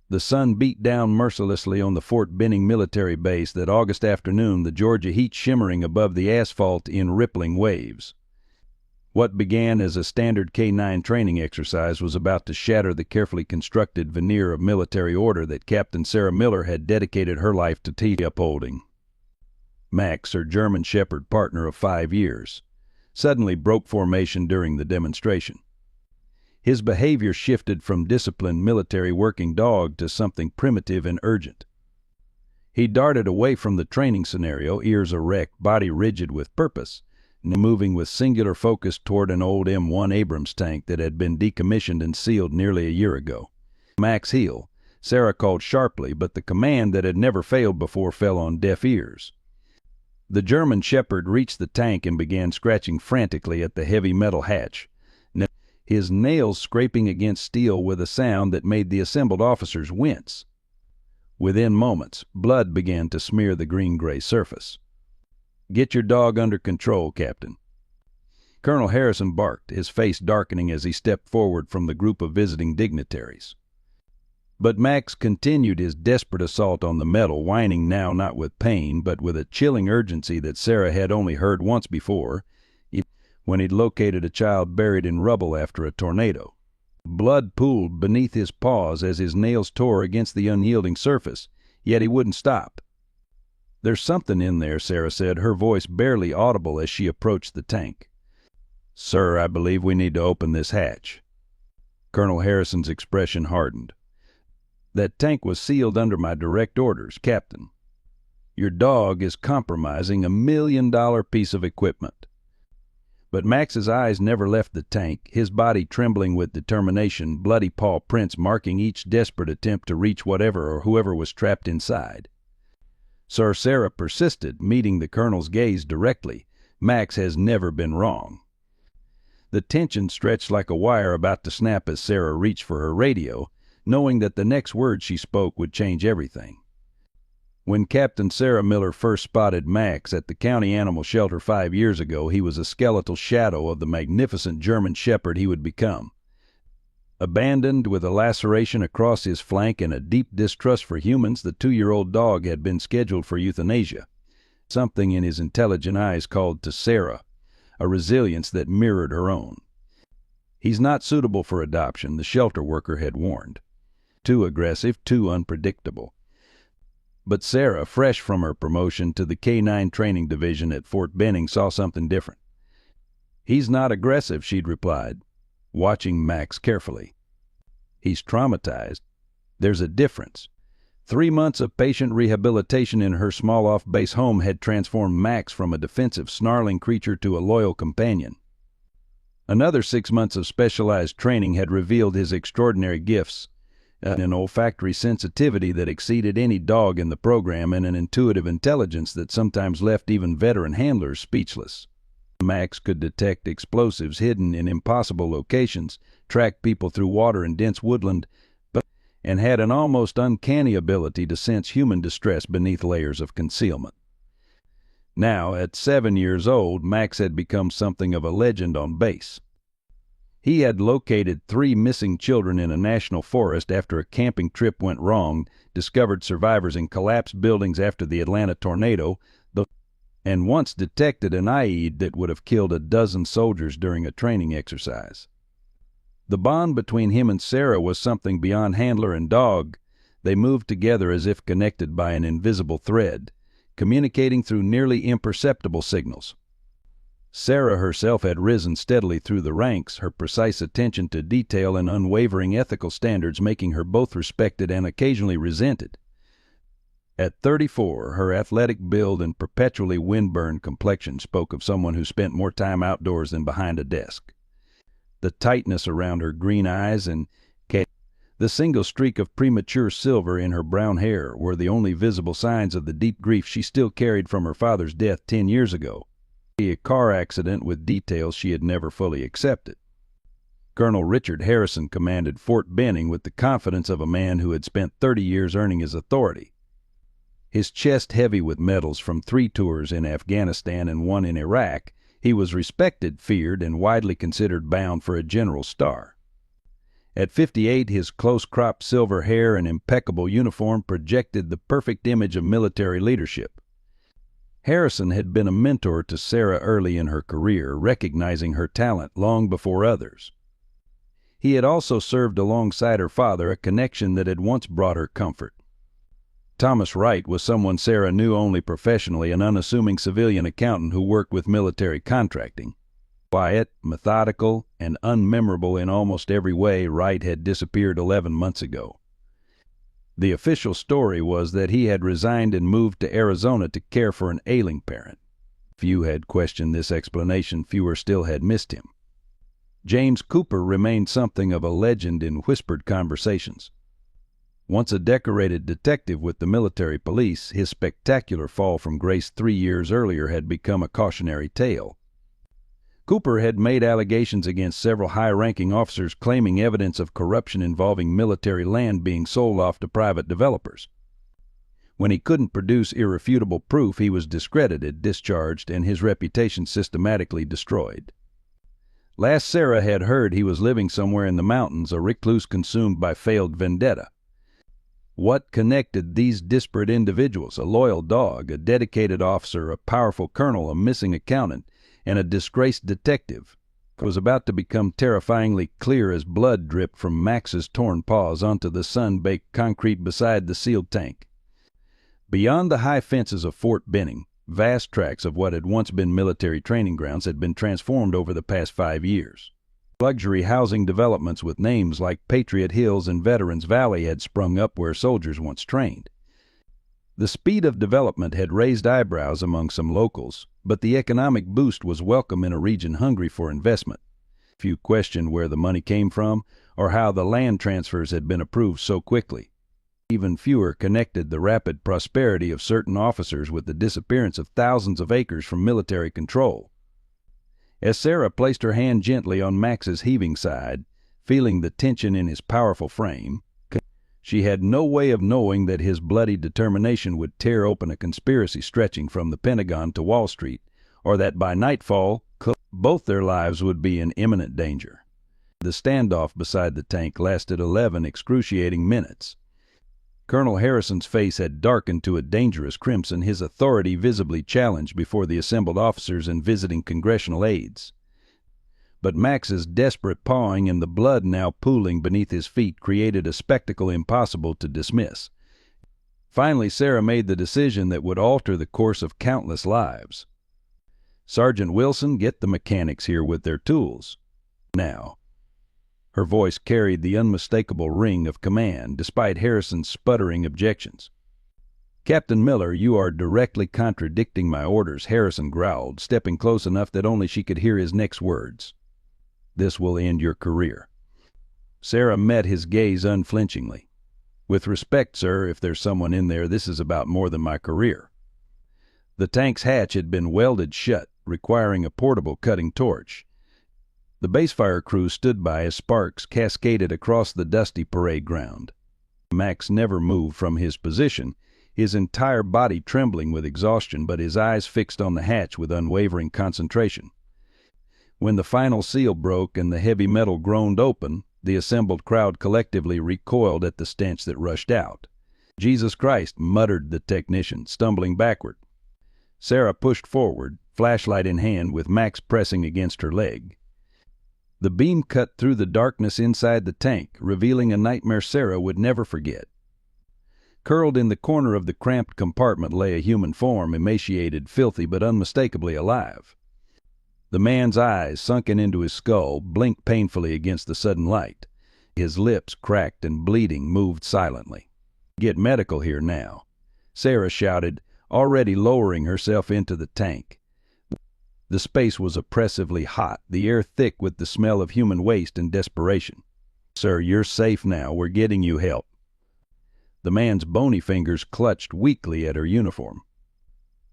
The sun beat down mercilessly on the Fort Benning military base that August afternoon, the Georgia heat shimmering above the asphalt in rippling waves. What began as a standard K-9 training exercise was about to shatter the carefully constructed veneer of military order that Captain Sarah Miller had dedicated her life to upholding. Max, her German Shepherd partner of 5 years, suddenly broke formation during the demonstration. His behavior shifted from disciplined military working dog to something primitive and urgent. He darted away from the training scenario, ears erect, body rigid with purpose, moving with singular focus toward an old M1 Abrams tank that had been decommissioned and sealed nearly a year ago. Mac's heel, Sarah called sharply, but the command that had never failed before fell on deaf ears. The German Shepherd reached the tank and began scratching frantically at the heavy metal hatch, his nails scraping against steel with a sound that made the assembled officers wince. Within moments, blood began to smear the green-gray surface. "Get your dog under control, Captain." Colonel Harrison barked, his face darkening as he stepped forward from the group of visiting dignitaries. But Max continued his desperate assault on the metal, whining now not with pain, but with a chilling urgency that Sarah had only heard once before, when he'd located a child buried in rubble after a tornado. Blood pooled beneath his paws as his nails tore against the unyielding surface, yet he wouldn't stop. "There's something in there," Sarah said, her voice barely audible as she approached the tank. "Sir, I believe we need to open this hatch." Colonel Harrison's expression hardened. "That tank was sealed under my direct orders, Captain. Your dog is compromising $1 million piece of equipment." But Max's eyes never left the tank, his body trembling with determination, bloody paw prints marking each desperate attempt to reach whatever or whoever was trapped inside. "Sir," Sarah persisted, meeting the colonel's gaze directly, "Max has never been wrong." The tension stretched like a wire about to snap as Sarah reached for her radio, knowing that the next word she spoke would change everything. When Captain Sarah Miller first spotted Max at the county animal shelter 5 years ago, he was a skeletal shadow of the magnificent German Shepherd he would become. Abandoned with a laceration across his flank and a deep distrust for humans, the 2-year-old dog had been scheduled for euthanasia. Something in his intelligent eyes called to Sarah, a resilience that mirrored her own. "He's not suitable for adoption," the shelter worker had warned. "Too aggressive, too unpredictable." But Sarah, fresh from her promotion to the K-9 training division at Fort Benning, saw something different. "He's not aggressive," she'd replied, watching Max carefully. "He's traumatized. There's a difference." 3 months of patient rehabilitation in her small off-base home had transformed Max from a defensive, snarling creature to a loyal companion. Another 6 months of specialized training had revealed his extraordinary gifts, an olfactory sensitivity that exceeded any dog in the program, and an intuitive intelligence that sometimes left even veteran handlers speechless. Max could detect explosives hidden in impossible locations, track people through water and dense woodland, and had an almost uncanny ability to sense human distress beneath layers of concealment. Now, at 7 years old, Max had become something of a legend on base. He had located 3 missing children in a national forest after a camping trip went wrong, discovered survivors in collapsed buildings after the Atlanta tornado, and once detected an IED that would have killed a dozen soldiers during a training exercise. The bond between him and Sarah was something beyond handler and dog. They moved together as if connected by an invisible thread, communicating through nearly imperceptible signals. Sarah herself had risen steadily through the ranks, her precise attention to detail and unwavering ethical standards making her both respected and occasionally resented. At 34, her athletic build and perpetually wind-burned complexion spoke of someone who spent more time outdoors than behind a desk. The tightness around her green eyes and the single streak of premature silver in her brown hair were the only visible signs of the deep grief she still carried from her father's death 10 years ago. A car accident with details she had never fully accepted. Colonel Richard Harrison commanded Fort Benning with the confidence of a man who had spent 30 years earning his authority. His chest heavy with medals from 3 tours in Afghanistan and 1 in Iraq, he was respected, feared, and widely considered bound for a general star. At 58, his close-cropped silver hair and impeccable uniform projected the perfect image of military leadership. Harrison had been a mentor to Sarah early in her career, recognizing her talent long before others. He had also served alongside her father, a connection that had once brought her comfort. Thomas Wright was someone Sarah knew only professionally, an unassuming civilian accountant who worked with military contracting. Quiet, methodical, and unmemorable in almost every way, Wright had disappeared 11 months ago. The official story was that he had resigned and moved to Arizona to care for an ailing parent. Few had questioned this explanation, fewer still had missed him. James Cooper remained something of a legend in whispered conversations. Once a decorated detective with the military police, his spectacular fall from grace 3 years earlier had become a cautionary tale. Cooper had made allegations against several high-ranking officers claiming evidence of corruption involving military land being sold off to private developers. When he couldn't produce irrefutable proof, he was discredited, discharged, and his reputation systematically destroyed. Last Sarah had heard he was living somewhere in the mountains, a recluse consumed by failed vendetta. What connected these disparate individuals? A loyal dog, a dedicated officer, a powerful colonel, a missing accountant, and a disgraced detective. It was about to become terrifyingly clear as blood dripped from Max's torn paws onto the sun-baked concrete beside the sealed tank. Beyond the high fences of Fort Benning, vast tracts of what had once been military training grounds had been transformed over the past 5 years. Luxury housing developments with names like Patriot Hills and Veterans Valley had sprung up where soldiers once trained. The speed of development had raised eyebrows among some locals, but the economic boost was welcome in a region hungry for investment. Few questioned where the money came from or how the land transfers had been approved so quickly. Even fewer connected the rapid prosperity of certain officers with the disappearance of thousands of acres from military control. As Sarah placed her hand gently on Max's heaving side, feeling the tension in his powerful frame, she had no way of knowing that his bloody determination would tear open a conspiracy stretching from the Pentagon to Wall Street, or that by nightfall, both their lives would be in imminent danger. The standoff beside the tank lasted 11 excruciating minutes. Colonel Harrison's face had darkened to a dangerous crimson, his authority visibly challenged before the assembled officers and visiting congressional aides. But Max's desperate pawing and the blood now pooling beneath his feet created a spectacle impossible to dismiss. Finally, Sarah made the decision that would alter the course of countless lives. "Sergeant Wilson, get the mechanics here with their tools. Now." Her voice carried the unmistakable ring of command, despite Harrison's sputtering objections. "Captain Miller, you are directly contradicting my orders," Harrison growled, stepping close enough that only she could hear his next words. "This will end your career." Sarah met his gaze unflinchingly. "With respect, sir, if there's someone in there, this is about more than my career." The tank's hatch had been welded shut, requiring a portable cutting torch. The basefire crew stood by as sparks cascaded across the dusty parade ground. Max never moved from his position, his entire body trembling with exhaustion, but his eyes fixed on the hatch with unwavering concentration. When the final seal broke and the heavy metal groaned open, the assembled crowd collectively recoiled at the stench that rushed out. "Jesus Christ," muttered the technician, stumbling backward. Sarah pushed forward, flashlight in hand, with Max pressing against her leg. The beam cut through the darkness inside the tank, revealing a nightmare Sarah would never forget. Curled in the corner of the cramped compartment lay a human form, emaciated, filthy, but unmistakably alive. The man's eyes, sunken into his skull, blinked painfully against the sudden light. His lips, cracked and bleeding, moved silently. "Get medical here now," Sarah shouted, already lowering herself into the tank. The space was oppressively hot, the air thick with the smell of human waste and desperation. "Sir, you're safe now. We're getting you help." The man's bony fingers clutched weakly at her uniform.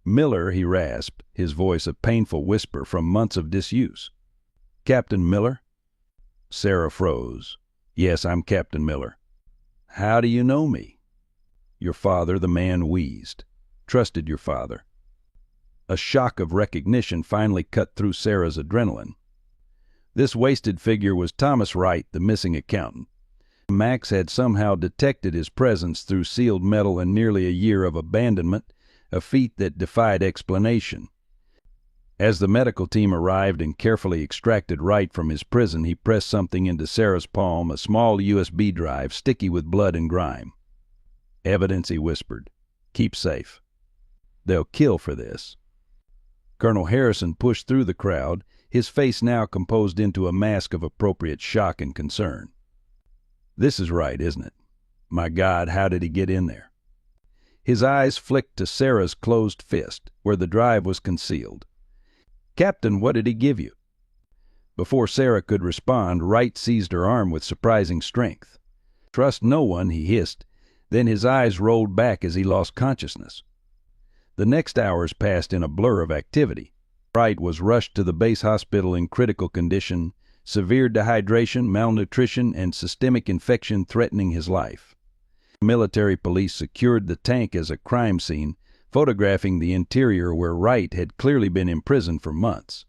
"Miller," he rasped, his voice a painful whisper from months of disuse. "Captain Miller?" Sarah froze. "Yes, I'm Captain Miller." "How do you know me?" "Your father," the man wheezed. "Trusted your father." A shock of recognition finally cut through Sarah's adrenaline. This wasted figure was Thomas Wright, the missing accountant. Max had somehow detected his presence through sealed metal and nearly a year of abandonment, a feat that defied explanation. As the medical team arrived and carefully extracted Wright from his prison, he pressed something into Sarah's palm, a small USB drive, sticky with blood and grime. "Evidence," he whispered. "Keep safe. They'll kill for this." Colonel Harrison pushed through the crowd, his face now composed into a mask of appropriate shock and concern. "This is Wright, isn't it? My God, how did he get in there?" His eyes flicked to Sarah's closed fist, where the drive was concealed. "Captain, what did he give you?" Before Sarah could respond, Wright seized her arm with surprising strength. "Trust no one," he hissed. Then his eyes rolled back as he lost consciousness. The next hours passed in a blur of activity. Wright was rushed to the base hospital in critical condition, severe dehydration, malnutrition, and systemic infection threatening his life. Military police secured the tank as a crime scene, photographing the interior where Wright had clearly been imprisoned for months.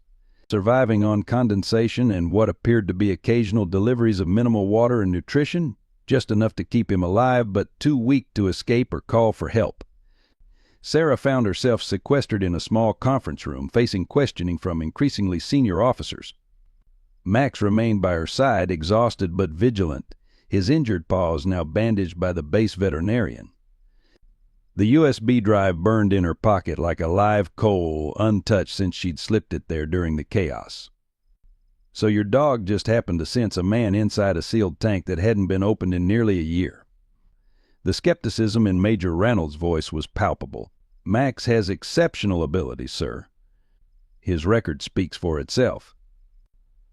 Surviving on condensation and what appeared to be occasional deliveries of minimal water and nutrition, just enough to keep him alive but too weak to escape or call for help. Sarah found herself sequestered in a small conference room, facing questioning from increasingly senior officers. Max remained by her side, exhausted but vigilant, his injured paws now bandaged by the base veterinarian. The USB drive burned in her pocket like a live coal, untouched since she'd slipped it there during the chaos. "So your dog just happened to sense a man inside a sealed tank that hadn't been opened in nearly a year." The skepticism in Major Ranald's voice was palpable. "Max has exceptional abilities, sir. His record speaks for itself."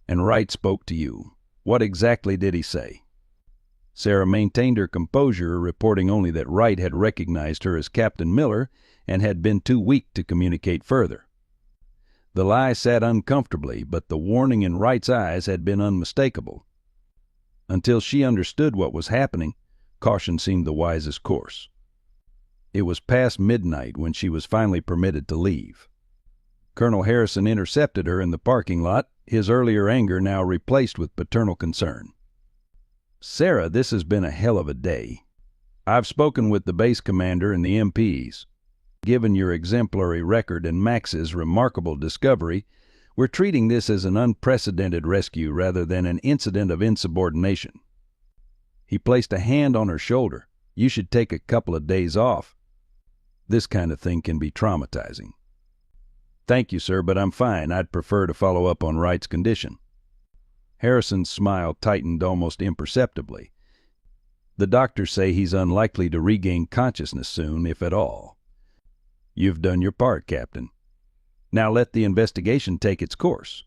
"And Wright spoke to you. What exactly did he say?" Sarah maintained her composure, reporting only that Wright had recognized her as Captain Miller and had been too weak to communicate further. The lie sat uncomfortably, but the warning in Wright's eyes had been unmistakable. Until she understood what was happening, caution seemed the wisest course. It was past midnight when she was finally permitted to leave. Colonel Harrison intercepted her in the parking lot, his earlier anger now replaced with paternal concern. "Sarah, this has been a hell of a day. I've spoken with the base commander and the MPs. Given your exemplary record and Max's remarkable discovery, we're treating this as an unprecedented rescue rather than an incident of insubordination." He placed a hand on her shoulder. "You should take a couple of days off. This kind of thing can be traumatizing." "Thank you, sir, but I'm fine. I'd prefer to follow up on Wright's condition." Harrison's smile tightened almost imperceptibly. "The doctors say he's unlikely to regain consciousness soon, if at all. You've done your part, Captain. Now let the investigation take its course."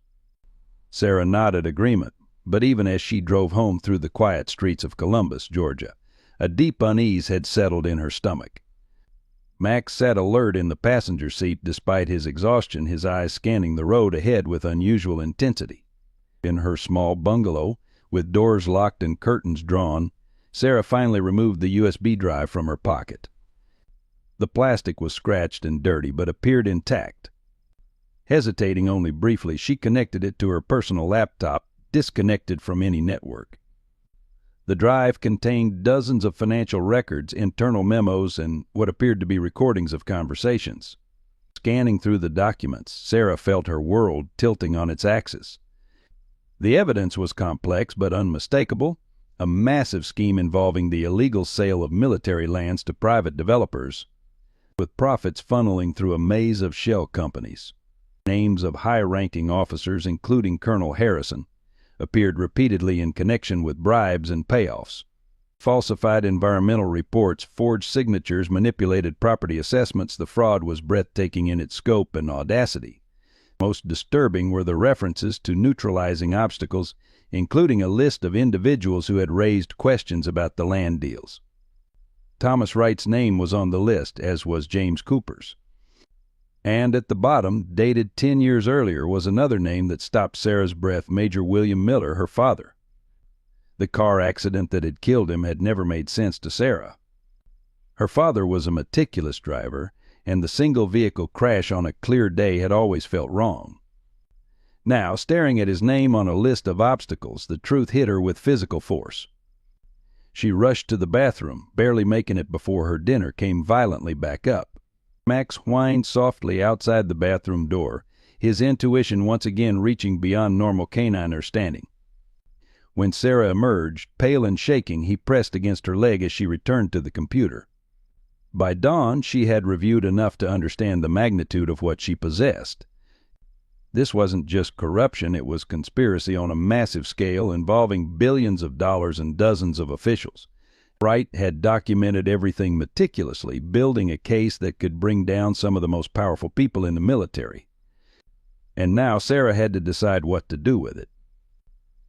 Sarah nodded agreement, but even as she drove home through the quiet streets of Columbus, Georgia, a deep unease had settled in her stomach. Max sat alert in the passenger seat despite his exhaustion, his eyes scanning the road ahead with unusual intensity. In her small bungalow, with doors locked and curtains drawn, Sarah finally removed the USB drive from her pocket. The plastic was scratched and dirty, but appeared intact. Hesitating only briefly, she connected it to her personal laptop, disconnected from any network. The drive contained dozens of financial records, internal memos, and what appeared to be recordings of conversations. Scanning through the documents, Sarah felt her world tilting on its axis. The evidence was complex but unmistakable, a massive scheme involving the illegal sale of military lands to private developers, with profits funneling through a maze of shell companies. Names of high-ranking officers, including Colonel Harrison, appeared repeatedly in connection with bribes and payoffs. Falsified environmental reports, forged signatures, manipulated property assessments. The fraud was breathtaking in its scope and audacity. Most disturbing were the references to neutralizing obstacles, including a list of individuals who had raised questions about the land deals. Thomas Wright's name was on the list, as was James Cooper's. And at the bottom, dated 10 years earlier, was another name that stopped Sarah's breath: Major William Miller, her father. The car accident that had killed him had never made sense to Sarah. Her father was a meticulous driver, and the single-vehicle crash on a clear day had always felt wrong. Now, staring at his name on a list of obstacles, the truth hit her with physical force. She rushed to the bathroom, barely making it before her dinner came violently back up. Max whined softly outside the bathroom door, his intuition once again reaching beyond normal canine understanding. When Sarah emerged, pale and shaking, he pressed against her leg as she returned to the computer. By dawn, she had reviewed enough to understand the magnitude of what she possessed. This wasn't just corruption, it was conspiracy on a massive scale involving billions of dollars and dozens of officials. Wright had documented everything meticulously, building a case that could bring down some of the most powerful people in the military. And now Sarah had to decide what to do with it.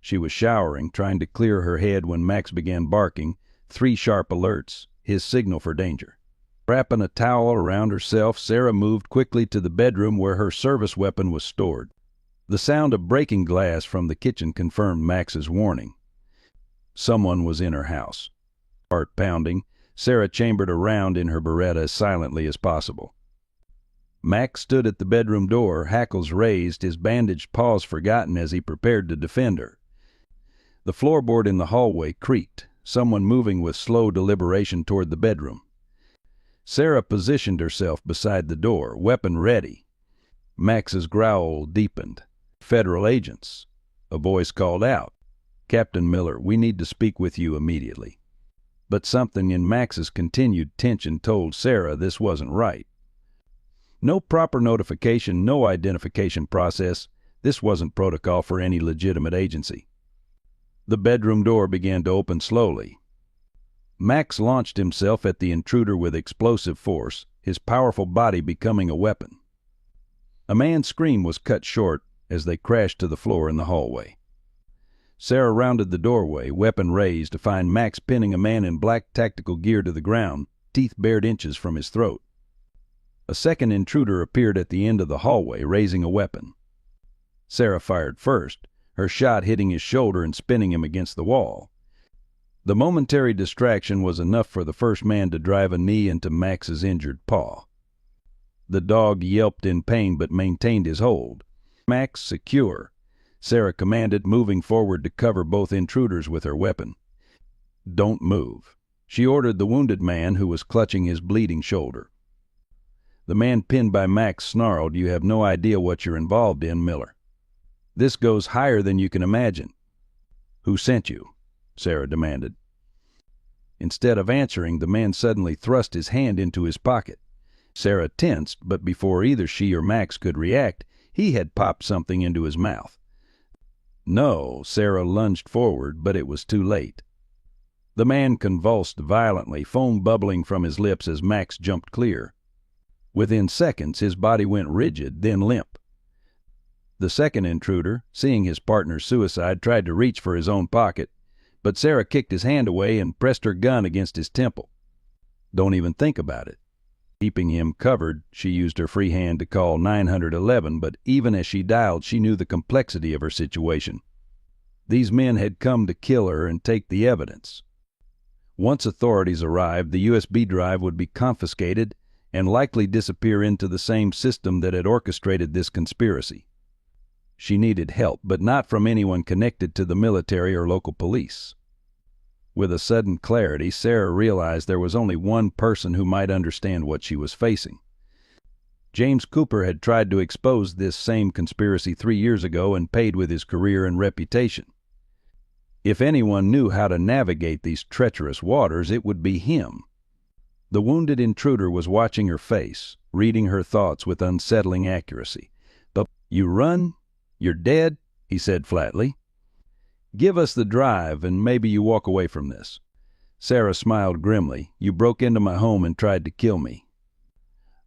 She was showering, trying to clear her head when Max began barking, 3 sharp alerts, his signal for danger. Wrapping a towel around herself, Sarah moved quickly to the bedroom where her service weapon was stored. The sound of breaking glass from the kitchen confirmed Max's warning. Someone was in her house. Heart pounding, Sarah chambered around in her Beretta as silently as possible. Max stood at the bedroom door, hackles raised, his bandaged paws forgotten as he prepared to defend her. The floorboard in the hallway creaked, someone moving with slow deliberation toward the bedroom. Sarah positioned herself beside the door, weapon ready. Max's growl deepened. "Federal agents." A voice called out, "Captain Miller, we need to speak with you immediately." But something in Max's continued tension told Sarah this wasn't right. No proper notification, no identification process. This wasn't protocol for any legitimate agency. The bedroom door began to open slowly. Max launched himself at the intruder with explosive force, his powerful body becoming a weapon. A man's scream was cut short as they crashed to the floor in the hallway. Sarah rounded the doorway, weapon raised, to find Max pinning a man in black tactical gear to the ground, teeth bared inches from his throat. A second intruder appeared at the end of the hallway, raising a weapon. Sarah fired first, her shot hitting his shoulder and spinning him against the wall. The momentary distraction was enough for the first man to drive a knee into Max's injured paw. The dog yelped in pain but maintained his hold. "Max, secure," Sarah commanded, moving forward to cover both intruders with her weapon. "Don't move," she ordered the wounded man who was clutching his bleeding shoulder. The man pinned by Max snarled, "You have no idea what you're involved in, Miller. This goes higher than you can imagine." "Who sent you?" Sarah demanded. Instead of answering, the man suddenly thrust his hand into his pocket. Sarah tensed, but before either she or Max could react, he had popped something into his mouth. "No," Sarah lunged forward, but it was too late. The man convulsed violently, foam bubbling from his lips as Max jumped clear. Within seconds, his body went rigid, then limp. The second intruder, seeing his partner's suicide, tried to reach for his own pocket, but Sarah kicked his hand away and pressed her gun against his temple. "Don't even think about it." Keeping him covered, she used her free hand to call 911, but even as she dialed, she knew the complexity of her situation. These men had come to kill her and take the evidence. Once authorities arrived, the USB drive would be confiscated and likely disappear into the same system that had orchestrated this conspiracy. She needed help, but not from anyone connected to the military or local police. With a sudden clarity, Sarah realized there was only one person who might understand what she was facing. James Cooper had tried to expose this same conspiracy 3 years ago and paid with his career and reputation. If anyone knew how to navigate these treacherous waters, it would be him. The wounded intruder was watching her face, reading her thoughts with unsettling accuracy. "But you run? You're dead," he said flatly. "Give us the drive, and maybe you walk away from this." Sarah smiled grimly. "You broke into my home and tried to kill me.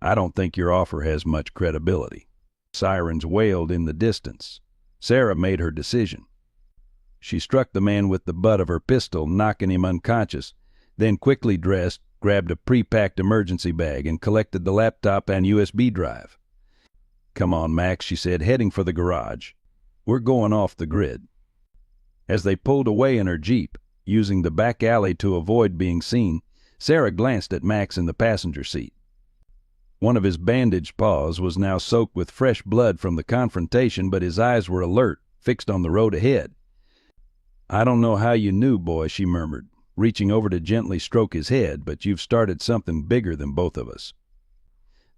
I don't think your offer has much credibility." Sirens wailed in the distance. Sarah made her decision. She struck the man with the butt of her pistol, knocking him unconscious, then quickly dressed, grabbed a pre-packed emergency bag, and collected the laptop and USB drive. "Come on, Max," she said, heading for the garage. "We're going off the grid." As they pulled away in her Jeep, using the back alley to avoid being seen, Sarah glanced at Max in the passenger seat. One of his bandaged paws was now soaked with fresh blood from the confrontation, but his eyes were alert, fixed on the road ahead. "I don't know how you knew, boy," she murmured, reaching over to gently stroke his head, but you've started something bigger than both of us.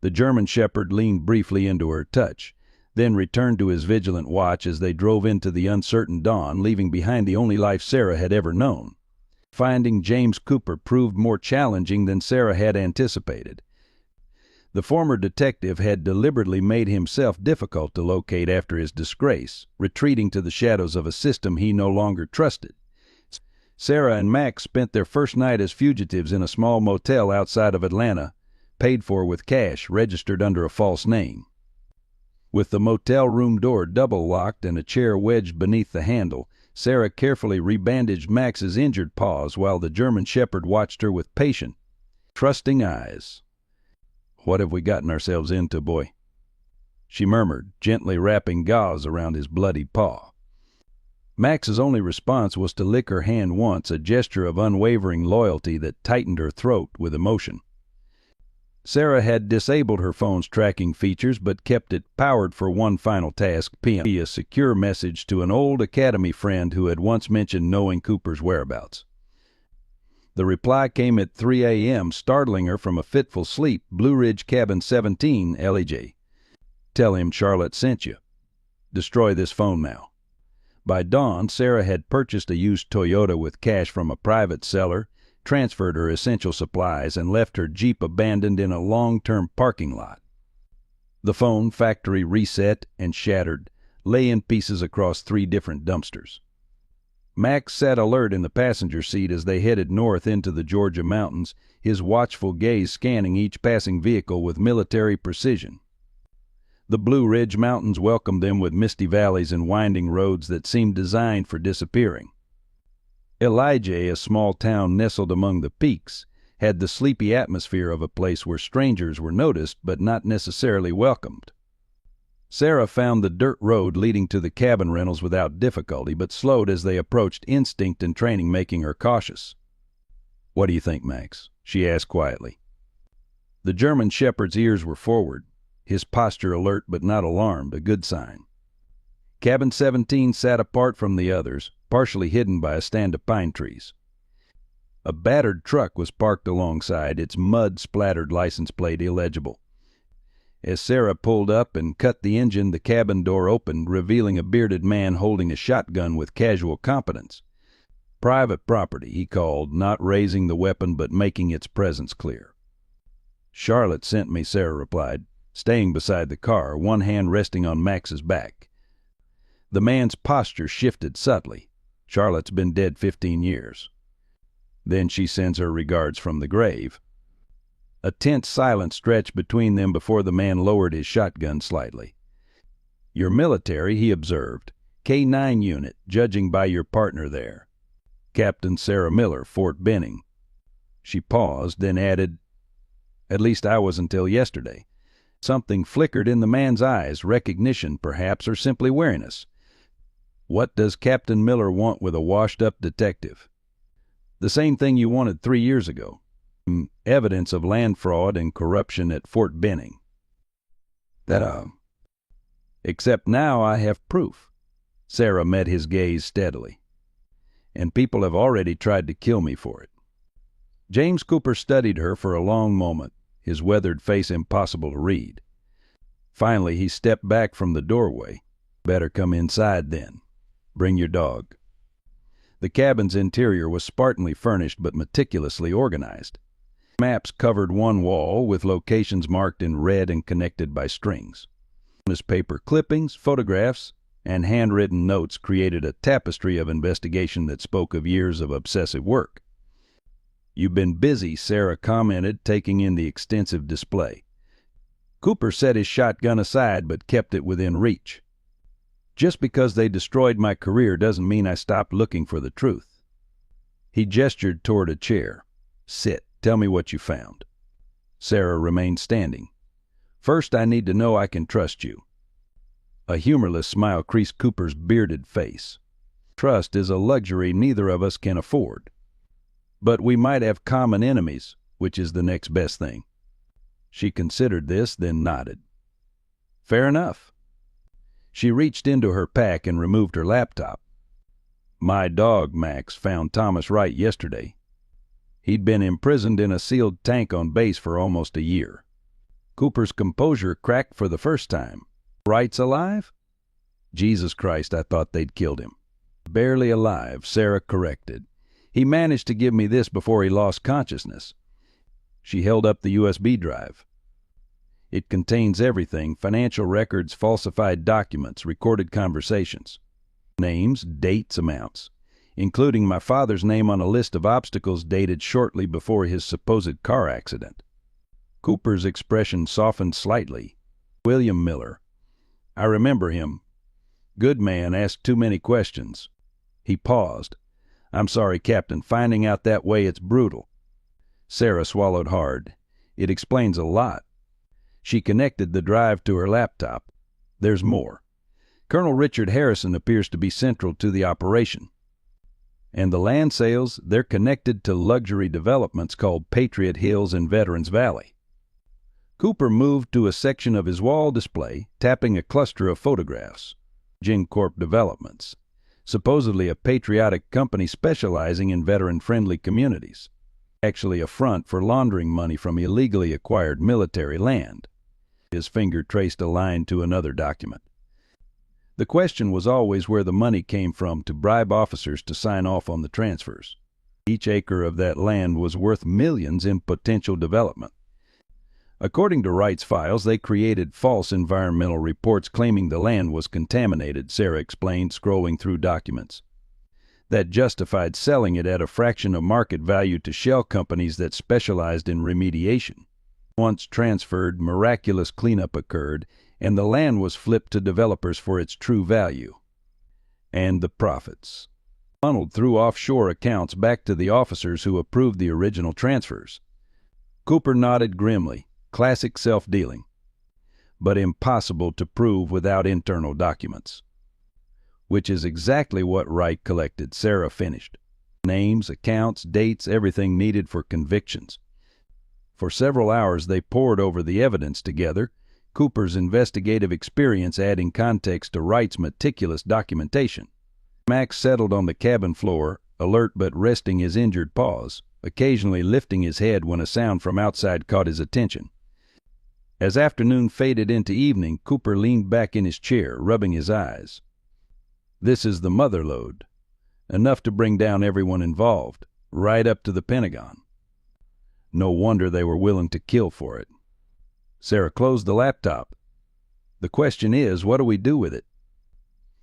The German shepherd leaned briefly into her touch, then returned to his vigilant watch as they drove into the uncertain dawn, leaving behind the only life Sarah had ever known. Finding James Cooper proved more challenging than Sarah had anticipated. The former detective had deliberately made himself difficult to locate after his disgrace, retreating to the shadows of a system he no longer trusted. Sarah and Max spent their first night as fugitives in a small motel outside of Atlanta, paid for with cash registered under a false name. With the motel room door double-locked and a chair wedged beneath the handle, Sarah carefully rebandaged Max's injured paws while the German shepherd watched her with patient, trusting eyes. "What have we gotten ourselves into, boy?" she murmured, gently wrapping gauze around his bloody paw. Max's only response was to lick her hand once, a gesture of unwavering loyalty that tightened her throat with emotion. Sarah had disabled her phone's tracking features but kept it powered for one final task, a secure message to an old academy friend who had once mentioned knowing Cooper's whereabouts. The reply came at 3 a.m., startling her from a fitful sleep. "Blue Ridge Cabin 17, LEJ. Tell him Charlotte sent you. Destroy this phone now." By dawn, Sarah had purchased a used Toyota with cash from a private seller, transferred her essential supplies, and left her Jeep abandoned in a long-term parking lot. The phone, factory reset and shattered, lay in pieces across 3 different dumpsters. Max sat alert in the passenger seat as they headed north into the Georgia mountains, his watchful gaze scanning each passing vehicle with military precision. The Blue Ridge Mountains welcomed them with misty valleys and winding roads that seemed designed for disappearing. LEJ, a small town nestled among the peaks, had the sleepy atmosphere of a place where strangers were noticed but not necessarily welcomed. Sarah found the dirt road leading to the cabin rentals without difficulty, but slowed as they approached, instinct and training making her cautious. "What do you think, Max?" she asked quietly. The German shepherd's ears were forward, his posture alert but not alarmed, a good sign. Cabin 17 sat apart from the others, partially hidden by a stand of pine trees. A battered truck was parked alongside, its mud-splattered license plate illegible. As Sarah pulled up and cut the engine, the cabin door opened, revealing a bearded man holding a shotgun with casual competence. "Private property," he called, not raising the weapon but making its presence clear. "Charlotte sent me," Sarah replied, staying beside the car, one hand resting on Max's back. The man's posture shifted subtly. "Charlotte's been dead 15 years. Then she sends her regards from the grave." A tense silence stretched between them before the man lowered his shotgun slightly. "You're military," he observed. "K-9 unit, judging by your partner there. Captain Sarah Miller, Fort Benning." She paused, then added, "At least I was until yesterday." Something flickered in the man's eyes, recognition perhaps, or simply wariness. "What does Captain Miller want with a washed-up detective?" "The same thing you wanted 3 years ago. Evidence of land fraud and corruption at Fort Benning." Except now I have proof." Sarah met his gaze steadily. "And people have already tried to kill me for it." James Cooper studied her for a long moment, his weathered face impossible to read. Finally he stepped back from the doorway. "Better come inside then. Bring your dog." The cabin's interior was spartanly furnished but meticulously organized. Maps covered one wall, with locations marked in red and connected by strings. Newspaper clippings, photographs, and handwritten notes created a tapestry of investigation that spoke of years of obsessive work. "You've been busy," Sarah commented, taking in the extensive display. Cooper set his shotgun aside but kept it within reach. "Just because they destroyed my career doesn't mean I stopped looking for the truth." He gestured toward a chair. "Sit. Tell me what you found." Sarah remained standing. "First, I need to know I can trust you." A humorless smile creased Cooper's bearded face. "Trust is a luxury neither of us can afford. But we might have common enemies, which is the next best thing." She considered this, then nodded. "Fair enough." She reached into her pack and removed her laptop. "My dog, Max, found Thomas Wright yesterday. He'd been imprisoned in a sealed tank on base for almost a year. Cooper's composure cracked for the first time. Wright's alive? Jesus Christ, I thought they'd killed him. Barely alive, Sarah corrected. He managed to give me this before he lost consciousness. She held up the USB drive. It contains everything: financial records, falsified documents, recorded conversations. Names, dates, amounts, including my father's name on a list of obstacles dated shortly before his supposed car accident. Cooper's expression softened slightly. William Miller. I remember him. Good man, asked too many questions. He paused. I'm sorry, Captain. Finding out that way, it's brutal. Sarah swallowed hard. It explains a lot. She connected the drive to her laptop. There's more. Colonel Richard Harrison appears to be central to the operation. And the land sales, they're connected to luxury developments called Patriot Hills and Veterans Valley. Cooper moved to a section of his wall display, tapping a cluster of photographs. GenCorp Developments, supposedly a patriotic company specializing in veteran-friendly communities. Actually a front for laundering money from illegally acquired military land. His finger traced a line to another document. The question was always where the money came from to bribe officers to sign off on the transfers. Each acre of that land was worth millions in potential development. According to Wright's files, they created false environmental reports claiming the land was contaminated, Sarah explained, scrolling through documents. That justified selling it at a fraction of market value to shell companies that specialized in remediation. Once transferred, miraculous cleanup occurred, and the land was flipped to developers for its true value. And the profits funneled through offshore accounts back to the officers who approved the original transfers. Cooper nodded grimly. Classic self-dealing, but impossible to prove without internal documents. Which is exactly what Wright collected, Sarah finished. Names, accounts, dates, everything needed for convictions. For several hours they pored over the evidence together, Cooper's investigative experience adding context to Wright's meticulous documentation. Max settled on the cabin floor, alert but resting his injured paws, occasionally lifting his head when a sound from outside caught his attention. As afternoon faded into evening, Cooper leaned back in his chair, rubbing his eyes. This is the mother lode. Enough to bring down everyone involved, right up to the Pentagon. No wonder they were willing to kill for it. Sarah closed the laptop. The question is, what do we do with it?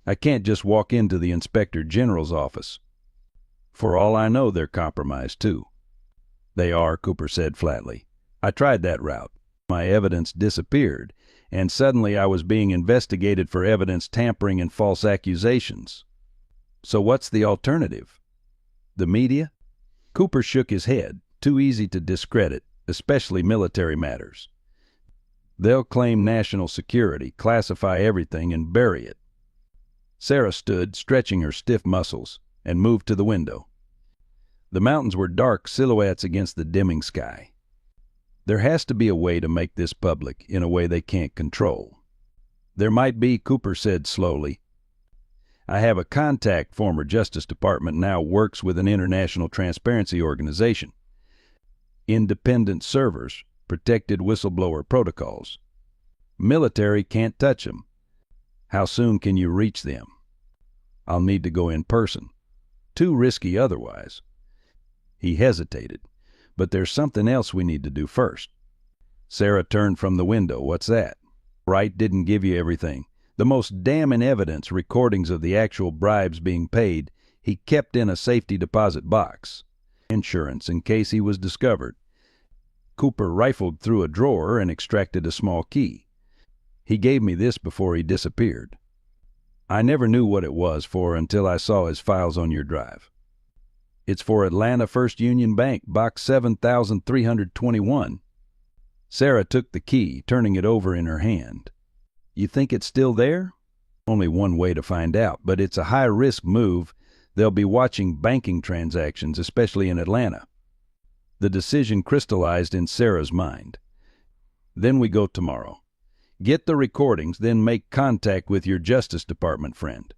I can't just walk into the Inspector General's office. For all I know, they're compromised, too. They are, Cooper said flatly. I tried that route. My evidence disappeared, and suddenly I was being investigated for evidence tampering and false accusations. So what's the alternative? The media? Cooper shook his head. Too easy to discredit, especially military matters. They'll claim national security, classify everything, and bury it. Sarah stood, stretching her stiff muscles, and moved to the window. The mountains were dark silhouettes against the dimming sky. There has to be a way to make this public in a way they can't control. There might be, Cooper said slowly. I have a contact, former Justice Department, now works with an international transparency organization. Independent servers, protected whistleblower protocols. Military can't touch them. How soon can you reach them? I'll need to go in person. Too risky otherwise. He hesitated. But there's something else we need to do first. Sarah turned from the window. What's that? Wright didn't give you everything. The most damning evidence, recordings of the actual bribes being paid, he kept in a safety deposit box. Insurance in case he was discovered. Cooper rifled through a drawer and extracted a small key. He gave me this before he disappeared. I never knew what it was for until I saw his files on your drive. It's for Atlanta First Union Bank, box 7321. Sarah took the key, turning it over in her hand. You think it's still there? Only one way to find out, but it's a high-risk move. They'll be watching banking transactions, especially in Atlanta. The decision crystallized in Sarah's mind. Then we go tomorrow. Get the recordings, then make contact with your Justice Department friend.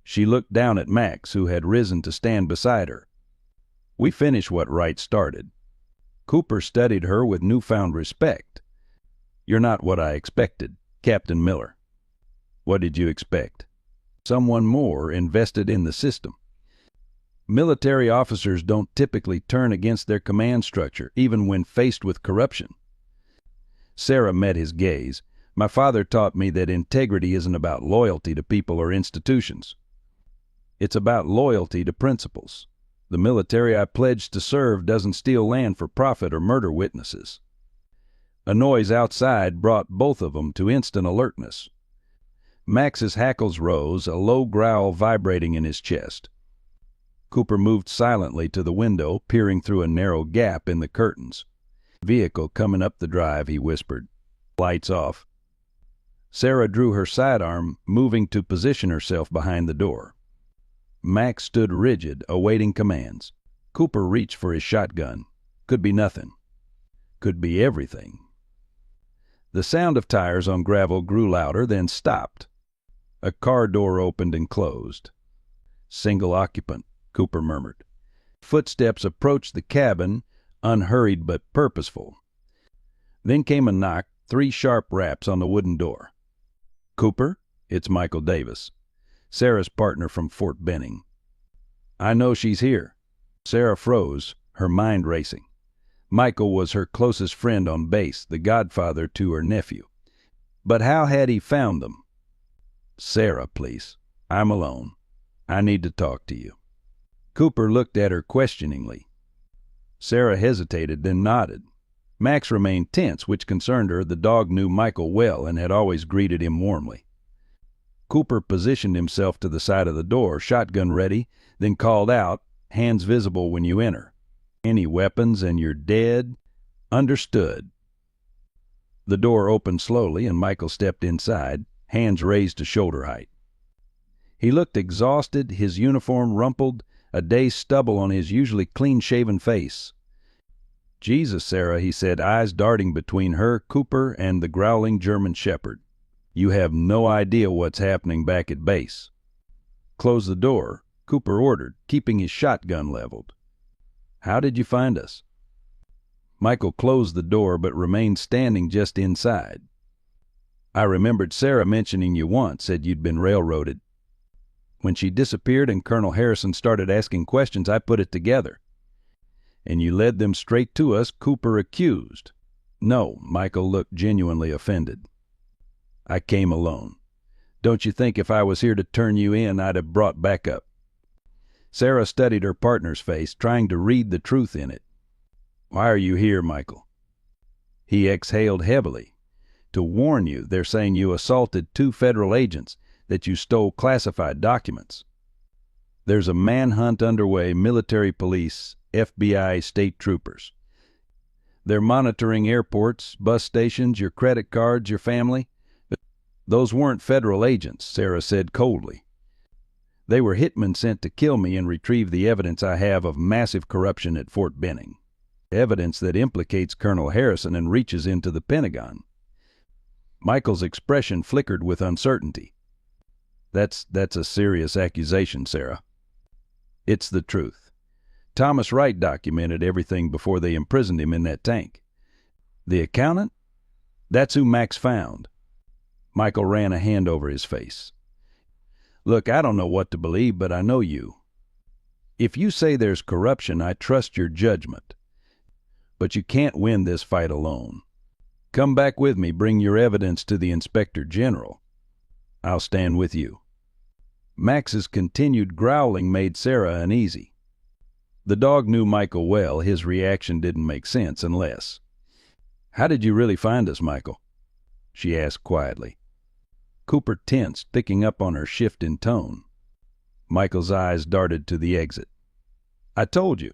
She looked down at Max, who had risen to stand beside her. We finish what Wright started. Cooper studied her with newfound respect. You're not what I expected, Captain Miller. What did you expect? Someone more invested in the system. Military officers don't typically turn against their command structure, even when faced with corruption. Sarah met his gaze. My father taught me that integrity isn't about loyalty to people or institutions. It's about loyalty to principles. The military I pledged to serve doesn't steal land for profit or murder witnesses. A noise outside brought both of them to instant alertness. Max's hackles rose, a low growl vibrating in his chest. Cooper moved silently to the window, peering through a narrow gap in the curtains. Vehicle coming up the drive, he whispered. Lights off. Sarah drew her sidearm, moving to position herself behind the door. Max stood rigid, awaiting commands. Cooper reached for his shotgun. Could be nothing. Could be everything. The sound of tires on gravel grew louder, then stopped. A car door opened and closed. Single occupant, Cooper murmured. Footsteps approached the cabin, unhurried but purposeful. Then came a knock, 3 sharp raps on the wooden door. Cooper, it's Michael Davis, Sarah's partner from Fort Benning. I know she's here. Sarah froze, her mind racing. Michael was her closest friend on base, the godfather to her nephew. But how had he found them? Sarah, please. I'm alone. I need to talk to you. Cooper looked at her questioningly. Sarah hesitated, then nodded. Max remained tense, which concerned her. The dog knew Michael well and had always greeted him warmly. Cooper positioned himself to the side of the door, shotgun ready, then called out, hands visible when you enter. Any weapons and you're dead? Understood. The door opened slowly and Michael stepped inside, hands raised to shoulder height. He looked exhausted, his uniform rumpled, a day's stubble on his usually clean-shaven face. Jesus, Sarah, he said, eyes darting between her, Cooper, and the growling German shepherd. You have no idea what's happening back at base. Close the door, Cooper ordered, keeping his shotgun leveled. How did you find us? Michael closed the door but remained standing just inside. I remembered Sarah mentioning you once, said you'd been railroaded. When she disappeared and Colonel Harrison started asking questions, I put it together. And you led them straight to us, Cooper accused. No, Michael looked genuinely offended. I came alone. Don't you think if I was here to turn you in, I'd have brought backup? Sarah studied her partner's face, trying to read the truth in it. Why are you here, Michael? He exhaled heavily. To warn you, they're saying you assaulted 2 federal agents, that you stole classified documents. There's a manhunt underway, military police, FBI, state troopers. They're monitoring airports, bus stations, your credit cards, your family. Those weren't federal agents, Sarah said coldly. They were hitmen sent to kill me and retrieve the evidence I have of massive corruption at Fort Benning. Evidence that implicates Colonel Harrison and reaches into the Pentagon. Michael's expression flickered with uncertainty. That's a serious accusation, Sarah. It's the truth. Thomas Wright documented everything before they imprisoned him in that tank. The accountant? That's who Max found. Michael ran a hand over his face. Look, I don't know what to believe, but I know you. If you say there's corruption, I trust your judgment. But you can't win this fight alone. Come back with me, bring your evidence to the Inspector General. I'll stand with you. Max's continued growling made Sarah uneasy. The dog knew Michael well. His reaction didn't make sense unless. How did you really find us, Michael? She asked quietly. Cooper tensed, picking up on her shift in tone. Michael's eyes darted to the exit. I told you.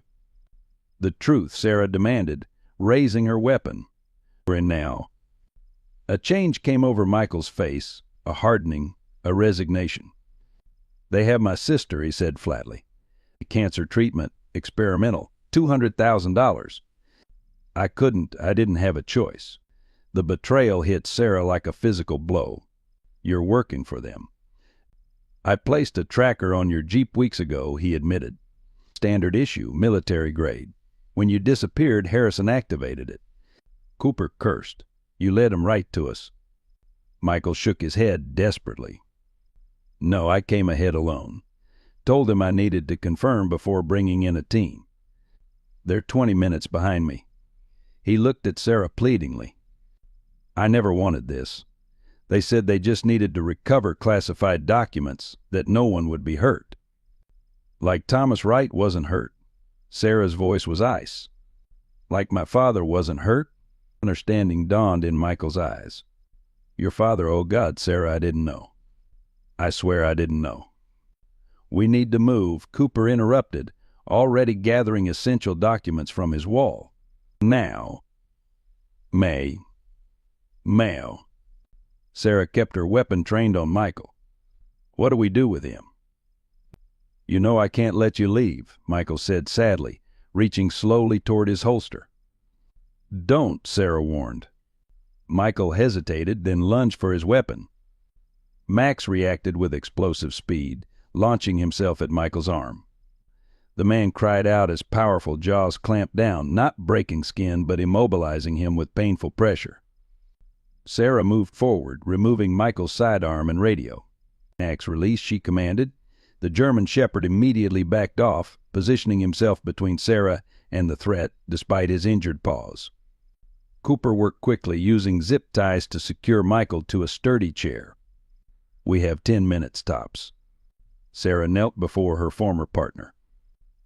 The truth, Sarah demanded, raising her weapon. And now. A change came over Michael's face, a hardening, a resignation. They have my sister, he said flatly. Cancer treatment, experimental, $200,000. I didn't have a choice. The betrayal hit Sarah like a physical blow. You're working for them. I placed a tracker on your Jeep weeks ago, he admitted. standard issue, military grade. When you disappeared, Harrison activated it. Cooper cursed. You led him right to us. Michael shook his head desperately. No, I came ahead alone. Told him I needed to confirm before bringing in a team. They're 20 minutes behind me. He looked at Sarah pleadingly. I never wanted this. They said they just needed to recover classified documents, that no one would be hurt. Like Thomas Wright wasn't hurt. Sarah's voice was ice. Like my father wasn't hurt? Understanding dawned in Michael's eyes. Your father, oh God, Sarah, I didn't know. I swear I didn't know. We need to move, Cooper interrupted, already gathering essential documents from his wall. Now. Mao. Sarah kept her weapon trained on Michael. What do we do with him? You know I can't let you leave, Michael said sadly, reaching slowly toward his holster. Don't, Sarah warned. Michael hesitated, then lunged for his weapon. Max reacted with explosive speed, launching himself at Michael's arm. The man cried out as powerful jaws clamped down, not breaking skin but immobilizing him with painful pressure. Sarah moved forward, removing Michael's sidearm and radio. Max released, she commanded. The German shepherd immediately backed off, positioning himself between Sarah and the threat, despite his injured paws. Cooper worked quickly, using zip ties to secure Michael to a sturdy chair. We have 10 minutes tops. Sarah knelt before her former partner.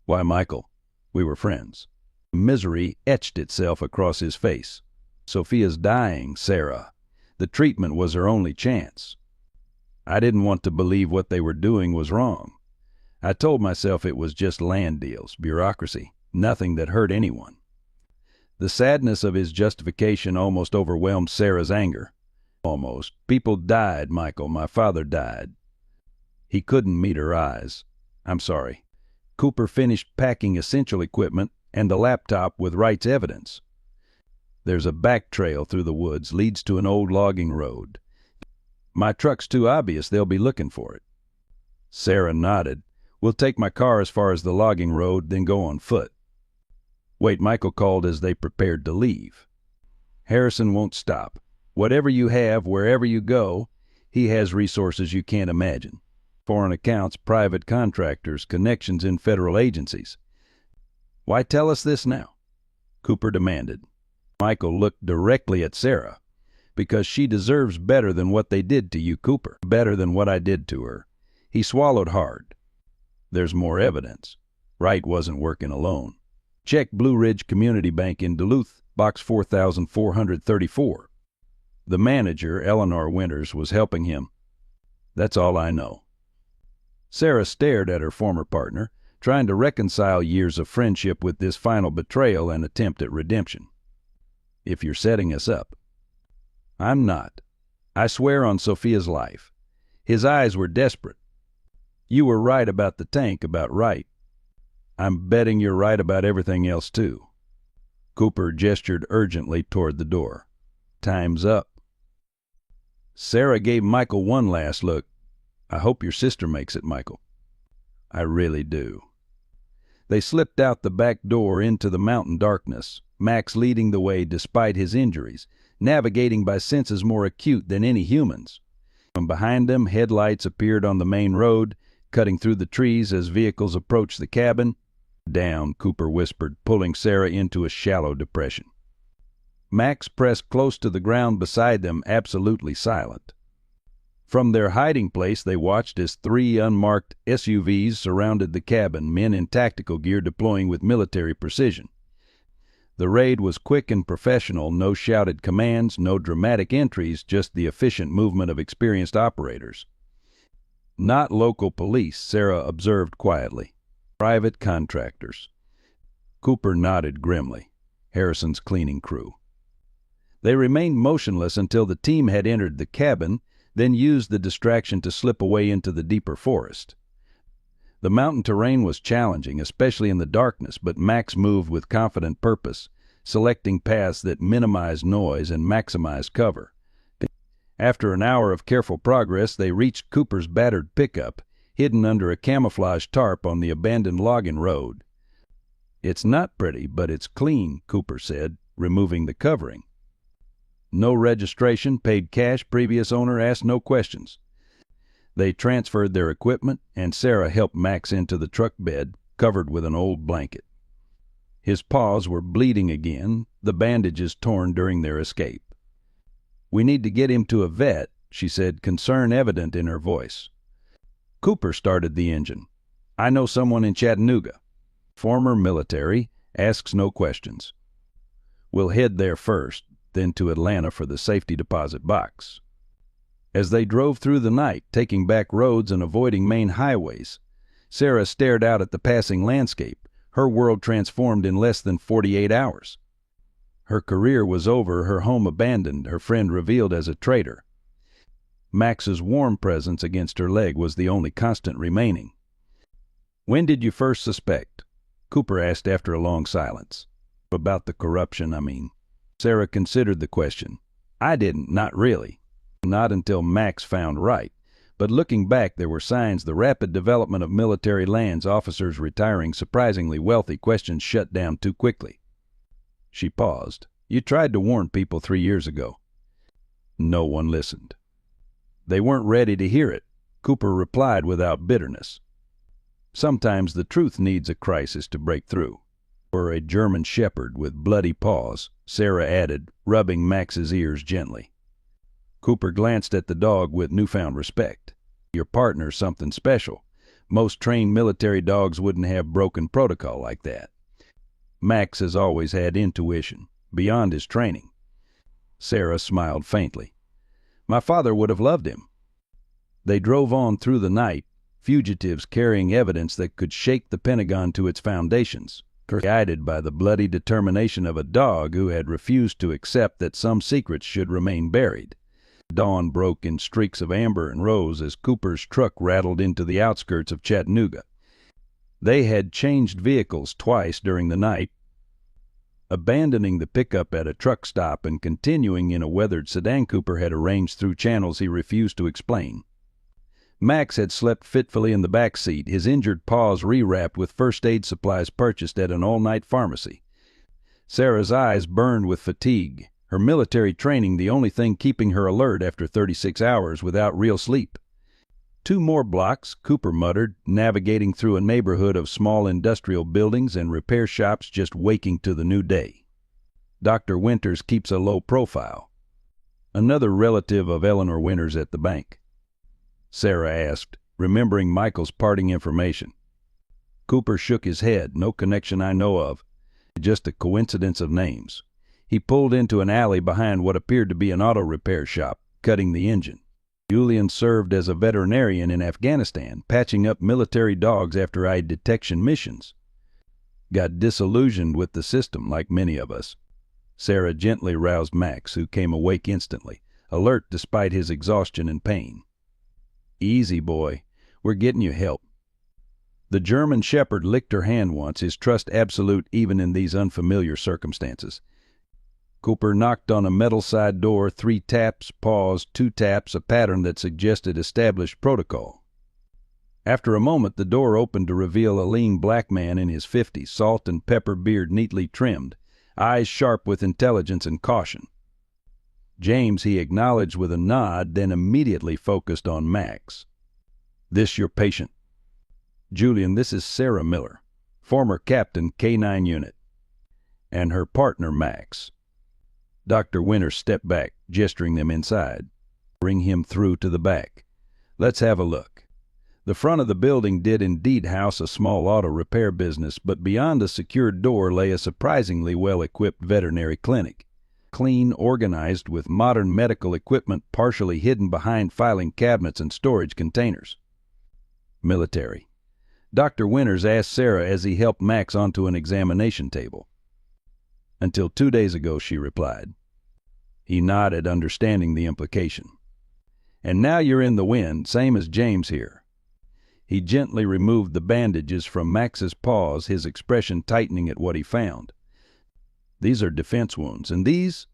Why, Michael, we were friends. Misery etched itself across his face. Sophia's dying, Sarah. The treatment was her only chance. I didn't want to believe what they were doing was wrong. I told myself it was just land deals, bureaucracy, nothing that hurt anyone. The sadness of his justification almost overwhelmed Sarah's anger. Almost. People died, Michael. My father died. He couldn't meet her eyes. I'm sorry. Cooper finished packing essential equipment and the laptop with Wright's evidence. There's a back trail through the woods, leads to an old logging road. My truck's too obvious, they'll be looking for it. Sarah nodded. We'll take my car as far as the logging road, then go on foot. Wait, Michael called as they prepared to leave. Harrison won't stop. Whatever you have, wherever you go, he has resources you can't imagine. Foreign accounts, private contractors, connections in federal agencies. Why tell us this now? Cooper demanded. Michael looked directly at Sarah. Because she deserves better than what they did to you, Cooper. Better than what I did to her. He swallowed hard. There's more evidence. Wright wasn't working alone. Check Blue Ridge Community Bank in Duluth, box 4434. The manager, Eleanor Winters, was helping him. That's all I know. Sarah stared at her former partner, trying to reconcile years of friendship with this final betrayal and attempt at redemption. If you're setting us up. I'm not. I swear on Sophia's life. His eyes were desperate. You were right about the tank, about Wright. I'm betting you're right about everything else, too. Cooper gestured urgently toward the door. Time's up. Sarah gave Michael one last look. I hope your sister makes it, Michael. I really do. They slipped out the back door into the mountain darkness, Max leading the way despite his injuries, navigating by senses more acute than any human's. From behind them, headlights appeared on the main road, cutting through the trees as vehicles approached the cabin. Down, Cooper whispered, pulling Sarah into a shallow depression. Max pressed close to the ground beside them, absolutely silent. From their hiding place, they watched as 3 unmarked SUVs surrounded the cabin, men in tactical gear deploying with military precision. The raid was quick and professional, no shouted commands, no dramatic entries, just the efficient movement of experienced operators. Not local police, Sarah observed quietly. Private contractors. Cooper nodded grimly. Harrison's cleaning crew. They remained motionless until the team had entered the cabin, then used the distraction to slip away into the deeper forest. The mountain terrain was challenging, especially in the darkness, but Max moved with confident purpose, selecting paths that minimized noise and maximized cover. After an hour of careful progress, they reached Cooper's battered pickup, hidden under a camouflage tarp on the abandoned logging road. "It's not pretty, but it's clean," Cooper said, removing the covering. "No registration, paid cash, previous owner asked no questions." They transferred their equipment, and Sarah helped Max into the truck bed, covered with an old blanket. His paws were bleeding again, the bandages torn during their escape. "We need to get him to a vet," she said, concern evident in her voice. Cooper started the engine. "I know someone in Chattanooga. Former military, asks no questions. We'll head there first, then to Atlanta for the safety deposit box." As they drove through the night, taking back roads and avoiding main highways, Sarah stared out at the passing landscape, her world transformed in less than 48 hours. Her career was over, her home abandoned, her friend revealed as a traitor. Max's warm presence against her leg was the only constant remaining. "When did you first suspect?" Cooper asked after a long silence. "About the corruption, I mean." Sarah considered the question. "I didn't, not really. Not until Max found Wright. But looking back, there were signs the rapid development of military lands, officers retiring surprisingly wealthy, questions shut down too quickly." She paused. "You tried to warn people 3 years ago." No one listened. "They weren't ready to hear it," Cooper replied without bitterness. "Sometimes the truth needs a crisis to break through." "Or a German shepherd with bloody paws," Sarah added, rubbing Max's ears gently. Cooper glanced at the dog with newfound respect. "Your partner's something special. Most trained military dogs wouldn't have broken protocol like that. Max has always had intuition, beyond his training." Sarah smiled faintly. "My father would have loved him." They drove on through the night, fugitives carrying evidence that could shake the Pentagon to its foundations, guided by the bloody determination of a dog who had refused to accept that some secrets should remain buried. Dawn broke in streaks of amber and rose as Cooper's truck rattled into the outskirts of Chattanooga. They had changed vehicles twice during the night, abandoning the pickup at a truck stop and continuing in a weathered sedan Cooper had arranged through channels he refused to explain. Max had slept fitfully in the back seat, his injured paws rewrapped with first aid supplies purchased at an all-night pharmacy. Sarah's eyes burned with fatigue, her military training the only thing keeping her alert after 36 hours without real sleep. 2 more blocks, Cooper muttered, navigating through a neighborhood of small industrial buildings and repair shops just waking to the new day. Dr. Winters keeps a low profile. Another relative of Eleanor Winters at the bank. Sarah asked, remembering Michael's parting information. Cooper shook his head. "No connection I know of. Just a coincidence of names." He pulled into an alley behind what appeared to be an auto repair shop, cutting the engine. "Julian served as a veterinarian in Afghanistan, patching up military dogs after eye detection missions. Got disillusioned with the system, like many of us." Sarah gently roused Max, who came awake instantly, alert despite his exhaustion and pain. "Easy, boy. We're getting you help." The German shepherd licked her hand once, his trust absolute even in these unfamiliar circumstances. Cooper knocked on a metal side door, 3 taps, paused, 2 taps, a pattern that suggested established protocol. After a moment, the door opened to reveal a lean black man in his 50s, salt and pepper beard neatly trimmed, eyes sharp with intelligence and caution. James he acknowledged with a nod, then immediately focused on Max. "This your patient?" "Julian, this is Sarah Miller, former captain, K9 unit." "And her partner, Max." Dr. Winters stepped back, gesturing them inside. "Bring him through to the back. Let's have a look." The front of the building did indeed house a small auto repair business, but beyond a secured door lay a surprisingly well-equipped veterinary clinic. Clean, organized, with modern medical equipment partially hidden behind filing cabinets and storage containers. "Military." Dr. Winters asked Sarah as he helped Max onto an examination table. "Until 2 days ago," she replied. He nodded, understanding the implication. "And now you're in the wind, same as James here." He gently removed the bandages from Max's paws, his expression tightening at what he found. "These are defense wounds, and these—"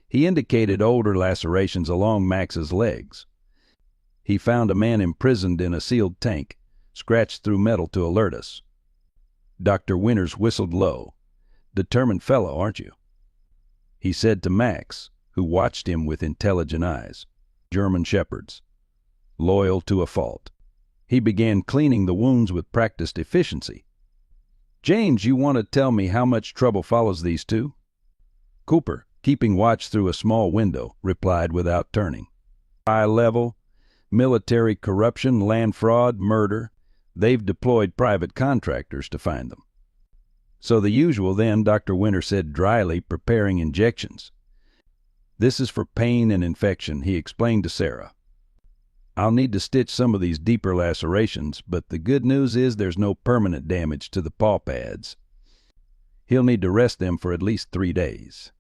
He indicated older lacerations along Max's legs. "He found a man imprisoned in a sealed tank, scratched through metal to alert us." Dr. Winters whistled low. "Determined fellow, aren't you?" he said to Max, who watched him with intelligent eyes. German shepherds. Loyal to a fault. He began cleaning the wounds with practiced efficiency. "James, you want to tell me how much trouble follows these two?" Cooper, keeping watch through a small window, replied without turning. "High level, military corruption, land fraud, murder. They've deployed private contractors to find them." "So the usual then," Dr. Winter said dryly, preparing injections. "This is for pain and infection," he explained to Sarah. "I'll need to stitch some of these deeper lacerations, but the good news is there's no permanent damage to the paw pads. He'll need to rest them for at least 3 days."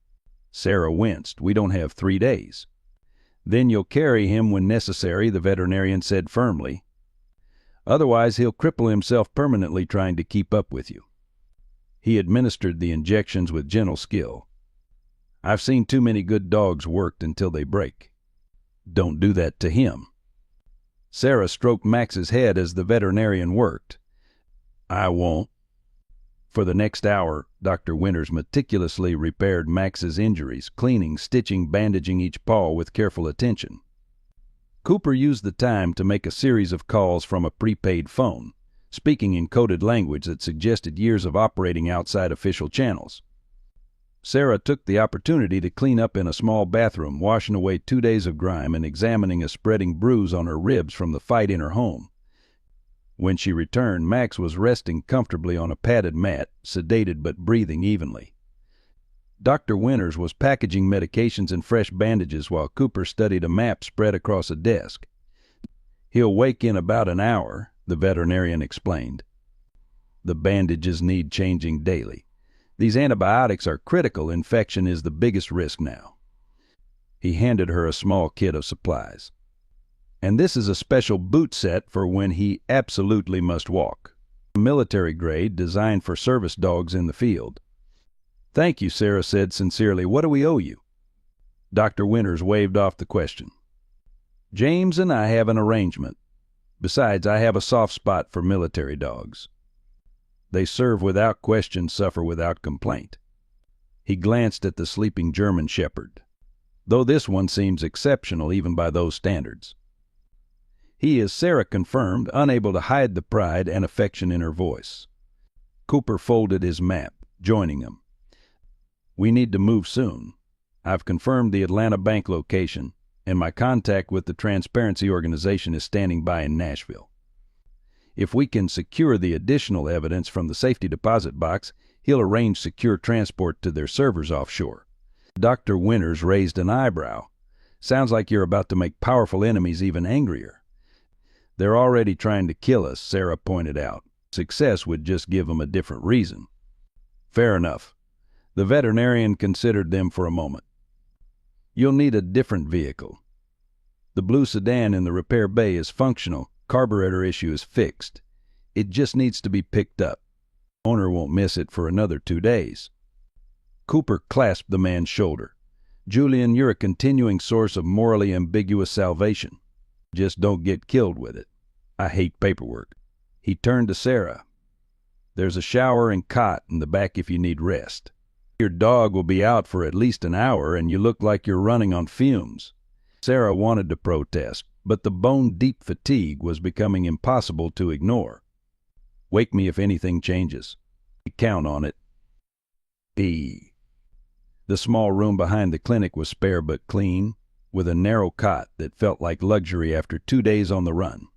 Sarah winced. "We don't have 3 days." "Then you'll carry him when necessary," the veterinarian said firmly. "Otherwise he'll cripple himself permanently trying to keep up with you." He administered the injections with gentle skill. "I've seen too many good dogs worked until they break. Don't do that to him." Sarah stroked Max's head as the veterinarian worked. "I won't." For the next hour, Dr. Winters meticulously repaired Max's injuries, cleaning, stitching, bandaging each paw with careful attention. Cooper used the time to make a series of calls from a prepaid phone, speaking in coded language that suggested years of operating outside official channels. Sarah took the opportunity to clean up in a small bathroom, washing away 2 days of grime and examining a spreading bruise on her ribs from the fight in her home. When she returned, Max was resting comfortably on a padded mat, sedated but breathing evenly. Dr. Winters was packaging medications and fresh bandages while Cooper studied a map spread across a desk. "He'll wake in about an hour," the veterinarian explained. "The bandages need changing daily. These antibiotics are critical. Infection is the biggest risk now." He handed her a small kit of supplies. "And this is a special boot set for when he absolutely must walk. Military grade, designed for service dogs in the field." "Thank you," Sarah said sincerely. "What do we owe you?" Dr. Winters waved off the question. "James and I have an arrangement. Besides, I have a soft spot for military dogs. They serve without question, suffer without complaint." He glanced at the sleeping German shepherd. "Though this one seems exceptional even by those standards." "He is," Sarah confirmed, unable to hide the pride and affection in her voice. Cooper folded his map, joining them. "We need to move soon. I've confirmed the Atlanta bank location, and my contact with the Transparency Organization is standing by in Nashville. If we can secure the additional evidence from the safety deposit box, he'll arrange secure transport to their servers offshore." Dr. Winters raised an eyebrow. "Sounds like you're about to make powerful enemies even angrier." "They're already trying to kill us," Sarah pointed out. "Success would just give them a different reason." "Fair enough." The veterinarian considered them for a moment. "You'll need a different vehicle. The blue sedan in the repair bay is functional. Carburetor issue is fixed. It just needs to be picked up. Owner won't miss it for another 2 days." Cooper clasped the man's shoulder. "Julian, you're a continuing source of morally ambiguous salvation. Just don't get killed with it. I hate paperwork." He turned to Sarah. "There's a shower and cot in the back if you need rest. Your dog will be out for at least an hour, and you look like you're running on fumes." Sarah wanted to protest, but the bone-deep fatigue was becoming impossible to ignore. "Wake me if anything changes. Count on it." The small room behind the clinic was spare but clean, with a narrow cot that felt like luxury after 2 days on the run.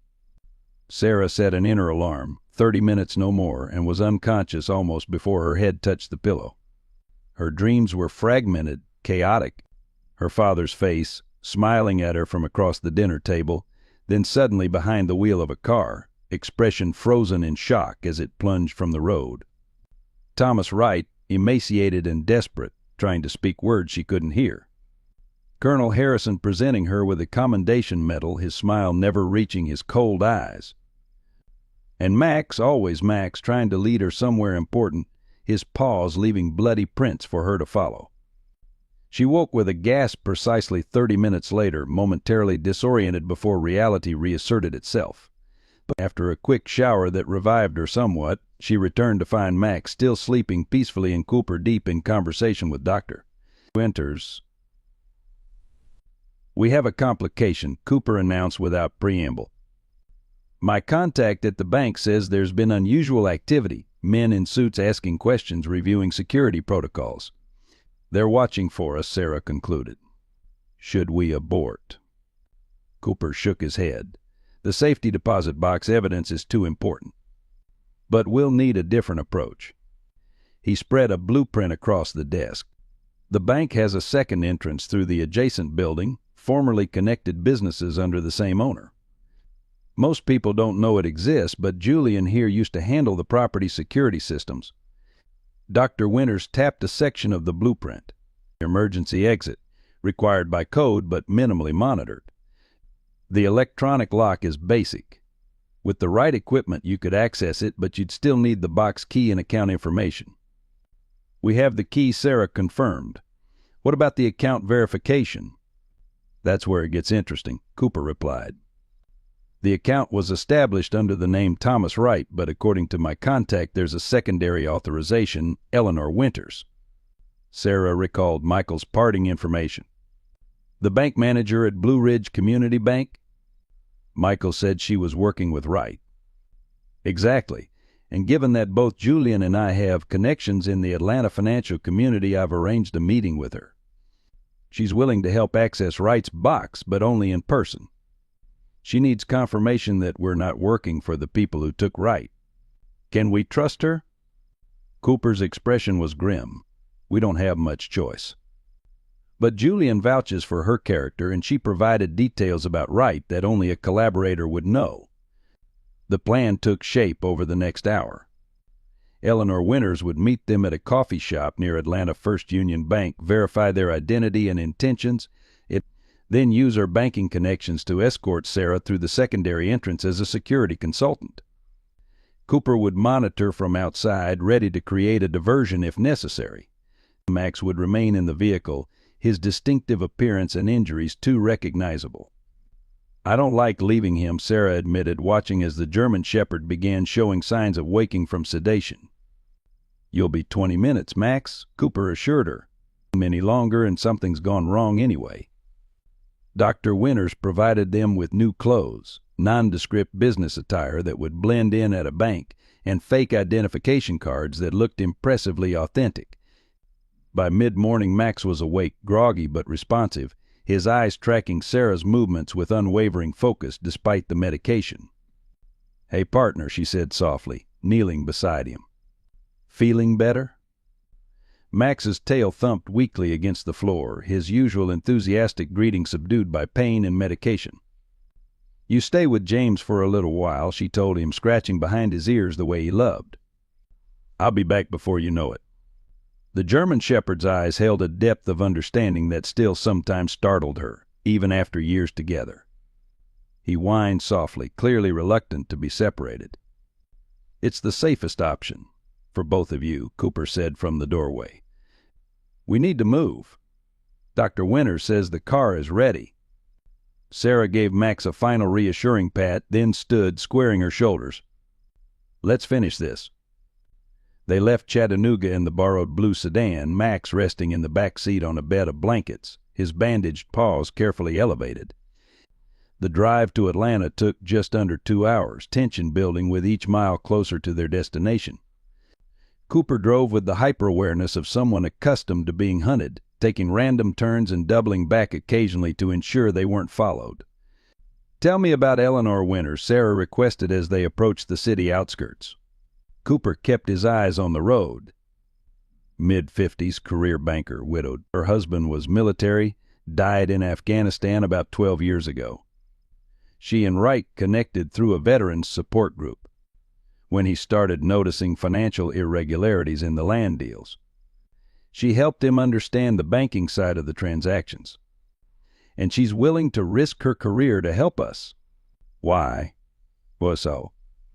Sarah set an inner alarm, 30 minutes no more, and was unconscious almost before her head touched the pillow. Her dreams were fragmented, chaotic. Her father's face, smiling at her from across the dinner table, then suddenly behind the wheel of a car, expression frozen in shock as it plunged from the road. Thomas Wright, emaciated and desperate, trying to speak words she couldn't hear. Colonel Harrison presenting her with a commendation medal, his smile never reaching his cold eyes. And Max, always Max, trying to lead her somewhere important, his paws leaving bloody prints for her to follow. She woke with a gasp precisely 30 minutes later, momentarily disoriented before reality reasserted itself. But after a quick shower that revived her somewhat, She returned to find Max still sleeping peacefully and Cooper deep in conversation with Dr. Winters. "We have a complication," Cooper announced without preamble. "My contact at the bank says there's been unusual activity, men in suits asking questions, reviewing security protocols. They're watching for us," Sarah concluded. "Should we abort?" Cooper shook his head. "The safety deposit box evidence is too important. But we'll need a different approach." He spread a blueprint across the desk. "The bank has a second entrance through the adjacent building, formerly connected businesses under the same owner. Most people don't know it exists, but Julian here used to handle the property security systems." Dr. Winters tapped a section of the blueprint. "Emergency exit, required by code but minimally monitored. The electronic lock is basic. With the right equipment you could access it, but you'd still need the box key and account information." "We have the key," Sarah confirmed. "What about the account verification?" "That's where it gets interesting," Cooper replied. "The account was established under the name Thomas Wright, but according to my contact there's a secondary authorization, Eleanor Winters." Sarah recalled Michael's parting information. "The bank manager at Blue Ridge Community Bank?" Michael said she was working with Wright. "Exactly. And given that both Julian and I have connections in the Atlanta financial community, I've arranged a meeting with her. She's willing to help access Wright's box, but only in person. She needs confirmation that we're not working for the people who took Wright. Can we trust her?" Cooper's expression was grim. "We don't have much choice." "But Julian vouches for her character, and she provided details about Wright that only a collaborator would know." The plan took shape over the next hour. Eleanor Winters would meet them at a coffee shop near Atlanta First Union Bank, verify their identity and intentions, then use her banking connections to escort Sarah through the secondary entrance as a security consultant. Cooper would monitor from outside, ready to create a diversion if necessary. Max would remain in the vehicle, his distinctive appearance and injuries too recognizable. "I don't like leaving him," Sarah admitted, watching as the German Shepherd began showing signs of waking from sedation. "You'll be 20 minutes, Max," Cooper assured her. "Any longer and something's gone wrong anyway." Dr. Winters provided them with new clothes, nondescript business attire that would blend in at a bank, and fake identification cards that looked impressively authentic. By mid-morning Max was awake, groggy but responsive, his eyes tracking Sarah's movements with unwavering focus despite the medication. "Hey, partner," she said softly, kneeling beside him. "Feeling better?" Max's tail thumped weakly against the floor, his usual enthusiastic greeting subdued by pain and medication. "You stay with James for a little while," she told him, scratching behind his ears the way he loved. "I'll be back before you know it." The German Shepherd's eyes held a depth of understanding that still sometimes startled her, even after years together. He whined softly, clearly reluctant to be separated. "It's the safest option for both of you," Cooper said from the doorway. "We need to move. Dr. Winters says the car is ready." Sarah gave Max a final reassuring pat, then stood, squaring her shoulders. "Let's finish this." They left Chattanooga in the borrowed blue sedan, Max resting in the back seat on a bed of blankets, his bandaged paws carefully elevated. The drive to Atlanta took just under 2 hours, tension building with each mile closer to their destination. Cooper drove with the hyper-awareness of someone accustomed to being hunted, taking random turns and doubling back occasionally to ensure they weren't followed. "Tell me about Eleanor Winters," Sarah requested as they approached the city outskirts. Cooper kept his eyes on the road. Mid-50s, career banker, widowed. Her husband was military, died in Afghanistan about 12 years ago. She and Wright connected through a veterans support group when he started noticing financial irregularities in the land deals. She helped him understand the banking side of the transactions. And she's willing to risk her career to help us. Why? Well, so.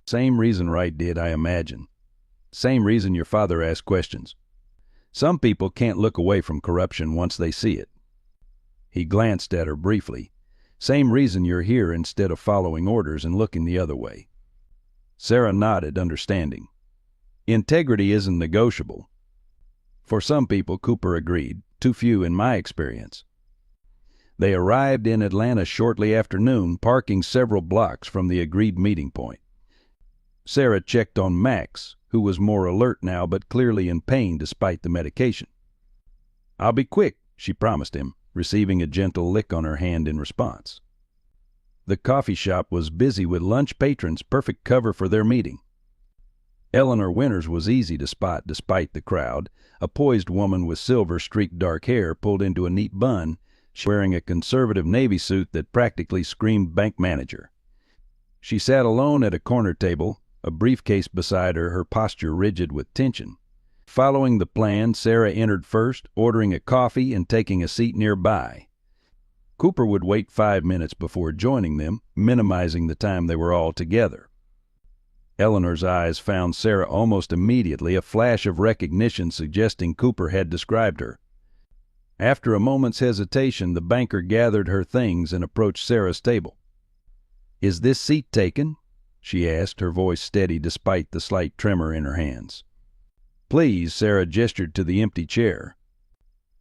Same reason Wright did, I imagine. Same reason your father asked questions. Some people can't look away from corruption once they see it. He glanced at her briefly. Same reason you're here instead of following orders and looking the other way. Sarah nodded, understanding. Integrity isn't negotiable. For some people, Cooper agreed. Too few in my experience. They arrived in Atlanta shortly after noon, parking several blocks from the agreed meeting point. Sarah checked on Max, who was more alert now but clearly in pain despite the medication. "I'll be quick," she promised him, receiving a gentle lick on her hand in response. The coffee shop was busy with lunch patrons, perfect cover for their meeting. Eleanor Winters was easy to spot despite the crowd, a poised woman with silver-streaked dark hair pulled into a neat bun, wearing a conservative Navy suit that practically screamed bank manager. She sat alone at a corner table, a briefcase beside her, her posture rigid with tension. Following the plan, Sarah entered first, ordering a coffee and taking a seat nearby. Cooper would wait 5 minutes before joining them, minimizing the time they were all together. Eleanor's eyes found Sarah almost immediately, a flash of recognition suggesting Cooper had described her. After a moment's hesitation, the banker gathered her things and approached Sarah's table. "Is this seat taken?" she asked, her voice steady despite the slight tremor in her hands. "Please," Sarah gestured to the empty chair.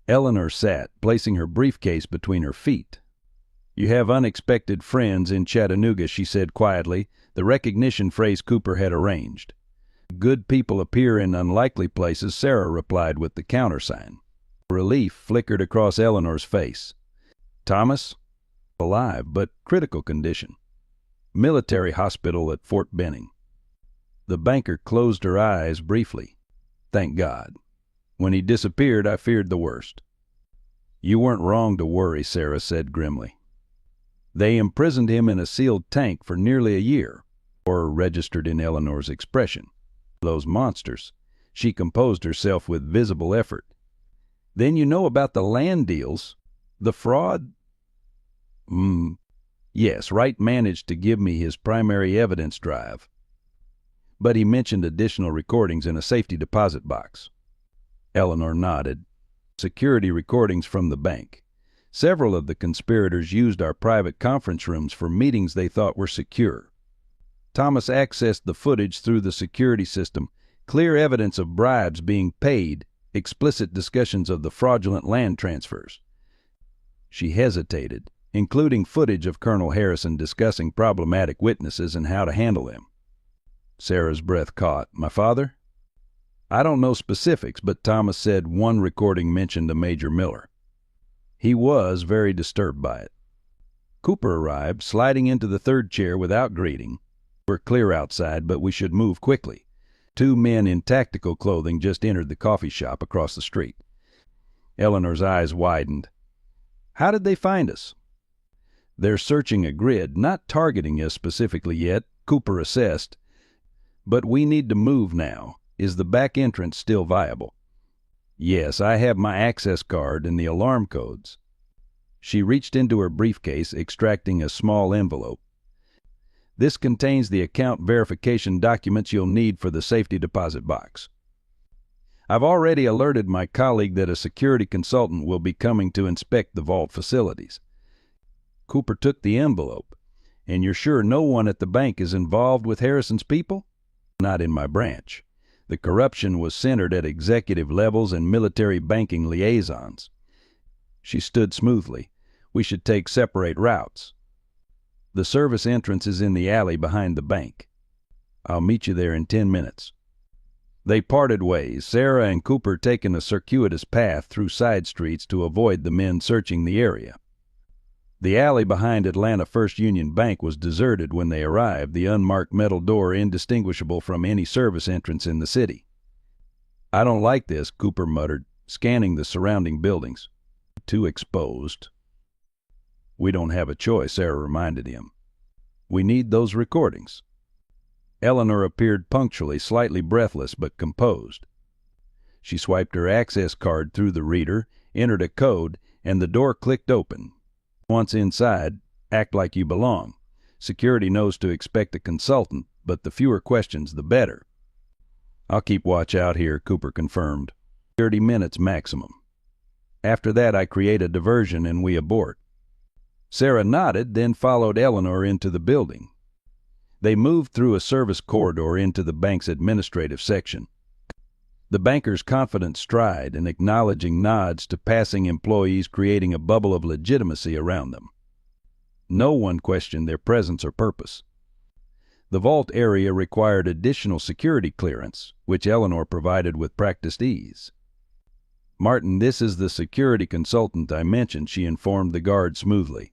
Eleanor sat, placing her briefcase between her feet. "You have unexpected friends in Chattanooga," she said quietly, the recognition phrase Cooper had arranged. "Good people appear in unlikely places," Sarah replied with the countersign. Relief flickered across Eleanor's face. "Thomas? Alive, but critical condition. Military hospital at Fort Benning." The banker closed her eyes briefly. "Thank God. When he disappeared, I feared the worst." "You weren't wrong to worry," Sarah said grimly. "They imprisoned him in a sealed tank for nearly a year," horror registered in Eleanor's expression. "Those monsters." She composed herself with visible effort. "Then you know about the land deals? The fraud?" Yes, Wright managed to give me his primary evidence drive. But he mentioned additional recordings in a safety deposit box." Eleanor nodded. "Security recordings from the bank. Several of the conspirators used our private conference rooms for meetings they thought were secure. Thomas accessed the footage through the security system, clear evidence of bribes being paid, explicit discussions of the fraudulent land transfers." She hesitated, including footage of Colonel Harrison discussing problematic witnesses and how to handle them. Sarah's breath caught. "My father?" "I don't know specifics, but Thomas said one recording mentioned a Major Miller. He was very disturbed by it." Cooper arrived, sliding into the third chair without greeting. "We're clear outside, but we should move quickly." 2 men in tactical clothing just entered the coffee shop across the street. Eleanor's eyes widened. "How did they find us?" "They're searching a grid, not targeting us specifically yet," Cooper assessed. "But we need to move now. Is the back entrance still viable?" "Yes, I have my access card and the alarm codes." She reached into her briefcase, extracting a small envelope. "This contains the account verification documents you'll need for the safety deposit box. I've already alerted my colleague that a security consultant will be coming to inspect the vault facilities." Cooper took the envelope. "And you're sure no one at the bank is involved with Harrison's people?" "Not in my branch. The corruption was centered at executive levels and military banking liaisons." She stood smoothly. "We should take separate routes. The service entrance is in the alley behind the bank. I'll meet you there in 10 minutes. They parted ways, Sarah and Cooper taking a circuitous path through side streets to avoid the men searching the area. The alley behind Atlanta First Union Bank was deserted when they arrived, the unmarked metal door indistinguishable from any service entrance in the city. "I don't like this," Cooper muttered, scanning the surrounding buildings. "Too exposed." "We don't have a choice," Sarah reminded him. "We need those recordings." Eleanor appeared punctually, slightly breathless but composed. She swiped her access card through the reader, entered a code, and the door clicked open. "Once inside, act like you belong. Security knows to expect a consultant, but the fewer questions the better." "I'll keep watch out here," Cooper confirmed. 30 minutes maximum. After that I create a diversion and we abort." Sarah nodded, then followed Eleanor into the building. They moved through a service corridor into the bank's administrative section. The banker's confident stride and acknowledging nods to passing employees, creating a bubble of legitimacy around them. No one questioned their presence or purpose. The vault area required additional security clearance, which Eleanor provided with practiced ease. "Martin, this is the security consultant I mentioned," she informed the guard smoothly.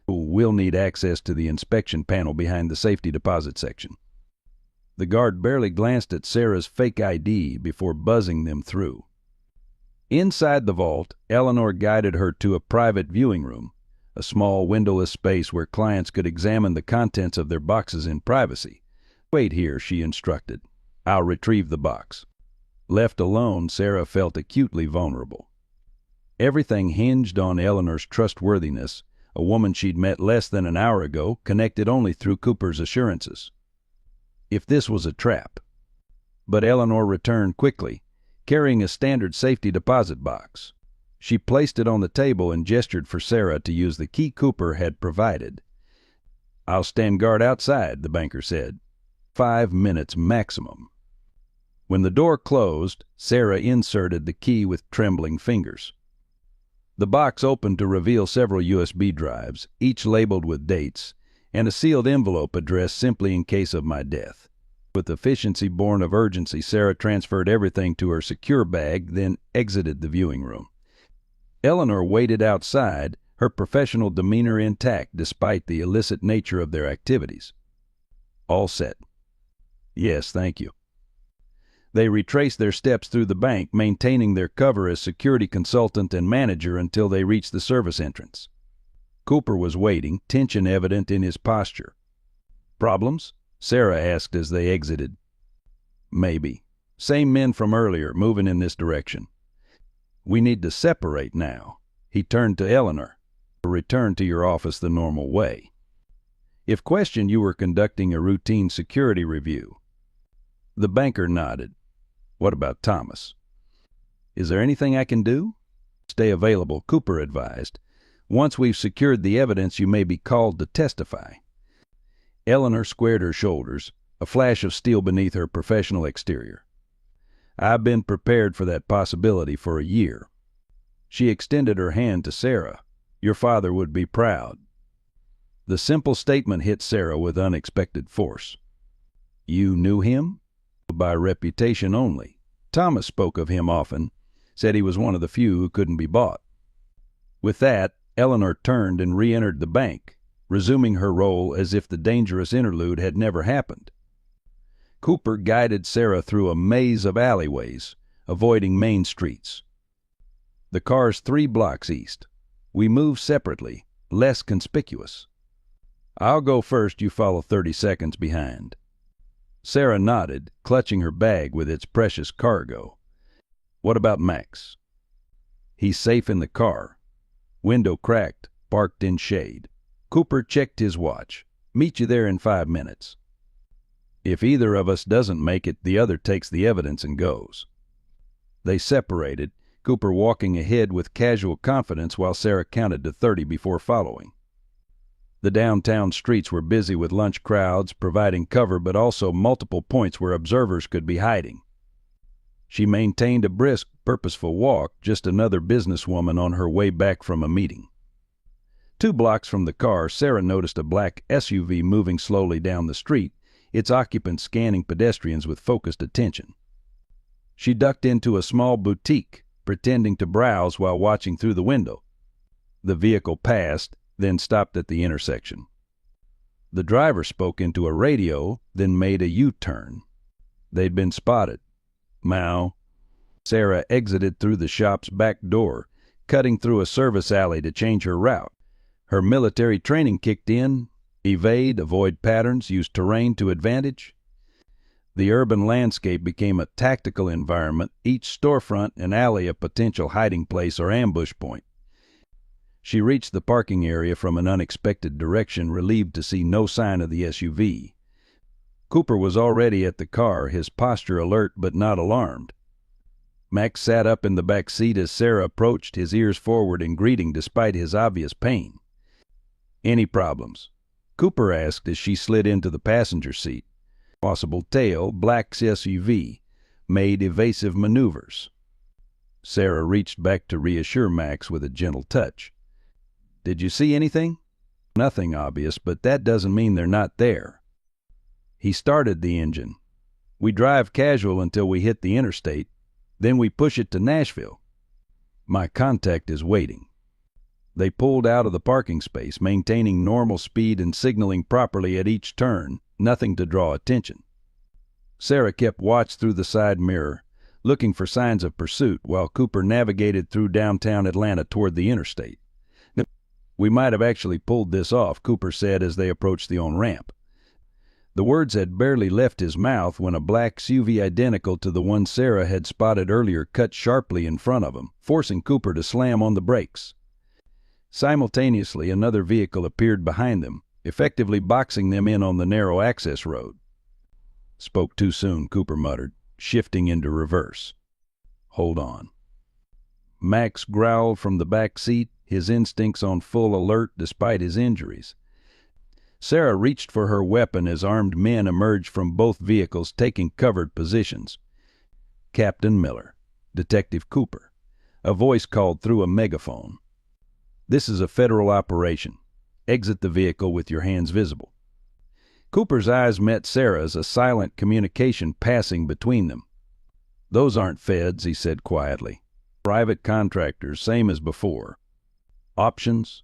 "We'll need access to the inspection panel behind the safety deposit section." The guard barely glanced at Sarah's fake ID before buzzing them through. Inside the vault, Eleanor guided her to a private viewing room, a small windowless space where clients could examine the contents of their boxes in privacy. "Wait here," she instructed. "I'll retrieve the box." Left alone, Sarah felt acutely vulnerable. Everything hinged on Eleanor's trustworthiness, a woman she'd met less than an hour ago, connected only through Cooper's assurances. If this was a trap. But Eleanor returned quickly, carrying a standard safety deposit box. She placed it on the table and gestured for Sarah to use the key Cooper had provided. "I'll stand guard outside," the banker said. 5 minutes maximum. When the door closed, Sarah inserted the key with trembling fingers. The box opened to reveal several USB drives, each labeled with dates, and a sealed envelope addressed "simply in case of my death." With efficiency born of urgency, Sarah transferred everything to her secure bag, then exited the viewing room. Eleanor waited outside, her professional demeanor intact despite the illicit nature of their activities. "All set." "Yes, thank you." They retraced their steps through the bank, maintaining their cover as security consultant and manager until they reached the service entrance. Cooper was waiting, tension evident in his posture. "Problems?" Sarah asked as they exited. "Maybe. Same men from earlier, moving in this direction. We need to separate now." He turned to Eleanor. "Return to your office the normal way." If questioned, you were conducting a routine security review. The banker nodded. "What about Thomas?" "Is there anything I can do?" "Stay available," Cooper advised. "Once we've secured the evidence, you may be called to testify." Eleanor squared her shoulders, a flash of steel beneath her professional exterior. "I've been prepared for that possibility for a year." She extended her hand to Sarah. "Your father would be proud." The simple statement hit Sarah with unexpected force. "You knew him?" "By reputation only. Thomas spoke of him often, said he was one of the few who couldn't be bought." With that, Eleanor turned and re-entered the bank, resuming her role as if the dangerous interlude had never happened. Cooper guided Sarah through a maze of alleyways, avoiding main streets. "The car's 3 blocks east. We move separately, less conspicuous. I'll go first, you follow 30 seconds behind." Sarah nodded, clutching her bag with its precious cargo. "What about Max?" "He's safe in the car. Window cracked, parked in shade." Cooper checked his watch. "Meet you there in 5 minutes. If either of us doesn't make it, the other takes the evidence and goes." They separated, Cooper walking ahead with casual confidence while Sarah counted to 30 before following. The downtown streets were busy with lunch crowds, providing cover but also multiple points where observers could be hiding. She maintained a brisk, purposeful walk, just another businesswoman on her way back from a meeting. 2 blocks from the car, Sarah noticed a black SUV moving slowly down the street, its occupant scanning pedestrians with focused attention. She ducked into a small boutique, pretending to browse while watching through the window. The vehicle passed, then stopped at the intersection. The driver spoke into a radio, then made a U-turn. They'd been spotted. "Mow." Sarah exited through the shop's back door, cutting through a service alley to change her route. Her military training kicked in. Evade, avoid patterns, use terrain to advantage. The urban landscape became a tactical environment, each storefront and alley a potential hiding place or ambush point. She reached the parking area from an unexpected direction, relieved to see no sign of the SUV. Cooper was already at the car, his posture alert but not alarmed. Max sat up in the back seat as Sarah approached, his ears forward in greeting despite his obvious pain. "Any problems?" Cooper asked as she slid into the passenger seat. Possible tail, black SUV, made evasive maneuvers. Sarah reached back to reassure Max with a gentle touch. "Did you see anything?" "Nothing obvious, but that doesn't mean they're not there." He started the engine. "We drive casual until we hit the interstate. Then we push it to Nashville. My contact is waiting." They pulled out of the parking space, maintaining normal speed and signaling properly at each turn, nothing to draw attention. Sarah kept watch through the side mirror, looking for signs of pursuit, while Cooper navigated through downtown Atlanta toward the interstate. "We might have actually pulled this off," Cooper said as they approached the on-ramp. The words had barely left his mouth when a black SUV identical to the one Sarah had spotted earlier cut sharply in front of him, forcing Cooper to slam on the brakes. Simultaneously, another vehicle appeared behind them, effectively boxing them in on the narrow access road. "Spoke too soon," Cooper muttered, shifting into reverse. "Hold on." Max growled from the back seat, his instincts on full alert despite his injuries. Sarah reached for her weapon as armed men emerged from both vehicles, taking covered positions. "Captain Miller, Detective Cooper," a voice called through a megaphone. "This is a federal operation. Exit the vehicle with your hands visible." Cooper's eyes met Sarah's, a silent communication passing between them. "Those aren't feds," he said quietly. "Private contractors, same as before. Options?"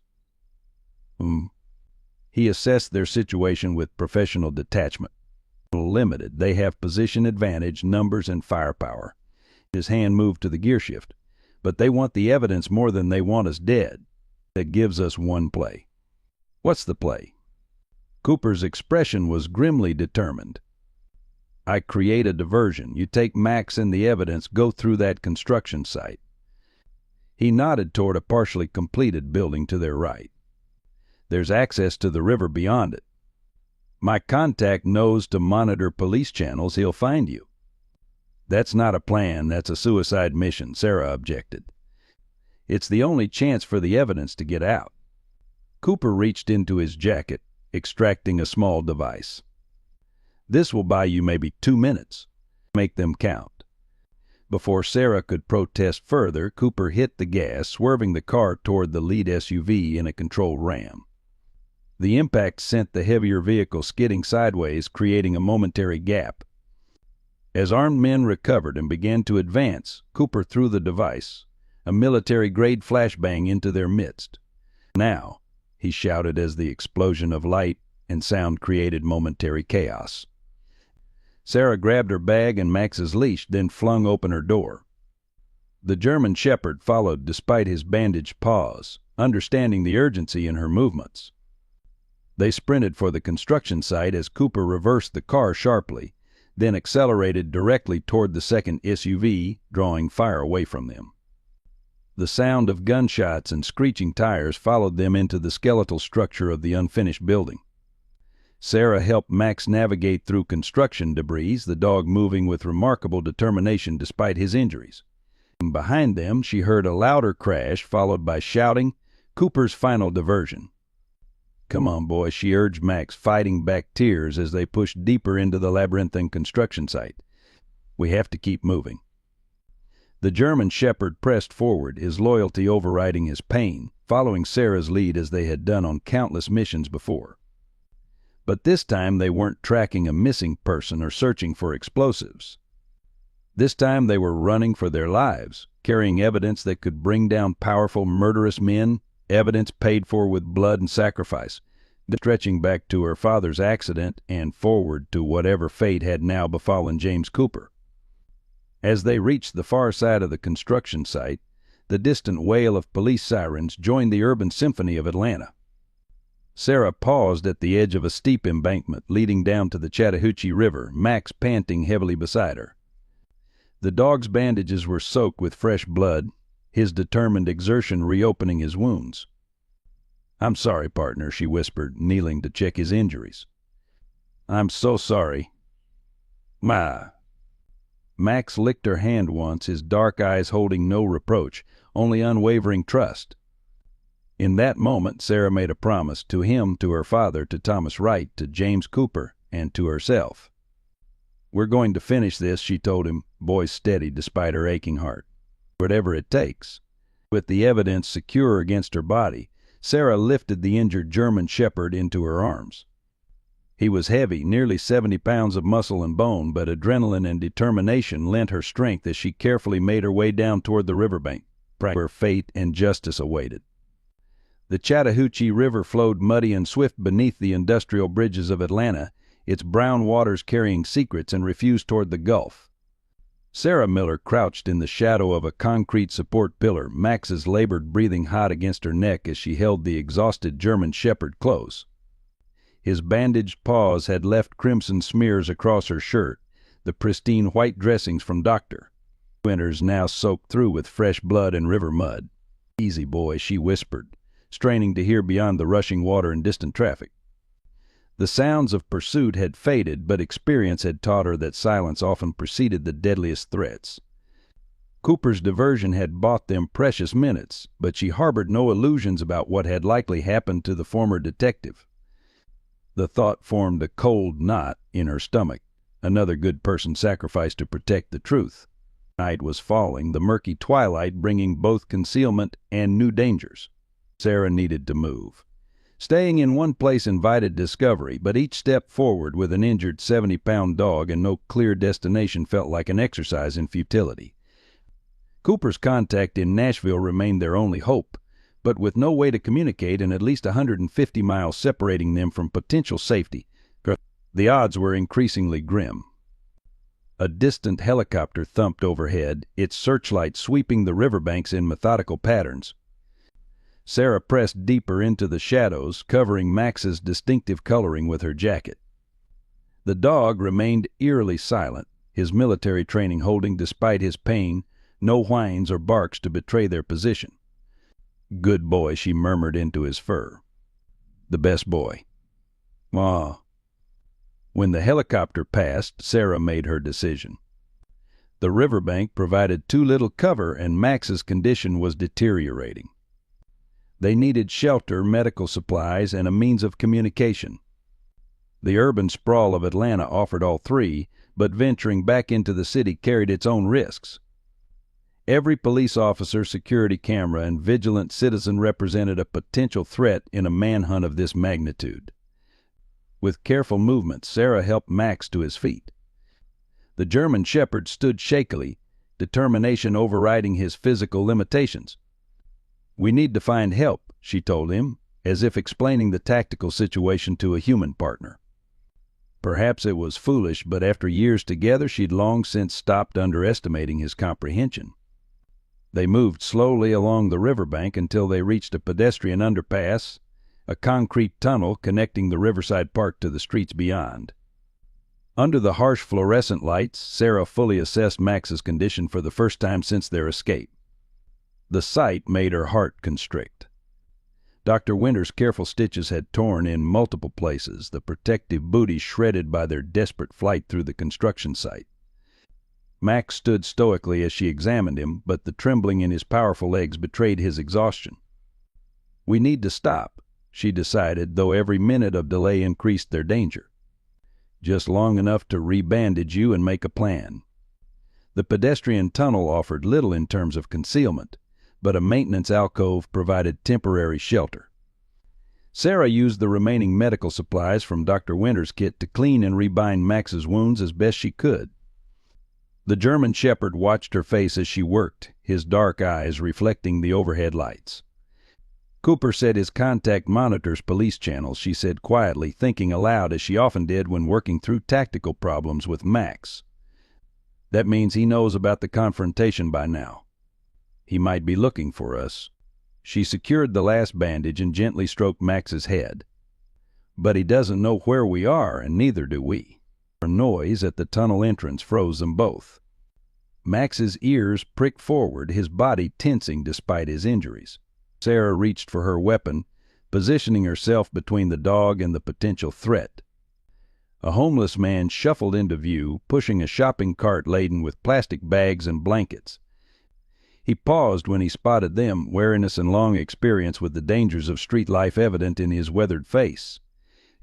He assessed their situation with professional detachment. "Limited. They have position advantage, numbers, and firepower." His hand moved to the gearshift. "But they want the evidence more than they want us dead. That gives us one play." "What's the play?" Cooper's expression was grimly determined. "I create a diversion. You take Max and the evidence, go through that construction site." He nodded toward a partially completed building to their right. "There's access to the river beyond it. My contact knows to monitor police channels. He'll find you." "That's not a plan. That's a suicide mission," Sarah objected. "It's the only chance for the evidence to get out." Cooper reached into his jacket, extracting a small device. "This will buy you maybe 2 minutes. Make them count." Before Sarah could protest further, Cooper hit the gas, swerving the car toward the lead SUV in a controlled ram. The impact sent the heavier vehicle skidding sideways, creating a momentary gap. As armed men recovered and began to advance, Cooper threw the device, a military-grade flashbang, into their midst. "Now," he shouted as the explosion of light and sound created momentary chaos. Sarah grabbed her bag and Max's leash, then flung open her door. The German shepherd followed despite his bandaged paws, understanding the urgency in her movements. They sprinted for the construction site as Cooper reversed the car sharply, then accelerated directly toward the second SUV, drawing fire away from them. The sound of gunshots and screeching tires followed them into the skeletal structure of the unfinished building. Sarah helped Max navigate through construction debris, the dog moving with remarkable determination despite his injuries. Behind them, she heard a louder crash, followed by shouting, Cooper's final diversion. "Come on, boy," she urged Max, fighting back tears as they pushed deeper into the labyrinthine construction site. "We have to keep moving." The German shepherd pressed forward, his loyalty overriding his pain, following Sarah's lead as they had done on countless missions before. But this time they weren't tracking a missing person or searching for explosives. This time they were running for their lives, carrying evidence that could bring down powerful, murderous men, evidence paid for with blood and sacrifice, stretching back to her father's accident and forward to whatever fate had now befallen James Cooper. As they reached the far side of the construction site, the distant wail of police sirens joined the urban symphony of Atlanta. Sarah paused at the edge of a steep embankment leading down to the Chattahoochee River, Max panting heavily beside her. The dog's bandages were soaked with fresh blood, his determined exertion reopening his wounds. "I'm sorry, partner," she whispered, kneeling to check his injuries. "I'm so sorry." "Ma." Max licked her hand once, his dark eyes holding no reproach, only unwavering trust. In that moment, Sarah made a promise, to him, to her father, to Thomas Wright, to James Cooper, and to herself. "We're going to finish this," she told him, voice steady despite her aching heart. "Whatever it takes." With the evidence secure against her body, Sarah lifted the injured German shepherd into her arms. He was heavy, nearly 70 pounds of muscle and bone, but adrenaline and determination lent her strength as she carefully made her way down toward the riverbank, where fate and justice awaited. The Chattahoochee River flowed muddy and swift beneath the industrial bridges of Atlanta, its brown waters carrying secrets, and refused toward the Gulf. Sarah Miller crouched in the shadow of a concrete support pillar, Max's labored breathing hot against her neck as she held the exhausted German shepherd close. His bandaged paws had left crimson smears across her shirt, the pristine white dressings from Dr. Winters now soaked through with fresh blood and river mud. "Easy, boy," she whispered, straining to hear beyond the rushing water and distant traffic. The sounds of pursuit had faded, but experience had taught her that silence often preceded the deadliest threats. Cooper's diversion had bought them precious minutes, but she harbored no illusions about what had likely happened to the former detective. The thought formed a cold knot in her stomach, another good person sacrificed to protect the truth. Night was falling, the murky twilight bringing both concealment and new dangers. Sarah needed to move. Staying in one place invited discovery, but each step forward with an injured 70-pound dog and no clear destination felt like an exercise in futility. Cooper's contact in Nashville remained their only hope, but with no way to communicate and at least 150 miles separating them from potential safety, the odds were increasingly grim. A distant helicopter thumped overhead, its searchlight sweeping the riverbanks in methodical patterns. Sarah pressed deeper into the shadows, covering Max's distinctive coloring with her jacket. The dog remained eerily silent, his military training holding despite his pain, no whines or barks to betray their position. "Good boy," she murmured into his fur. "The best boy." "Ah." When the helicopter passed, Sarah made her decision. The riverbank provided too little cover, and Max's condition was deteriorating. They needed shelter, medical supplies, and a means of communication. The urban sprawl of Atlanta offered all three, but venturing back into the city carried its own risks. Every police officer, security camera, and vigilant citizen represented a potential threat in a manhunt of this magnitude. With careful movements, Sarah helped Max to his feet. The German shepherd stood shakily, determination overriding his physical limitations. "We need to find help," she told him, as if explaining the tactical situation to a human partner. Perhaps it was foolish, but after years together she'd long since stopped underestimating his comprehension. They moved slowly along the riverbank until they reached a pedestrian underpass, a concrete tunnel connecting the Riverside Park to the streets beyond. Under the harsh fluorescent lights, Sarah fully assessed Max's condition for the first time since their escape. The sight made her heart constrict. Dr. Winter's careful stitches had torn in multiple places, the protective booties shredded by their desperate flight through the construction site. Max stood stoically as she examined him, but the trembling in his powerful legs betrayed his exhaustion. "We need to stop," she decided, though every minute of delay increased their danger. "Just long enough to rebandage you and make a plan." The pedestrian tunnel offered little in terms of concealment, but a maintenance alcove provided temporary shelter. Sarah used the remaining medical supplies from Dr. Winter's kit to clean and rebind Max's wounds as best she could. The German shepherd watched her face as she worked, his dark eyes reflecting the overhead lights. "Cooper set his contact monitors police channels," she said quietly, thinking aloud as she often did when working through tactical problems with Max. "That means he knows about the confrontation by now. He might be looking for us." She secured the last bandage and gently stroked Max's head. "But he doesn't know where we are, and neither do we." A noise at the tunnel entrance froze them both. Max's ears pricked forward, his body tensing despite his injuries. Sarah reached for her weapon, positioning herself between the dog and the potential threat. A homeless man shuffled into view, pushing a shopping cart laden with plastic bags and blankets. He paused when he spotted them, wariness and long experience with the dangers of street life evident in his weathered face.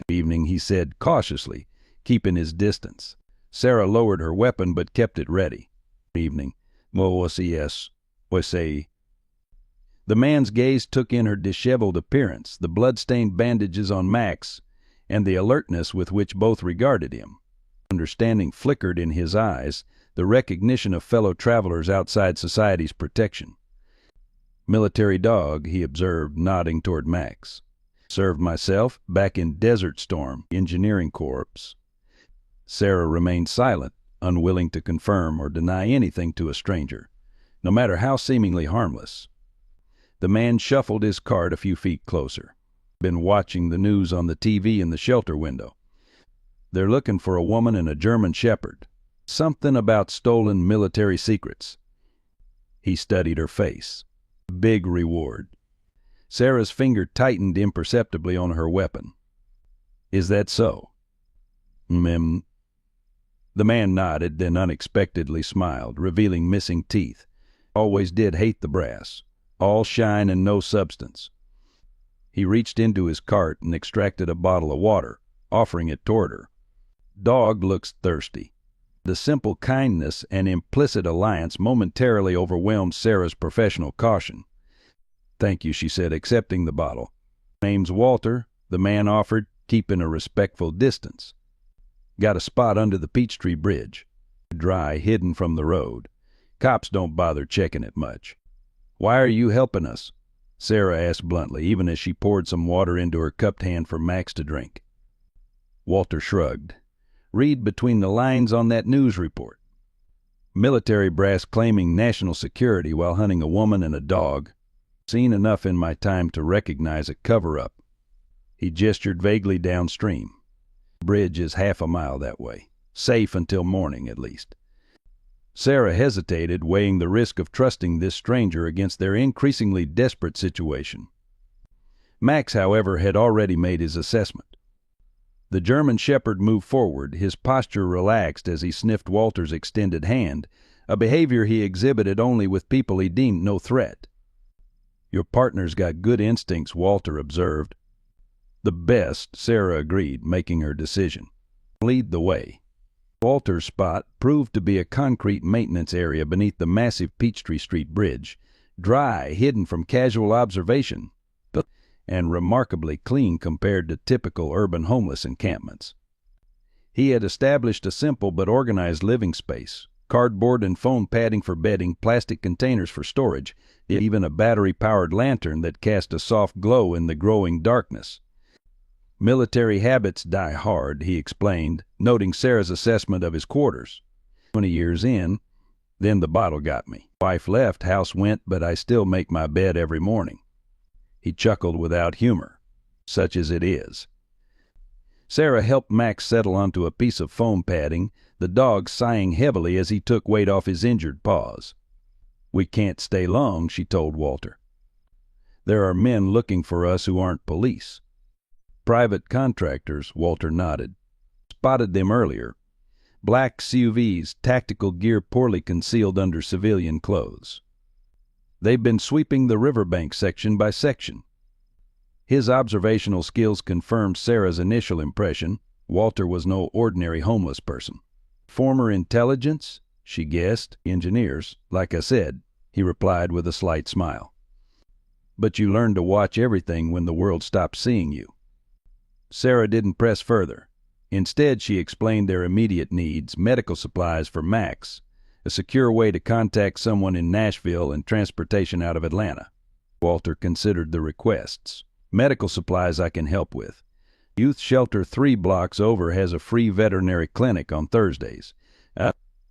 "Evening," he said cautiously, keeping his distance. Sarah lowered her weapon but kept it ready. Evening. Yes. The man's gaze took in her disheveled appearance, the blood-stained bandages on Max, and the alertness with which both regarded him. Understanding flickered in his eyes, the recognition of fellow travelers outside society's protection. "Military dog," he observed, nodding toward Max. "Served myself, back in Desert Storm, Engineering Corps." Sarah remained silent, unwilling to confirm or deny anything to a stranger, no matter how seemingly harmless. The man shuffled his cart a few feet closer. "Been watching the news on the TV in the shelter window. They're looking for a woman and a German shepherd. Something about stolen military secrets." He studied her face. Big reward. Sarah's finger tightened imperceptibly on her weapon. "Is that so?" "Mem." The man nodded, then unexpectedly smiled, revealing missing teeth. "Always did hate the brass. All shine and no substance." He reached into his cart and extracted a bottle of water, offering it toward her. "Dog looks thirsty." The simple kindness and implicit alliance momentarily overwhelmed Sarah's professional caution. "Thank you," she said, accepting the bottle. "Name's Walter," the man offered, keeping a respectful distance. "Got a spot under the Peachtree Bridge. Dry, hidden from the road. Cops don't bother checking it much." "Why are you helping us?" Sarah asked bluntly, even as she poured some water into her cupped hand for Max to drink. Walter shrugged. "Read between the lines on that news report. Military brass claiming national security while hunting a woman and a dog. Seen enough in my time to recognize a cover-up." He gestured vaguely downstream. "Bridge is half a mile that way. Safe until morning, at least." Sarah hesitated, weighing the risk of trusting this stranger against their increasingly desperate situation. Max, however, had already made his assessment. The German shepherd moved forward, his posture relaxed as he sniffed Walter's extended hand, a behavior he exhibited only with people he deemed no threat. "Your partner's got good instincts," Walter observed. "The best," Sarah agreed, making her decision. "Lead the way." Walter's spot proved to be a concrete maintenance area beneath the massive Peachtree Street Bridge, dry, hidden from casual observation, and remarkably clean compared to typical urban homeless encampments. He had established a simple but organized living space: cardboard and foam padding for bedding, plastic containers for storage, even a battery-powered lantern that cast a soft glow in the growing darkness. "Military habits die hard," he explained, noting Sarah's assessment of his quarters. 20 years in, then the bottle got me. Wife left, house went, but I still make my bed every morning." He chuckled without humor. "Such as it is." Sarah helped Max settle onto a piece of foam padding, the dog sighing heavily as he took weight off his injured paws. "We can't stay long," she told Walter. "There are men looking for us who aren't police." "Private contractors," Walter nodded. "Spotted them earlier. Black CUVs, tactical gear poorly concealed under civilian clothes. They've been sweeping the riverbank section by section." His observational skills confirmed Sarah's initial impression. Walter was no ordinary homeless person. "Former intelligence?" she guessed. "Engineers, like I said," he replied with a slight smile. "But you learn to watch everything when the world stops seeing you." Sarah didn't press further. Instead, she explained their immediate needs: medical supplies for Max, a secure way to contact someone in Nashville, and transportation out of Atlanta. Walter considered the requests. "Medical supplies I can help with. Youth Shelter 3 blocks over has a free veterinary clinic on Thursdays.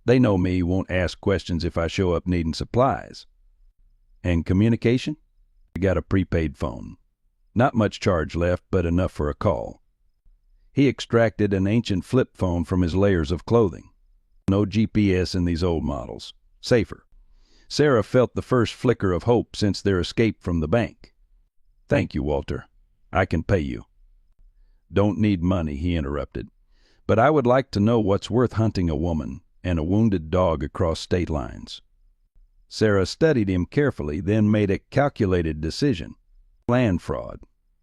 They know me, won't ask questions if I show up needing supplies." "And communication?" "I got a prepaid phone. Not much charge left, but enough for a call." He extracted an ancient flip phone from his layers of clothing. "No GPS in these old models. Safer." Sarah felt the first flicker of hope since their escape from the bank. "Thank you, Walter. I can pay you." "Don't need money," he interrupted. "But I would like to know what's worth hunting a woman and a wounded dog across state lines." Sarah studied him carefully, then made a calculated decision. Land fraud.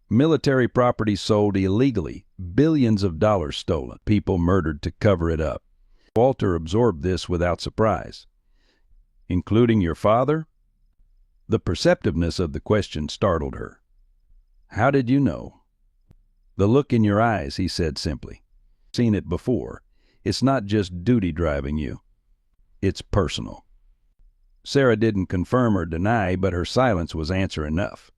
Military property sold illegally, billions of dollars stolen, people murdered to cover it up. Walter absorbed this without surprise. Including your father? The perceptiveness of the question startled her. How did you know? The look in your eyes, he said simply. Seen it before. It's not just duty driving you. It's personal. Sarah didn't confirm or deny, but her silence was answer enough.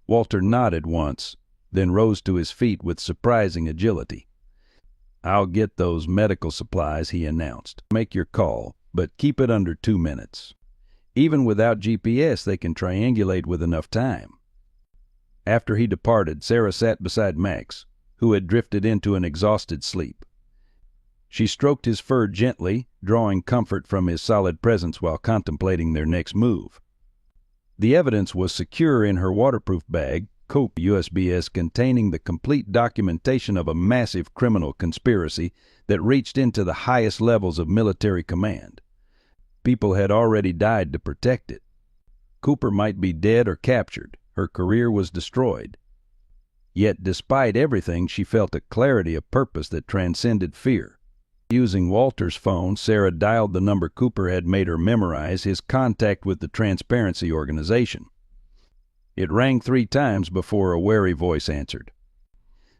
Walter nodded once, then rose to his feet with surprising agility. I'll get those medical supplies, he announced. Make your call, but keep it under 2 minutes. Even without GPS, they can triangulate with enough time. After he departed, Sarah sat beside Max, who had drifted into an exhausted sleep. She stroked his fur gently, drawing comfort from his solid presence while contemplating their next move. The evidence was secure in her waterproof bag, Cope USBS, containing the complete documentation of a massive criminal conspiracy that reached into the highest levels of military command. People had already died to protect it. Cooper might be dead or captured. Her career was destroyed. Yet despite everything, she felt a clarity of purpose that transcended fear. Using Walter's phone, Sarah dialed the number Cooper had made her memorize, his contact with the Transparency Organization. It rang 3 times before a wary voice answered.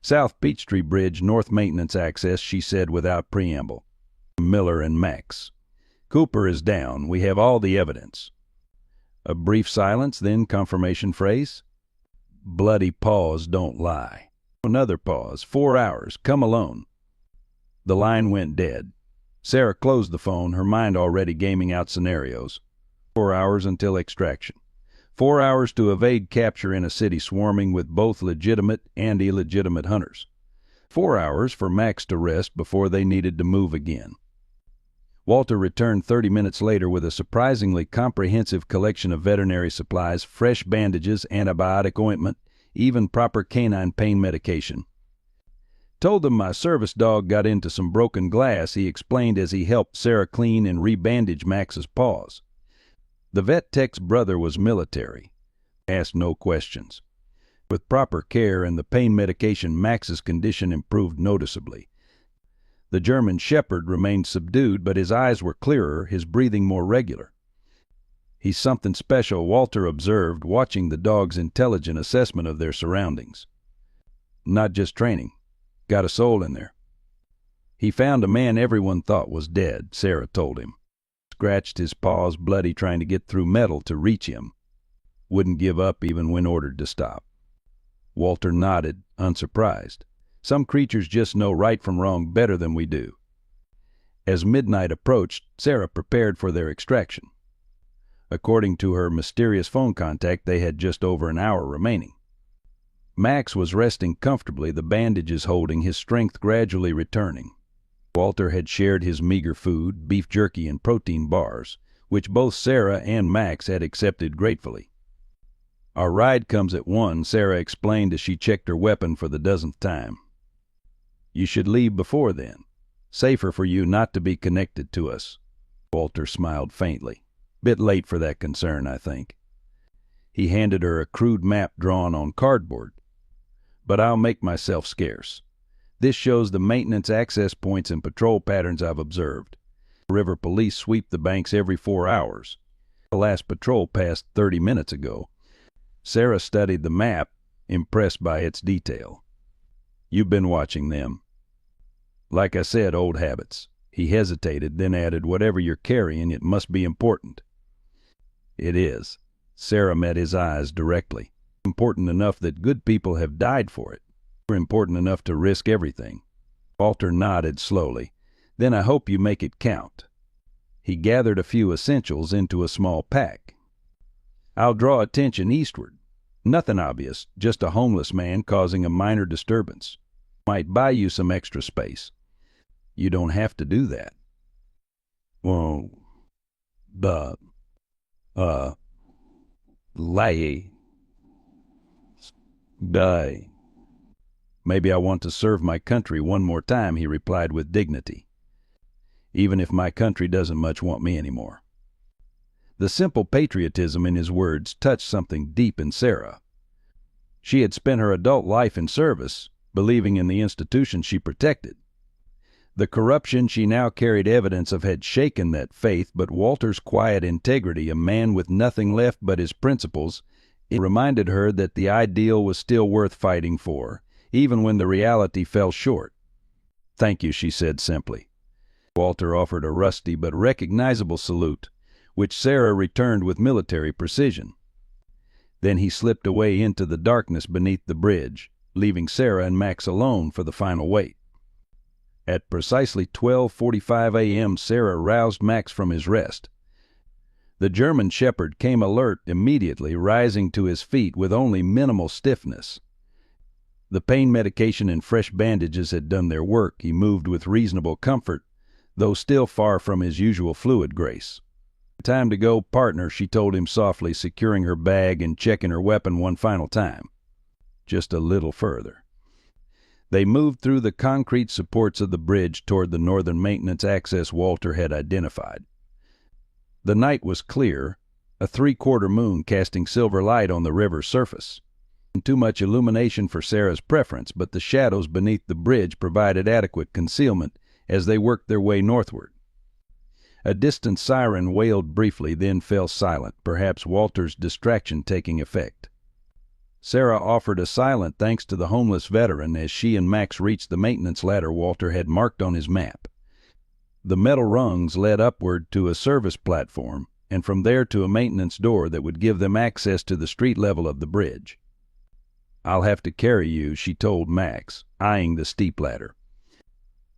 South Peachtree Bridge, North Maintenance Access, she said without preamble. Miller and Max. Cooper is down. We have all the evidence. A brief silence, then confirmation phrase. Bloody paws don't lie. Another pause. 4 hours. Come alone. The line went dead. Sarah closed the phone, her mind already gaming out scenarios. 4 hours until extraction. 4 hours to evade capture in a city swarming with both legitimate and illegitimate hunters. 4 hours for Max to rest before they needed to move again. Walter returned 30 minutes later with a surprisingly comprehensive collection of veterinary supplies, fresh bandages, antibiotic ointment, even proper canine pain medication. Told them my service dog got into some broken glass, he explained as he helped Sarah clean and rebandage Max's paws. The vet tech's brother was military. Asked no questions. With proper care and the pain medication, Max's condition improved noticeably. The German shepherd remained subdued, but his eyes were clearer, his breathing more regular. He's something special, Walter observed, watching the dog's intelligent assessment of their surroundings. Not just training. Got a soul in there. He found a man everyone thought was dead, Sarah told him. Scratched his paws bloody trying to get through metal to reach him. Wouldn't give up even when ordered to stop. Walter nodded, unsurprised. Some creatures just know right from wrong better than we do. As midnight approached, Sarah prepared for their extraction. According to her mysterious phone contact, they had just over an hour remaining. Max was resting comfortably, the bandages holding, his strength gradually returning. Walter had shared his meager food, beef jerky and protein bars, which both Sarah and Max had accepted gratefully. Our ride comes at 1, Sarah explained as she checked her weapon for the dozenth time. You should leave before then. Safer for you not to be connected to us. Walter smiled faintly. Bit late for that concern, I think. He handed her a crude map drawn on cardboard. But I'll make myself scarce. This shows the maintenance access points and patrol patterns I've observed. River police sweep the banks every 4 hours. The last patrol passed 30 minutes ago. Sarah studied the map, impressed by its detail. You've been watching them. Like I said, old habits. He hesitated, then added, whatever you're carrying, it must be important. It is. Sarah met his eyes directly. Important enough that good people have died for it. Important enough to risk everything. Walter nodded slowly. Then I hope you make it count. He gathered a few essentials into a small pack. I'll draw attention eastward. Nothing obvious, just a homeless man causing a minor disturbance. Might buy you some extra space. You don't have to do that. Well, die. Maybe I want to serve my country one more time, he replied with dignity. Even if my country doesn't much want me anymore. The simple patriotism in his words touched something deep in Sarah. She had spent her adult life in service, believing in the institution she protected. The corruption she now carried evidence of had shaken that faith, but Walter's quiet integrity, a man with nothing left but his principles, it reminded her that the ideal was still worth fighting for, even when the reality fell short. "Thank you," she said simply. Walter offered a rusty but recognizable salute, which Sarah returned with military precision. Then he slipped away into the darkness beneath the bridge, leaving Sarah and Max alone for the final wait. At precisely 12:45 a.m., Sarah roused Max from his rest. The German shepherd came alert immediately, rising to his feet with only minimal stiffness. The pain medication and fresh bandages had done their work. He moved with reasonable comfort, though still far from his usual fluid grace. "Time to go, partner," she told him softly, securing her bag and checking her weapon one final time. Just a little further. They moved through the concrete supports of the bridge toward the northern maintenance access Walter had identified. The night was clear, a three-quarter moon casting silver light on the river's surface. Too much illumination for Sarah's preference, but the shadows beneath the bridge provided adequate concealment as they worked their way northward. A distant siren wailed briefly, then fell silent, perhaps Walter's distraction taking effect. Sarah offered a silent thanks to the homeless veteran as she and Max reached the maintenance ladder Walter had marked on his map. The metal rungs led upward to a service platform, and from there to a maintenance door that would give them access to the street level of the bridge. "I'll have to carry you," she told Max, eyeing the steep ladder.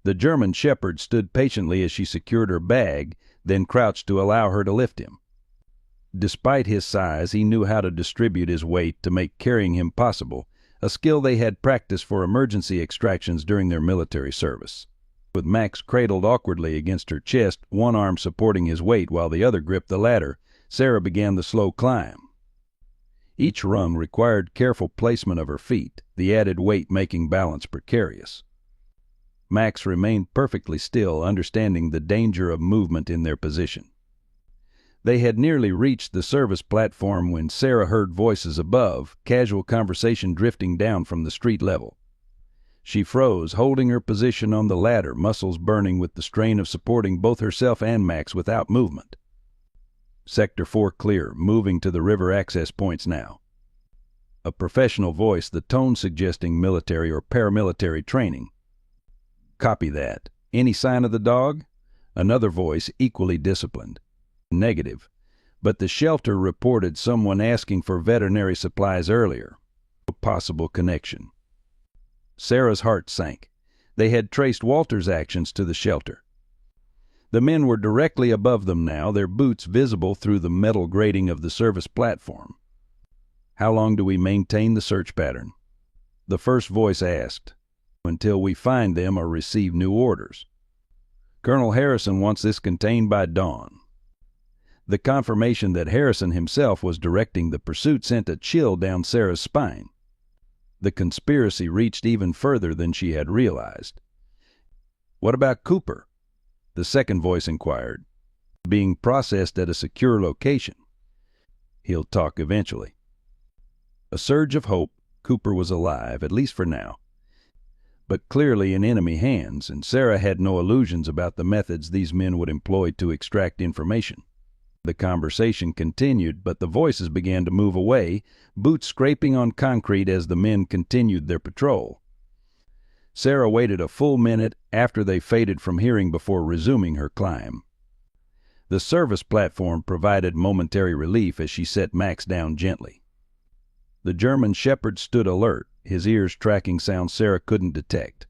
The German shepherd stood patiently as she secured her bag, then crouched to allow her to lift him. Despite his size, he knew how to distribute his weight to make carrying him possible, a skill they had practiced for emergency extractions during their military service. With Max cradled awkwardly against her chest, one arm supporting his weight while the other gripped the ladder, Sarah began the slow climb. Each rung required careful placement of her feet, the added weight making balance precarious. Max remained perfectly still, understanding the danger of movement in their position. They had nearly reached the service platform when Sarah heard voices above, casual conversation drifting down from the street level. She froze, holding her position on the ladder, muscles burning with the strain of supporting both herself and Max without movement. "Sector 4 clear, moving to the river access points now." A professional voice, the tone suggesting military or paramilitary training. "Copy that. Any sign of the dog?" Another voice, equally disciplined. "Negative. But the shelter reported someone asking for veterinary supplies earlier. A possible connection." Sarah's heart sank. They had traced Walter's actions to the shelter. The men were directly above them now, their boots visible through the metal grating of the service platform. "How long do we maintain the search pattern?" The first voice asked. "Until we find them or receive new orders. Colonel Harrison wants this contained by dawn." The confirmation that Harrison himself was directing the pursuit sent a chill down Sarah's spine. The conspiracy reached even further than she had realized. "What about Cooper?" the second voice inquired. "Being processed at a secure location." "He'll talk eventually." A surge of hope. Cooper was alive, at least for now. But clearly in enemy hands, and Sarah had no illusions about the methods these men would employ to extract information. The conversation continued, but the voices began to move away, boots scraping on concrete as the men continued their patrol. Sarah waited a full minute after they faded from hearing before resuming her climb. The service platform provided momentary relief as she set Max down gently. The German shepherd stood alert, his ears tracking sounds Sarah couldn't detect.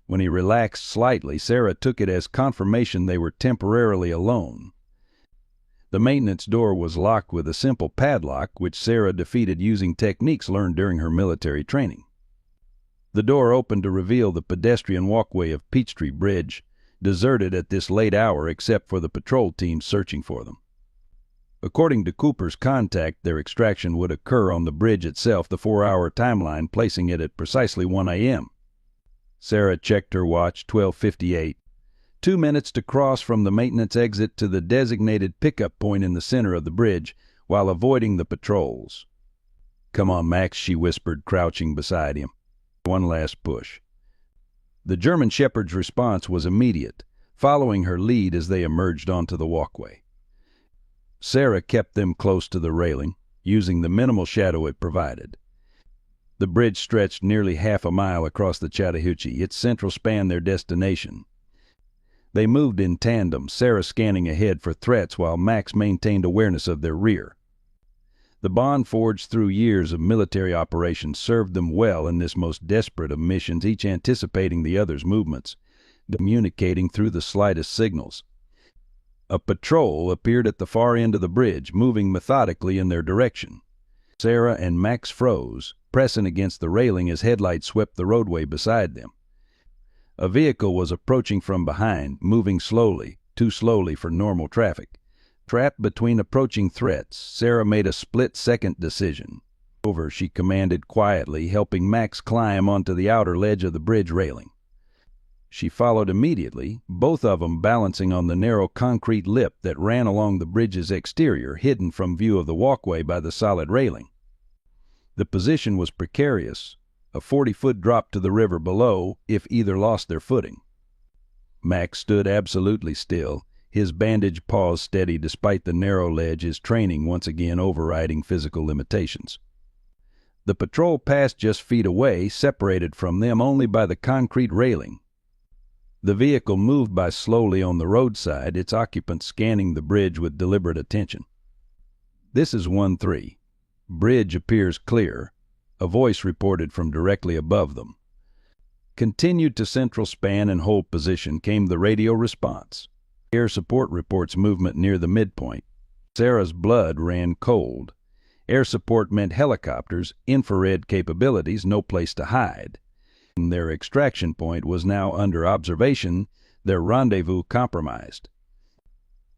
When he relaxed slightly, Sarah took it as confirmation they were temporarily alone. The maintenance door was locked with a simple padlock, which Sarah defeated using techniques learned during her military training. The door opened to reveal the pedestrian walkway of Peachtree Bridge, deserted at this late hour except for the patrol teams searching for them. According to Cooper's contact, their extraction would occur on the bridge itself, the 4-hour timeline placing it at precisely 1 a.m. Sarah checked her watch, 12:58. 2 minutes to cross from the maintenance exit to the designated pickup point in the center of the bridge, while avoiding the patrols. "Come on, Max," she whispered, crouching beside him. One last push. The German Shepherd's response was immediate, following her lead as they emerged onto the walkway. Sarah kept them close to the railing, using the minimal shadow it provided. The bridge stretched nearly half a mile across the Chattahoochee, its central span their destination. They moved in tandem, Sarah scanning ahead for threats while Max maintained awareness of their rear. The bond forged through years of military operations served them well in this most desperate of missions, each anticipating the other's movements, communicating through the slightest signals. A patrol appeared at the far end of the bridge, moving methodically in their direction. Sarah and Max froze, pressing against the railing as headlights swept the roadway beside them. A vehicle was approaching from behind, moving slowly, too slowly for normal traffic. Trapped between approaching threats, Sarah made a split-second decision. Over, she commanded quietly, helping Max climb onto the outer ledge of the bridge railing. She followed immediately, both of them balancing on the narrow concrete lip that ran along the bridge's exterior, hidden from view of the walkway by the solid railing. The position was precarious, a 40-foot drop to the river below if either lost their footing. Max stood absolutely still, his bandaged paws steady despite the narrow ledge, his training once again overriding physical limitations. The patrol passed just feet away, separated from them only by the concrete railing. The vehicle moved by slowly on the roadside, its occupants scanning the bridge with deliberate attention. "This is 1-3. Bridge appears clear," a voice reported from directly above them. Continued to central span and hold position came the radio response. Air support reports movement near the midpoint. Sarah's blood ran cold. Air support meant helicopters, infrared capabilities, no place to hide. Their extraction point was now under observation, their rendezvous compromised.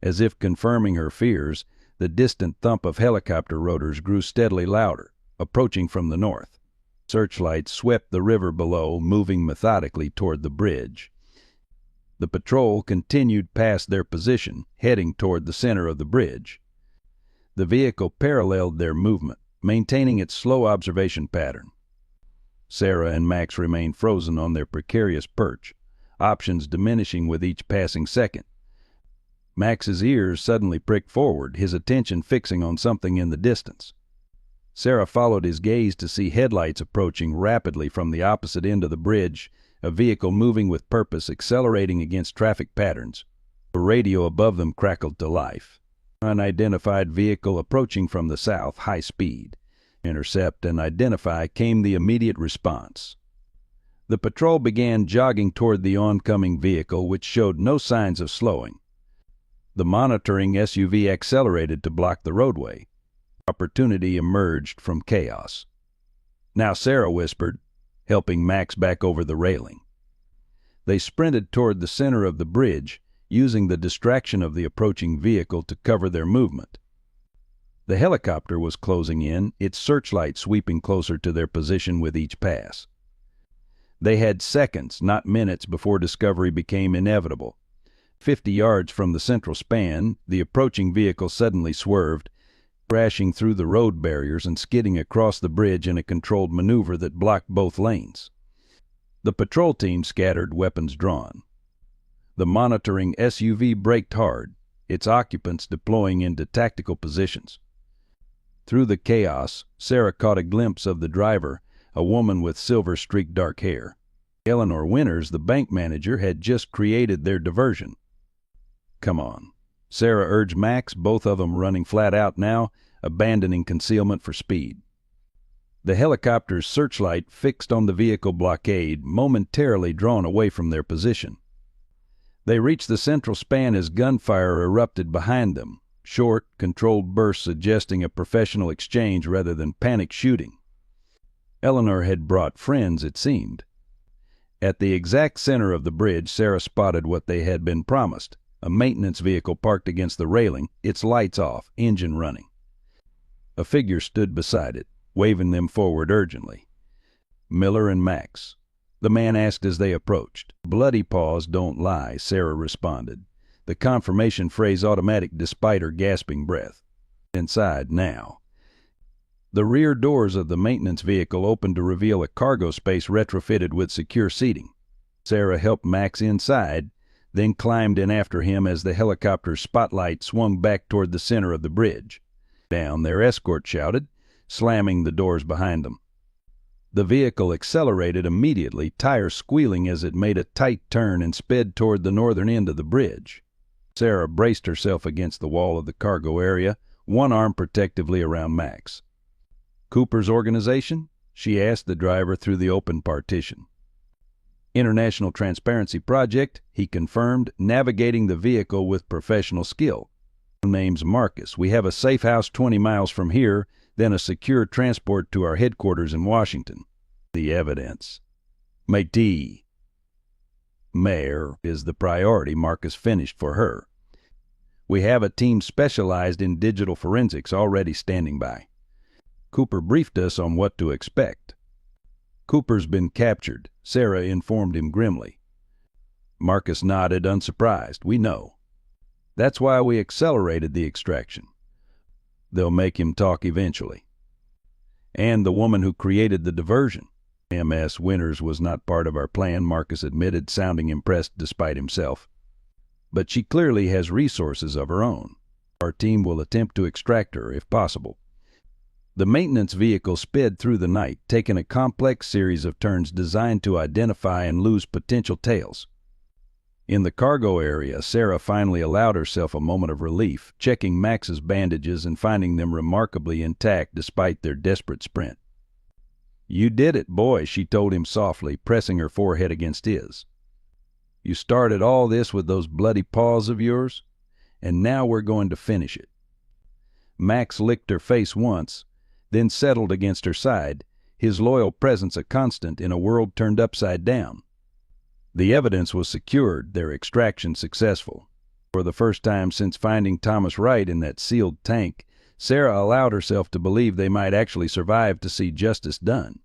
As if confirming her fears, the distant thump of helicopter rotors grew steadily louder, approaching from the north. Searchlights swept the river below, moving methodically toward the bridge. The patrol continued past their position, heading toward the center of the bridge. The vehicle paralleled their movement, maintaining its slow observation pattern. Sarah and Max remained frozen on their precarious perch, options diminishing with each passing second. Max's ears suddenly pricked forward, his attention fixing on something in the distance. Sarah followed his gaze to see headlights approaching rapidly from the opposite end of the bridge, a vehicle moving with purpose, accelerating against traffic patterns. The radio above them crackled to life. Unidentified vehicle approaching from the south, high speed. Intercept and identify came the immediate response. The patrol began jogging toward the oncoming vehicle, which showed no signs of slowing. The monitoring SUV accelerated to block the roadway. Opportunity emerged from chaos. "Now," Sarah whispered, helping Max back over the railing. They sprinted toward the center of the bridge, using the distraction of the approaching vehicle to cover their movement. The helicopter was closing in, its searchlight sweeping closer to their position with each pass. They had seconds, not minutes, before discovery became inevitable. 50 yards from the central span, the approaching vehicle suddenly swerved, crashing through the road barriers and skidding across the bridge in a controlled maneuver that blocked both lanes. The patrol team scattered, weapons drawn. The monitoring SUV braked hard, its occupants deploying into tactical positions. Through the chaos, Sarah caught a glimpse of the driver, a woman with silver-streaked dark hair. Eleanor Winters, the bank manager, had just created their diversion. "Come on," Sarah urged Max, both of them running flat out now, abandoning concealment for speed. The helicopter's searchlight fixed on the vehicle blockade, momentarily drawn away from their position. They reached the central span as gunfire erupted behind them, short, controlled bursts suggesting a professional exchange rather than panic shooting. Eleanor had brought friends, it seemed. At the exact center of the bridge, Sarah spotted what they had been promised, a maintenance vehicle parked against the railing, its lights off, engine running. A figure stood beside it, waving them forward urgently. "Miller and Max," the man asked as they approached. "Bloody paws don't lie," Sarah responded, the confirmation phrase automatic despite her gasping breath. "Inside now." The rear doors of the maintenance vehicle opened to reveal a cargo space retrofitted with secure seating. Sarah helped Max inside, then climbed in after him as the helicopter's spotlight swung back toward the center of the bridge. Down, their escort shouted, slamming the doors behind them. The vehicle accelerated immediately, tires squealing as it made a tight turn and sped toward the northern end of the bridge. Sarah braced herself against the wall of the cargo area, one arm protectively around Max. "Cooper's organization?" she asked the driver through the open partition. "International Transparency Project," he confirmed, navigating the vehicle with professional skill. "Name's Marcus. We have a safe house 20 miles from here, then a secure transport to our headquarters in Washington." The evidence. "Métis. Mayor is the priority," Marcus finished for her. "We have a team specialized in digital forensics already standing by." Cooper briefed us on what to expect. "Cooper's been captured," Sarah informed him grimly. Marcus nodded, unsurprised. "We know. That's why we accelerated the extraction. They'll make him talk eventually. And the woman who created the diversion." "MS Winters was not part of our plan," Marcus admitted, sounding impressed despite himself. "But she clearly has resources of her own. Our team will attempt to extract her, if possible." The maintenance vehicle sped through the night, taking a complex series of turns designed to identify and lose potential tails. In the cargo area, Sarah finally allowed herself a moment of relief, checking Max's bandages and finding them remarkably intact despite their desperate sprint. "You did it, boy," she told him softly, pressing her forehead against his. "You started all this with those bloody paws of yours, and now we're going to finish it." Max licked her face once, then settled against her side, his loyal presence a constant in a world turned upside down. The evidence was secured, their extraction successful. For the first time since finding Thomas Wright in that sealed tank, Sarah allowed herself to believe they might actually survive to see justice done.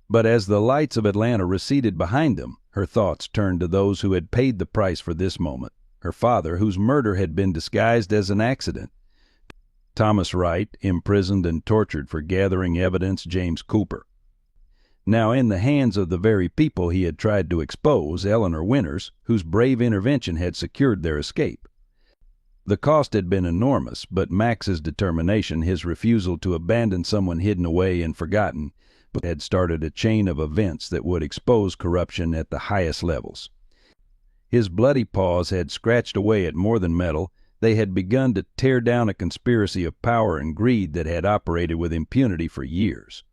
But as the lights of Atlanta receded behind them, her thoughts turned to those who had paid the price for this moment. Her father, whose murder had been disguised as an accident. Thomas Wright, imprisoned and tortured for gathering evidence, James Cooper. Now in the hands of the very people he had tried to expose, Eleanor Winters, whose brave intervention had secured their escape. The cost had been enormous, but Max's determination, his refusal to abandon someone hidden away and forgotten, had started a chain of events that would expose corruption at the highest levels. His bloody paws had scratched away at more than metal. They had begun to tear down a conspiracy of power and greed that had operated with impunity for years.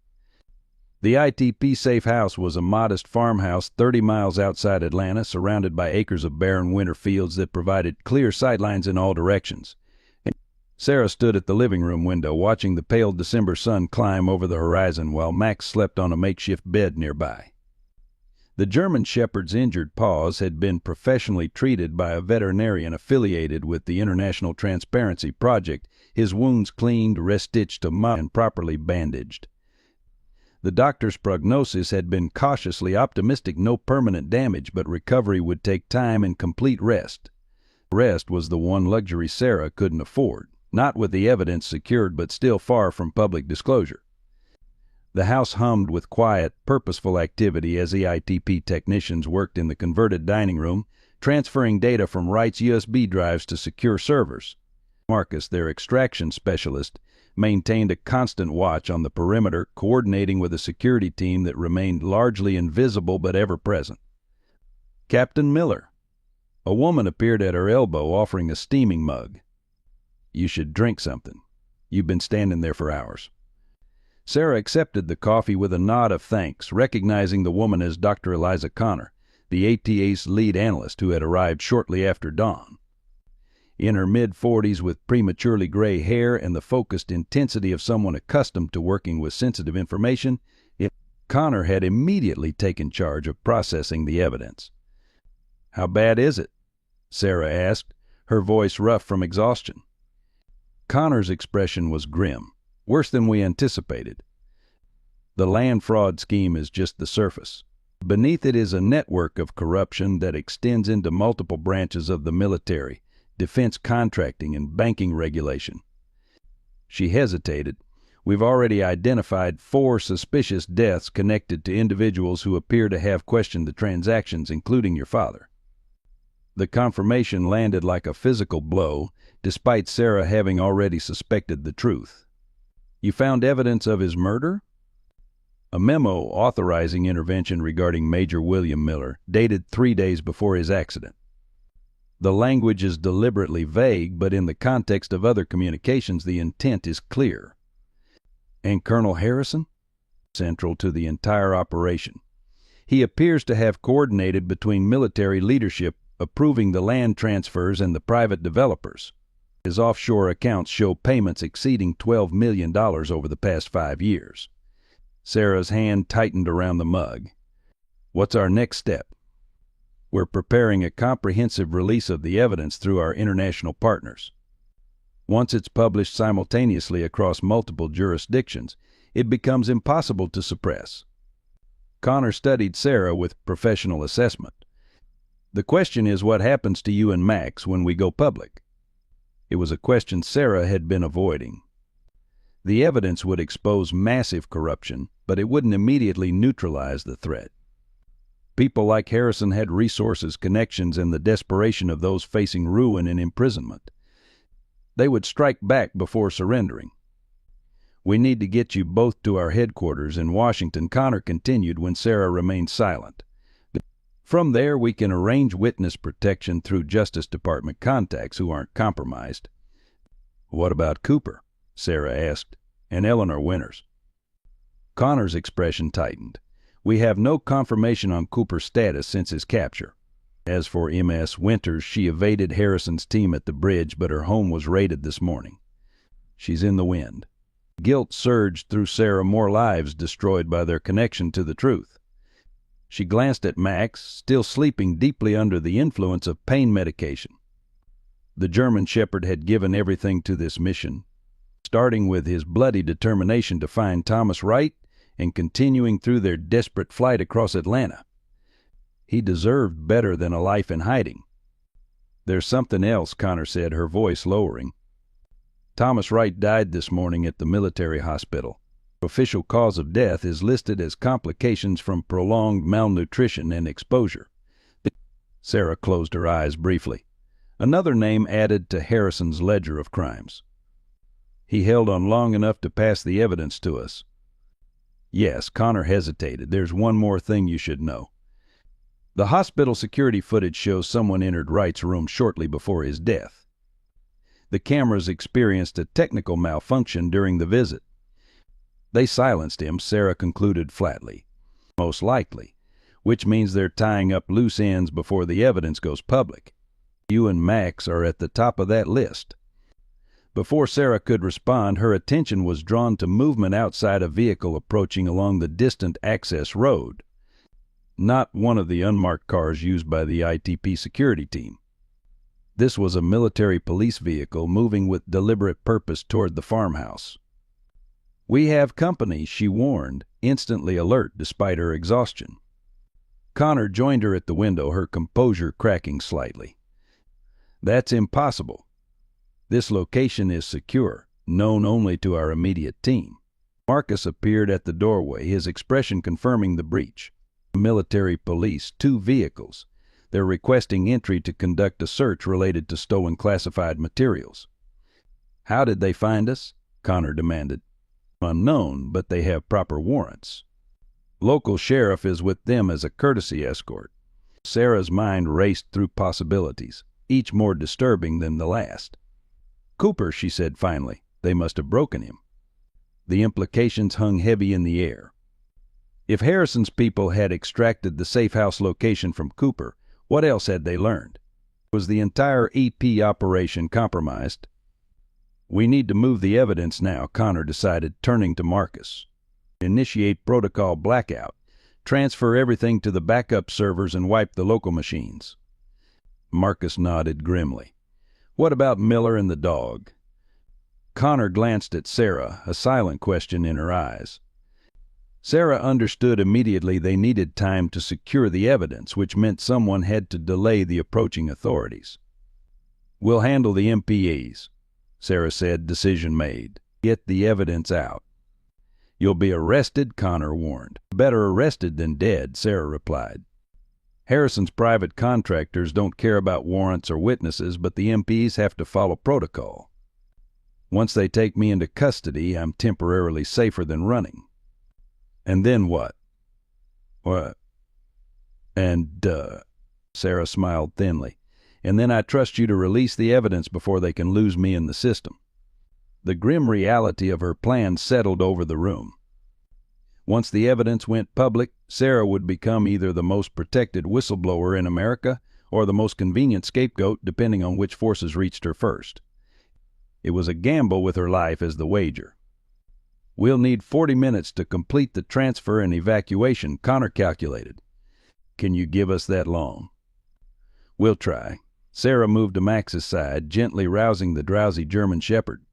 The ITP safe house was a modest farmhouse 30 miles outside Atlanta, surrounded by acres of barren winter fields that provided clear sightlines in all directions. Sarah stood at the living room window, watching the pale December sun climb over the horizon while Max slept on a makeshift bed nearby. The German shepherd's injured paws had been professionally treated by a veterinarian affiliated with the International Transparency Project, his wounds cleaned, restitched to mud, and properly bandaged. The doctor's prognosis had been cautiously optimistic, no permanent damage, but recovery would take time and complete rest. Rest was the one luxury Sarah couldn't afford, not with the evidence secured but still far from public disclosure. The house hummed with quiet, purposeful activity as the ITP technicians worked in the converted dining room, transferring data from Wright's USB drives to secure servers. Marcus, their extraction specialist, maintained a constant watch on the perimeter, coordinating with a security team that remained largely invisible but ever present. "Captain Miller." A woman appeared at her elbow, offering a steaming mug. "You should drink something. You've been standing there for hours." Sarah accepted the coffee with a nod of thanks, recognizing the woman as Dr. Eliza Connor, the ATA's lead analyst who had arrived shortly after dawn. In her mid-40s, with prematurely gray hair and the focused intensity of someone accustomed to working with sensitive information, Connor had immediately taken charge of processing the evidence. "How bad is it?" Sarah asked, her voice rough from exhaustion. Connor's expression was grim. "Worse than we anticipated. The land fraud scheme is just the surface. Beneath it is a network of corruption that extends into multiple branches of the military, defense contracting, and banking regulation." She hesitated. We've already identified 4 suspicious deaths connected to individuals who appear to have questioned the transactions, including your father." The confirmation landed like a physical blow, despite Sarah having already suspected the truth. "You found evidence of his murder?" A memo authorizing intervention regarding Major William Miller, dated 3 days before his accident. The language is deliberately vague, but in the context of other communications, the intent is clear. "And Colonel Harrison?" "Central to the entire operation. He appears to have coordinated between military leadership approving the land transfers and the private developers. His offshore accounts show payments exceeding $12 million over the past 5 years. Sarah's hand tightened around the mug. "What's our next step?" "We're preparing a comprehensive release of the evidence through our international partners. Once it's published simultaneously across multiple jurisdictions, it becomes impossible to suppress." Connor studied Sarah with professional assessment. "The question is what happens to you and Max when we go public?" It was a question Sarah had been avoiding. The evidence would expose massive corruption, but it wouldn't immediately neutralize the threat. People like Harrison had resources, connections, and the desperation of those facing ruin and imprisonment. They would strike back before surrendering. "We need to get you both to our headquarters in Washington," Connor continued when Sarah remained silent. "From there, we can arrange witness protection through Justice Department contacts who aren't compromised." "What about Cooper?" Sarah asked, "and Eleanor Winters?" Connor's expression tightened. "We have no confirmation on Cooper's status since his capture. As for M.S. Winters, she evaded Harrison's team at the bridge, but her home was raided this morning. She's in the wind." Guilt surged through Sarah, more lives destroyed by their connection to the truth. She glanced at Max, still sleeping deeply under the influence of pain medication. The German shepherd had given everything to this mission, starting with his bloody determination to find Thomas Wright and continuing through their desperate flight across Atlanta. He deserved better than a life in hiding. "There's something else," Connor said, her voice lowering. "Thomas Wright died this morning at the military hospital. Official cause of death is listed as complications from prolonged malnutrition and exposure." Sarah closed her eyes briefly. Another name added to Harrison's ledger of crimes. "He held on long enough to pass the evidence to us." "Yes," Connor hesitated. "There's one more thing you should know. The hospital security footage shows someone entered Wright's room shortly before his death. The cameras experienced a technical malfunction during the visit. They silenced him," Sarah concluded flatly. "Most likely, which means they're tying up loose ends before the evidence goes public. You and Max are at the top of that list." Before Sarah could respond, her attention was drawn to movement outside a vehicle approaching along the distant access road. Not one of the unmarked cars used by the ITP security team. This was a military police vehicle moving with deliberate purpose toward the farmhouse. "We have company," she warned, instantly alert despite her exhaustion. Connor joined her at the window, her composure cracking slightly. "That's impossible. This location is secure, known only to our immediate team." Marcus appeared at the doorway, his expression confirming the breach. "Military police, 2 vehicles. They're requesting entry to conduct a search related to stolen classified materials." "How did they find us?" Connor demanded. "Unknown, but they have proper warrants. Local sheriff is with them as a courtesy escort." Sarah's mind raced through possibilities, each more disturbing than the last. "Cooper," she said finally. "They must have broken him." The implications hung heavy in the air. If Harrison's people had extracted the safe house location from Cooper, what else had they learned? Was the entire EP operation compromised? "We need to move the evidence now," Connor decided, turning to Marcus. "Initiate protocol blackout. Transfer everything to the backup servers and wipe the local machines." Marcus nodded grimly. "What about Miller and the dog?" Connor glanced at Sarah, a silent question in her eyes. Sarah understood immediately they needed time to secure the evidence, which meant someone had to delay the approaching authorities. "We'll handle the MPEs," Sarah said, decision made. "Get the evidence out." "You'll be arrested," Connor warned. "Better arrested than dead," Sarah replied. "Harrison's private contractors don't care about warrants or witnesses, but the MPs have to follow protocol. Once they take me into custody, I'm temporarily safer than running." "And then what?" "What? Sarah smiled thinly. "And then I trust you to release the evidence before they can lose me in the system." The grim reality of her plan settled over the room. Once the evidence went public, Sarah would become either the most protected whistleblower in America or the most convenient scapegoat, depending on which forces reached her first. It was a gamble with her life as the wager. "We'll need 40 minutes to complete the transfer and evacuation," Connor calculated. "Can you give us that long?" "We'll try." Sarah moved to Max's side, gently rousing the drowsy German shepherd.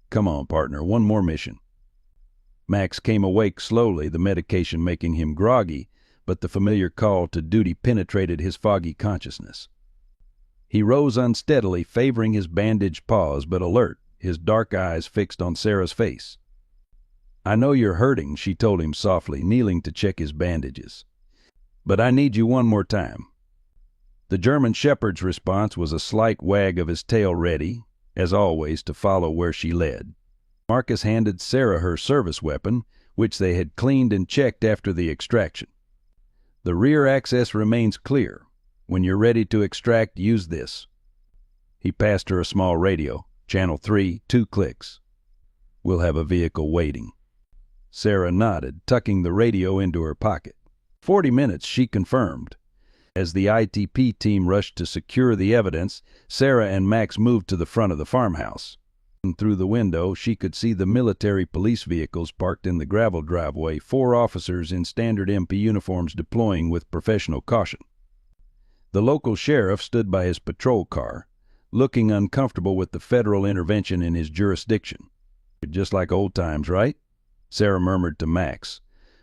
"Come on, partner, one more mission." Max came awake slowly, the medication making him groggy, but the familiar call to duty penetrated his foggy consciousness. He rose unsteadily, favoring his bandaged paws, but alert, his dark eyes fixed on Sarah's face. "I know you're hurting," she told him softly, kneeling to check his bandages. "But I need you one more time." The German shepherd's response was a slight wag of his tail, ready, as always, to follow where she led. Marcus handed Sarah her service weapon, which they had cleaned and checked after the extraction. "The rear access remains clear. When you're ready to extract, use this." He passed her a small radio. "Channel 3, 2 clicks. We'll have a vehicle waiting." Sarah nodded, tucking the radio into her pocket. 40 minutes, she confirmed. As the ITP team rushed to secure the evidence, Sarah and Max moved to the front of the farmhouse. Through the window, she could see the military police vehicles parked in the gravel driveway, 4 officers in standard MP uniforms deploying with professional caution. The local sheriff stood by his patrol car, looking uncomfortable with the federal intervention in his jurisdiction. "Just like old times, right?" Sarah murmured to Max,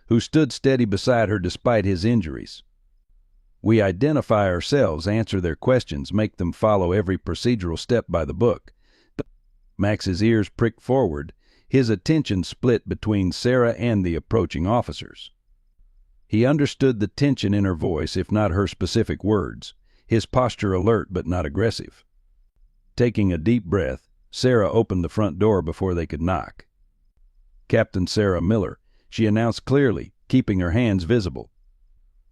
who stood steady beside her despite his injuries. "We identify ourselves, answer their questions, make them follow every procedural step by the book." Max's ears pricked forward, his attention split between Sarah and the approaching officers. He understood the tension in her voice, if not her specific words, his posture alert but not aggressive. Taking a deep breath, Sarah opened the front door before they could knock. "Captain Sarah Miller," she announced clearly, keeping her hands visible.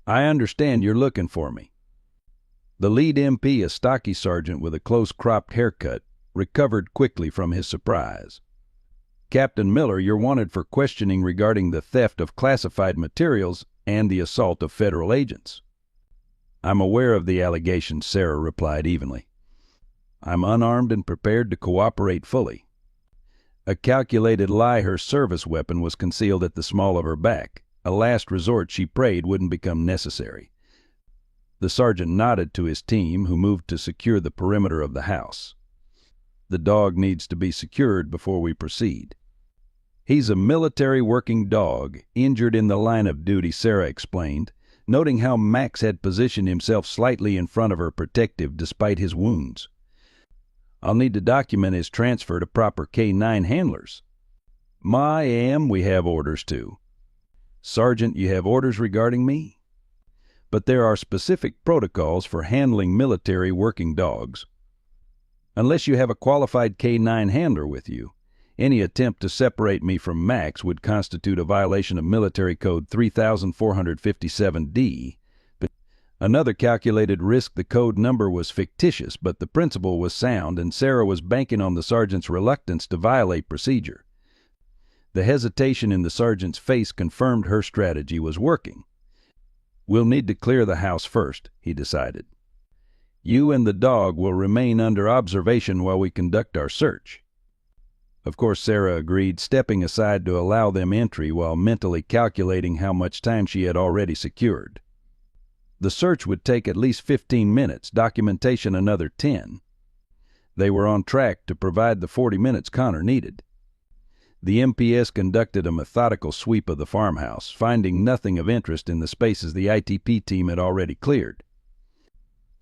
"I understand you're looking for me." The lead MP, a stocky sergeant with a close-cropped haircut, recovered quickly from his surprise. "Captain Miller, you're wanted for questioning regarding the theft of classified materials and the assault of federal agents." "I'm aware of the allegations," Sarah replied evenly. "I'm unarmed and prepared to cooperate fully." A calculated lie, her service weapon was concealed at the small of her back. A last resort she prayed wouldn't become necessary. The sergeant nodded to his team, who moved to secure the perimeter of the house. "The dog needs to be secured before we proceed." "He's a military working dog, injured in the line of duty," Sarah explained, noting how Max had positioned himself slightly in front of her, protective despite his wounds. "I'll need to document his transfer to proper K-9 handlers." "My am, we have orders to." "Sergeant, you have orders regarding me?" "But there are specific protocols for handling military working dogs." "Unless you have a qualified K-9 handler with you, any attempt to separate me from Max would constitute a violation of Military Code 3457D. Another calculated risk. The code number was fictitious, but the principle was sound, and Sarah was banking on the sergeant's reluctance to violate procedure. The hesitation in the sergeant's face confirmed her strategy was working. "We'll need to clear the house first," he decided. "You and the dog will remain under observation while we conduct our search." Of course, Sarah agreed, stepping aside to allow them entry while mentally calculating how much time she had already secured. The search would take at least 15 minutes, documentation another 10. They were on track to provide the 40 minutes Connor needed. The MPS conducted a methodical sweep of the farmhouse, finding nothing of interest in the spaces the ITP team had already cleared.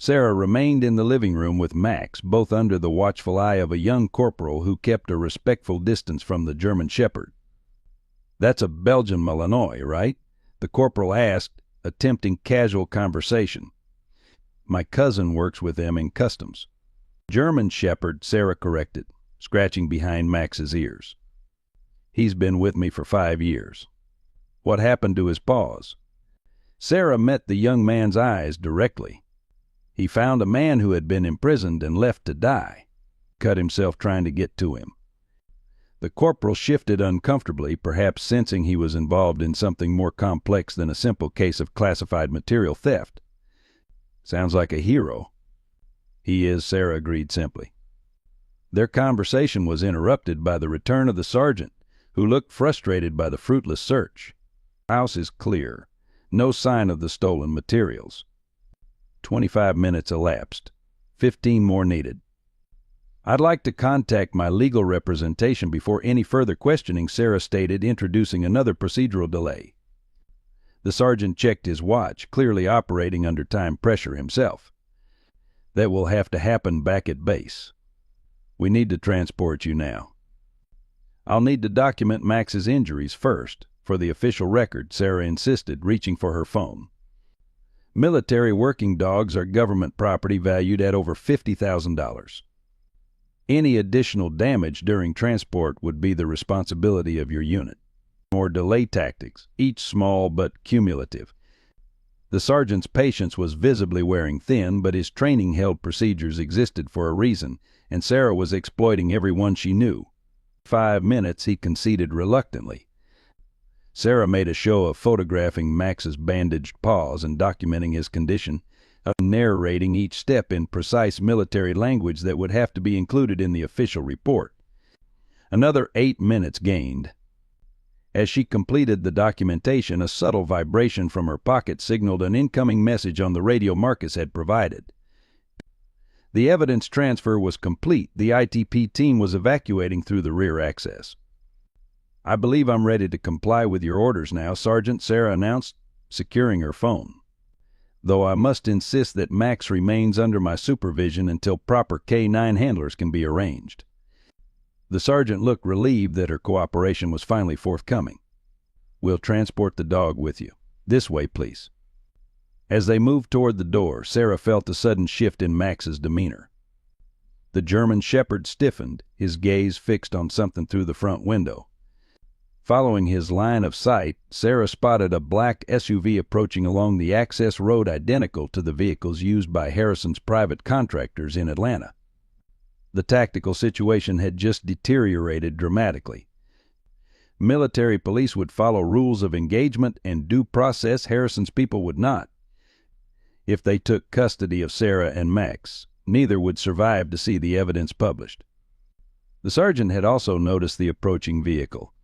Sarah remained in the living room with Max, both under the watchful eye of a young corporal who kept a respectful distance from the German shepherd. "That's a Belgian Malinois, right?" the corporal asked, attempting casual conversation. "My cousin works with them in customs." "German Shepherd," Sarah corrected, scratching behind Max's ears. "He's been with me for 5 years." "What happened to his paws?" Sarah met the young man's eyes directly. "He found a man who had been imprisoned and left to die. Cut himself trying to get to him." The corporal shifted uncomfortably, perhaps sensing he was involved in something more complex than a simple case of classified material theft. "Sounds like a hero." "He is," Sarah agreed simply. Their conversation was interrupted by the return of the sergeant, who looked frustrated by the fruitless search. "The house is clear. No sign of the stolen materials." 25 minutes elapsed. 15 more needed. "I'd like to contact my legal representation before any further questioning," Sarah stated, introducing another procedural delay. The sergeant checked his watch, clearly operating under time pressure himself. "That will have to happen back at base. We need to transport you now." "I'll need to document Max's injuries first, for the official record," Sarah insisted, reaching for her phone. "Military working dogs are government property valued at over $50,000. Any additional damage during transport would be the responsibility of your unit. More delay tactics, each small but cumulative." The sergeant's patience was visibly wearing thin, but his training-held procedures existed for a reason, and Sarah was exploiting every one she knew. 5 minutes, he conceded reluctantly. Sarah made a show of photographing Max's bandaged paws and documenting his condition, narrating each step in precise military language that would have to be included in the official report. Another 8 minutes gained. As she completed the documentation, a subtle vibration from her pocket signaled an incoming message on the radio Marcus had provided. The evidence transfer was complete. The ITP team was evacuating through the rear access. "I believe I'm ready to comply with your orders now, Sergeant," Sarah announced, securing her phone. "Though I must insist that Max remains under my supervision until proper K-9 handlers can be arranged." The sergeant looked relieved that her cooperation was finally forthcoming. "We'll transport the dog with you. This way, please." As they moved toward the door, Sarah felt a sudden shift in Max's demeanor. The German Shepherd stiffened, his gaze fixed on something through the front window. Following his line of sight, Sarah spotted a black SUV approaching along the access road identical to the vehicles used by Harrison's private contractors in Atlanta. The tactical situation had just deteriorated dramatically. Military police would follow rules of engagement and due process. Harrison's people would not. If they took custody of Sarah and Max, neither would survive to see the evidence published. The sergeant had also noticed the approaching vehicle.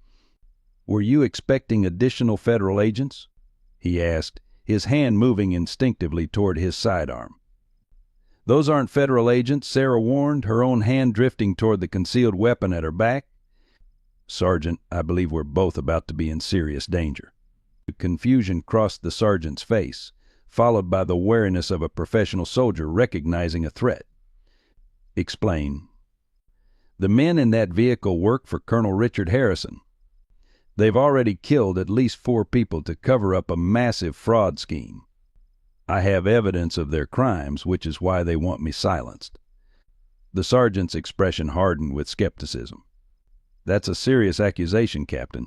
"Were you expecting additional federal agents?" he asked, his hand moving instinctively toward his sidearm. "Those aren't federal agents," Sarah warned, her own hand drifting toward the concealed weapon at her back. "Sergeant, I believe we're both about to be in serious danger." Confusion crossed the sergeant's face, followed by the wariness of a professional soldier recognizing a threat. "Explain." "The men in that vehicle work for Colonel Richard Harrison. They've already killed at least 4 people to cover up a massive fraud scheme. I have evidence of their crimes, which is why they want me silenced." The sergeant's expression hardened with skepticism. "That's a serious accusation, Captain."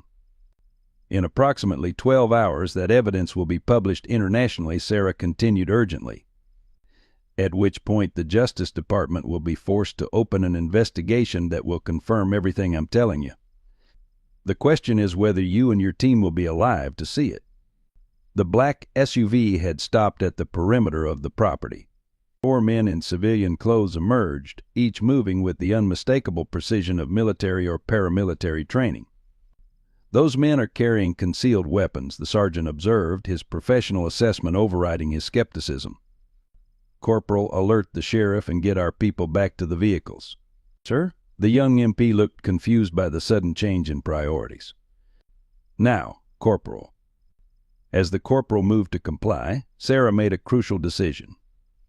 "In approximately 12 hours, that evidence will be published internationally," Sarah continued urgently. "At which point the Justice Department will be forced to open an investigation that will confirm everything I'm telling you. The question is whether you and your team will be alive to see it." The black SUV had stopped at the perimeter of the property. 4 men in civilian clothes emerged, each moving with the unmistakable precision of military or paramilitary training. "Those men are carrying concealed weapons," the sergeant observed, his professional assessment overriding his skepticism. "Corporal, alert the sheriff and get our people back to the vehicles." "Sir?" The young MP looked confused by the sudden change in priorities. "Now, Corporal." As the corporal moved to comply, Sarah made a crucial decision.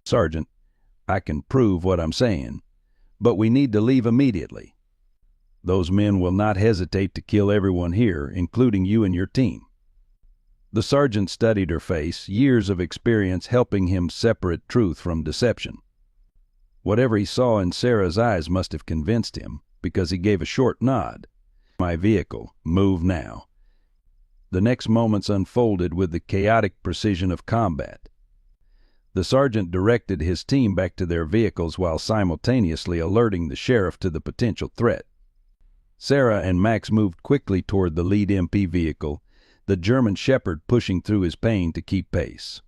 "Sergeant, I can prove what I'm saying, but we need to leave immediately." Those men will not hesitate to kill everyone here, including you and your team." The sergeant studied her face, years of experience helping him separate truth from deception. Whatever he saw in Sarah's eyes must have convinced him, because he gave a short nod. "My vehicle. Move now." The next moments unfolded with the chaotic precision of combat. The sergeant directed his team back to their vehicles while simultaneously alerting the sheriff to the potential threat. Sarah and Max moved quickly toward the lead MP vehicle, the German shepherd pushing through his pain to keep pace.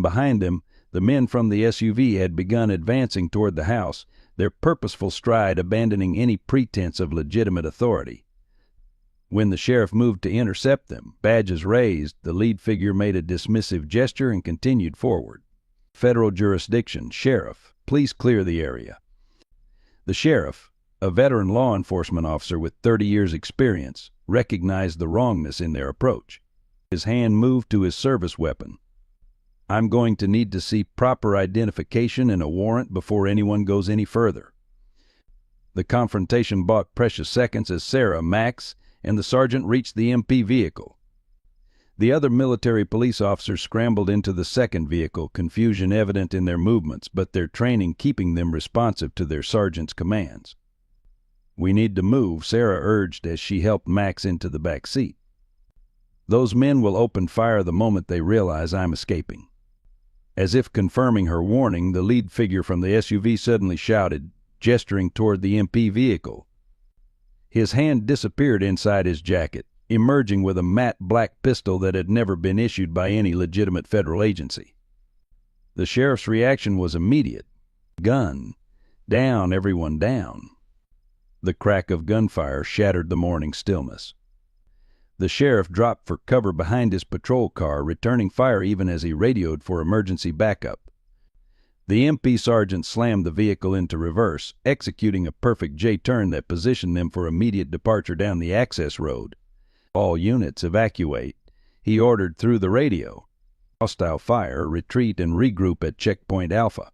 Behind them, the men from the SUV had begun advancing toward the house, their purposeful stride abandoning any pretense of legitimate authority. When the sheriff moved to intercept them, badges raised, the lead figure made a dismissive gesture and continued forward. "Federal jurisdiction, sheriff. Please clear the area." The sheriff, a veteran law enforcement officer with 30 years' experience, recognized the wrongness in their approach. His hand moved to his service weapon. "I'm going to need to see proper identification and a warrant before anyone goes any further." The confrontation bought precious seconds as Sarah, Max, and the sergeant reached the MP vehicle. The other military police officers scrambled into the second vehicle, confusion evident in their movements, but their training keeping them responsive to their sergeant's commands. "We need to move," Sarah urged as she helped Max into the back seat. "Those men will open fire the moment they realize I'm escaping." As if confirming her warning, the lead figure from the SUV suddenly shouted, gesturing toward the MP vehicle. His hand disappeared inside his jacket, emerging with a matte black pistol that had never been issued by any legitimate federal agency. The sheriff's reaction was immediate. "Gun! Down, everyone, down!" The crack of gunfire shattered the morning stillness. The sheriff dropped for cover behind his patrol car, returning fire even as he radioed for emergency backup. The MP sergeant slammed the vehicle into reverse, executing a perfect J-turn that positioned them for immediate departure down the access road. "All units evacuate," he ordered through the radio. "Hostile fire, retreat and regroup at checkpoint Alpha."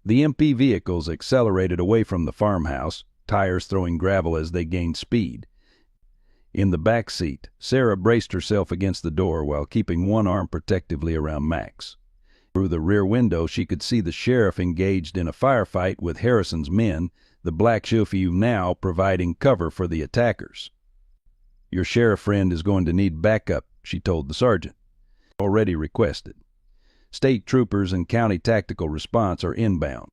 The MP vehicles accelerated away from the farmhouse, tires throwing gravel as they gained speed. In the back seat, Sarah braced herself against the door while keeping one arm protectively around Max. Through the rear window, she could see the sheriff engaged in a firefight with Harrison's men, the black chauffeur now providing cover for the attackers. "Your sheriff friend is going to need backup," she told the sergeant. "Already requested. State troopers and county tactical response are inbound."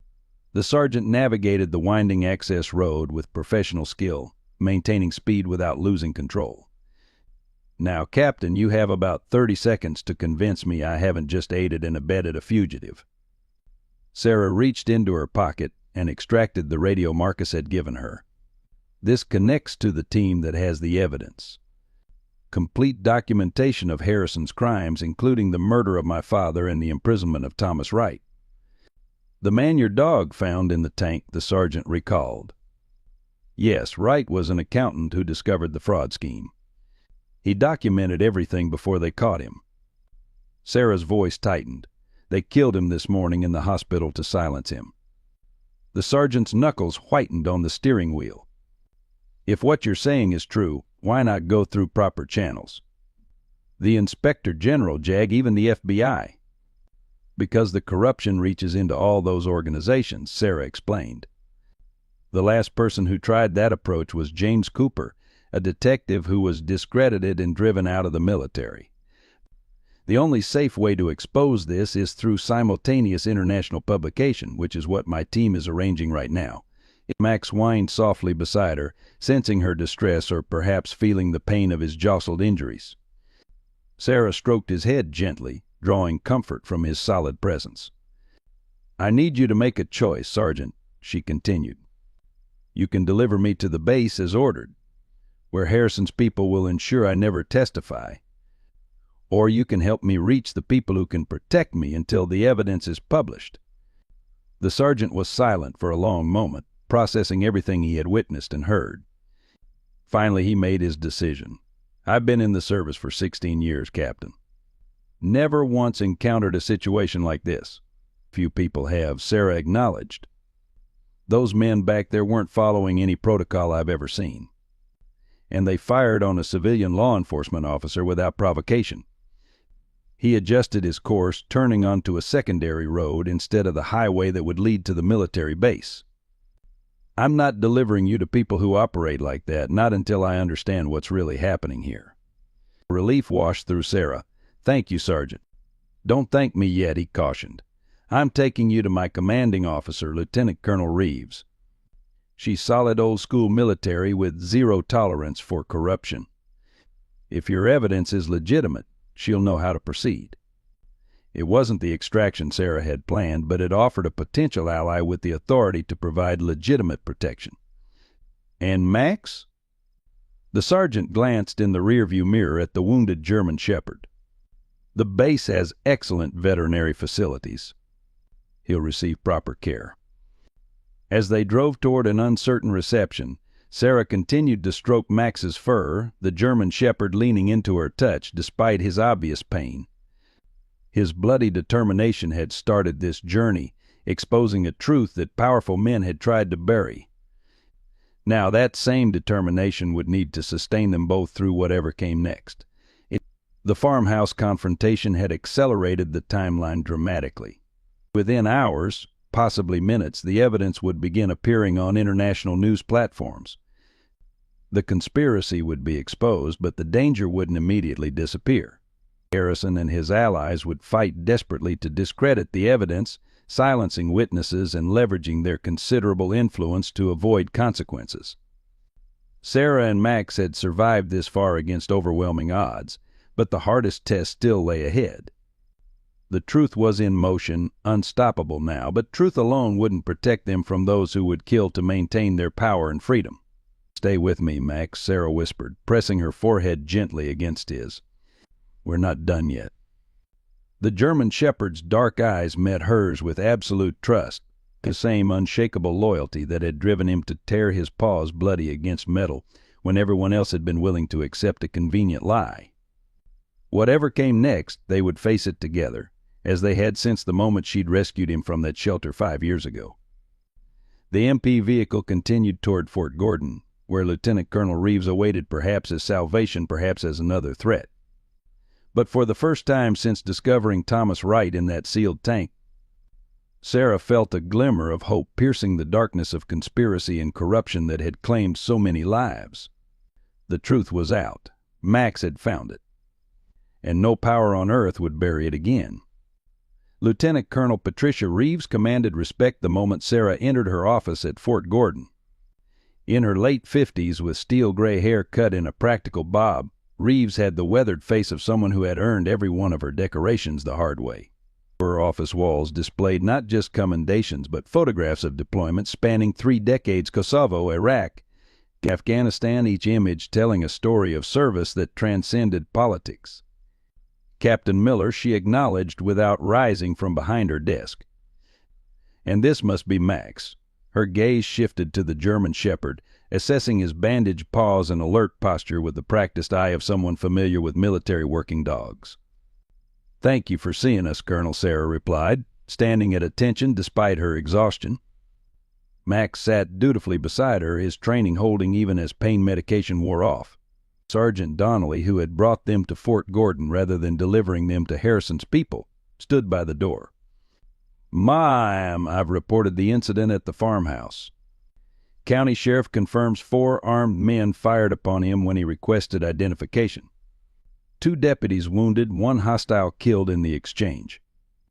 The sergeant navigated the winding access road with professional skill, maintaining speed without losing control. "Now, Captain, you have about 30 seconds to convince me I haven't just aided and abetted a fugitive." Sarah reached into her pocket and extracted the radio Marcus had given her. "This connects to the team that has the evidence. Complete documentation of Harrison's crimes, including the murder of my father and the imprisonment of Thomas Wright." "The man your dog found in the tank," the sergeant recalled. "Yes, Wright was an accountant who discovered the fraud scheme. He documented everything before they caught him." Sarah's voice tightened. "They killed him this morning in the hospital to silence him." The sergeant's knuckles whitened on the steering wheel. "If what you're saying is true, why not go through proper channels?" "The Inspector General, Jag, even the FBI." "Because the corruption reaches into all those organizations," Sarah explained. "The last person who tried that approach was James Cooper, a detective who was discredited and driven out of the military. The only safe way to expose this is through simultaneous international publication, which is what my team is arranging right now." Max whined softly beside her, sensing her distress or perhaps feeling the pain of his jostled injuries. Sarah stroked his head gently, drawing comfort from his solid presence. "I need you to make a choice, Sergeant," she continued. "You can deliver me to the base as ordered, where Harrison's people will ensure I never testify. Or you can help me reach the people who can protect me until the evidence is published." The sergeant was silent for a long moment, processing everything he had witnessed and heard. Finally, he made his decision. "I've been in the service for 16 years, Captain. Never once encountered a situation like this." "Few people have," Sarah acknowledged. Those men back there weren't following any protocol I've ever seen. And they fired on a civilian law enforcement officer without provocation. He adjusted his course, turning onto a secondary road instead of the highway that would lead to the military base. I'm not delivering you to people who operate like that, not until I understand what's really happening here. Relief washed through Sarah. Thank you, Sergeant. Don't thank me yet, he cautioned. I'm taking you to my commanding officer, Lieutenant Colonel Reeves. She's solid old-school military with zero tolerance for corruption. If your evidence is legitimate, she'll know how to proceed. It wasn't the extraction Sarah had planned, but it offered a potential ally with the authority to provide legitimate protection. And Max? The sergeant glanced in the rearview mirror at the wounded German shepherd. The base has excellent veterinary facilities. He'll receive proper care. As they drove toward an uncertain reception, Sarah continued to stroke Max's fur, the German shepherd leaning into her touch despite his obvious pain. His bloody determination had started this journey, exposing a truth that powerful men had tried to bury. Now that same determination would need to sustain them both through whatever came next. The farmhouse confrontation had accelerated the timeline dramatically. Within hours, possibly minutes, the evidence would begin appearing on international news platforms. The conspiracy would be exposed, but the danger wouldn't immediately disappear. Harrison and his allies would fight desperately to discredit the evidence, silencing witnesses and leveraging their considerable influence to avoid consequences. Sarah and Max had survived this far against overwhelming odds, but the hardest test still lay ahead. The truth was in motion, unstoppable now, but truth alone wouldn't protect them from those who would kill to maintain their power and freedom. "Stay with me, Max," Sarah whispered, pressing her forehead gently against his. "We're not done yet." The German shepherd's dark eyes met hers with absolute trust, the same unshakable loyalty that had driven him to tear his paws bloody against metal when everyone else had been willing to accept a convenient lie. Whatever came next, they would face it together, as they had since the moment she'd rescued him from that shelter 5 years ago. The MP vehicle continued toward Fort Gordon, where Lieutenant Colonel Reeves awaited perhaps as salvation, perhaps as another threat. But for the first time since discovering Thomas Wright in that sealed tank, Sarah felt a glimmer of hope piercing the darkness of conspiracy and corruption that had claimed so many lives. The truth was out. Max had found it. And no power on earth would bury it again. Lieutenant Colonel Patricia Reeves commanded respect the moment Sarah entered her office at Fort Gordon. In her late 50s, with steel gray hair cut in a practical bob, Reeves had the weathered face of someone who had earned every one of her decorations the hard way. Her office walls displayed not just commendations, but photographs of deployments spanning 3 decades: Kosovo, Iraq, Afghanistan, each image telling a story of service that transcended politics. Captain Miller she acknowledged without rising from behind her desk. And this must be Max. Her gaze shifted to the German shepherd, assessing his bandaged paws and alert posture with the practiced eye of someone familiar with military working dogs. "Thank you for seeing us, Colonel," Sarah replied, standing at attention despite her exhaustion. Max sat dutifully beside her, his training holding even as pain medication wore off. Sergeant Donnelly, who had brought them to Fort Gordon rather than delivering them to Harrison's people, stood by the door. "Ma'am, I've reported the incident at the farmhouse. County Sheriff confirms 4 armed men fired upon him when he requested identification. 2 deputies wounded, 1 hostile killed in the exchange."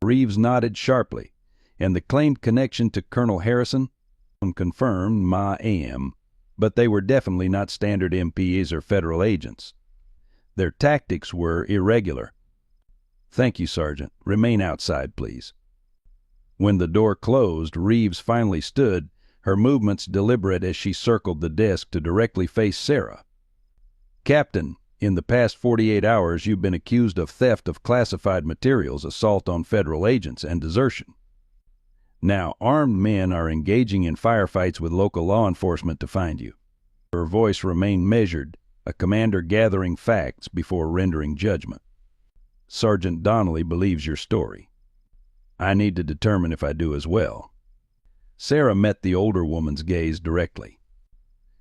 Reeves nodded sharply, and the claimed connection to Colonel Harrison confirmed, ma'am, but they were definitely not standard MPs or federal agents. Their tactics were irregular. "Thank you, Sergeant. Remain outside, please." When the door closed, Reeves finally stood, her movements deliberate as she circled the desk to directly face Sarah. "Captain, in the past 48 hours you've been accused of theft of classified materials, assault on federal agents, and desertion. Now, armed men are engaging in firefights with local law enforcement to find you." Her voice remained measured, a commander gathering facts before rendering judgment. "Sergeant Donnelly believes your story. I need to determine if I do as well." Sarah met the older woman's gaze directly.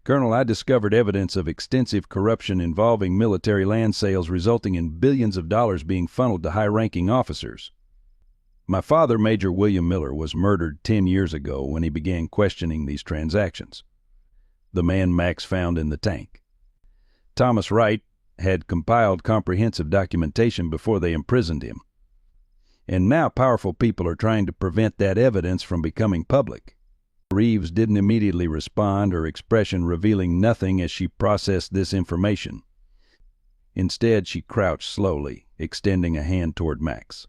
"Colonel, I discovered evidence of extensive corruption involving military land sales resulting in billions of dollars being funneled to high-ranking officers. My father, Major William Miller, was murdered 10 years ago when he began questioning these transactions. The man Max found in the tank. Thomas Wright had compiled comprehensive documentation before they imprisoned him. And now powerful people are trying to prevent that evidence from becoming public." Reeves didn't immediately respond, her expression revealing nothing as she processed this information. Instead, she crouched slowly, extending a hand toward Max.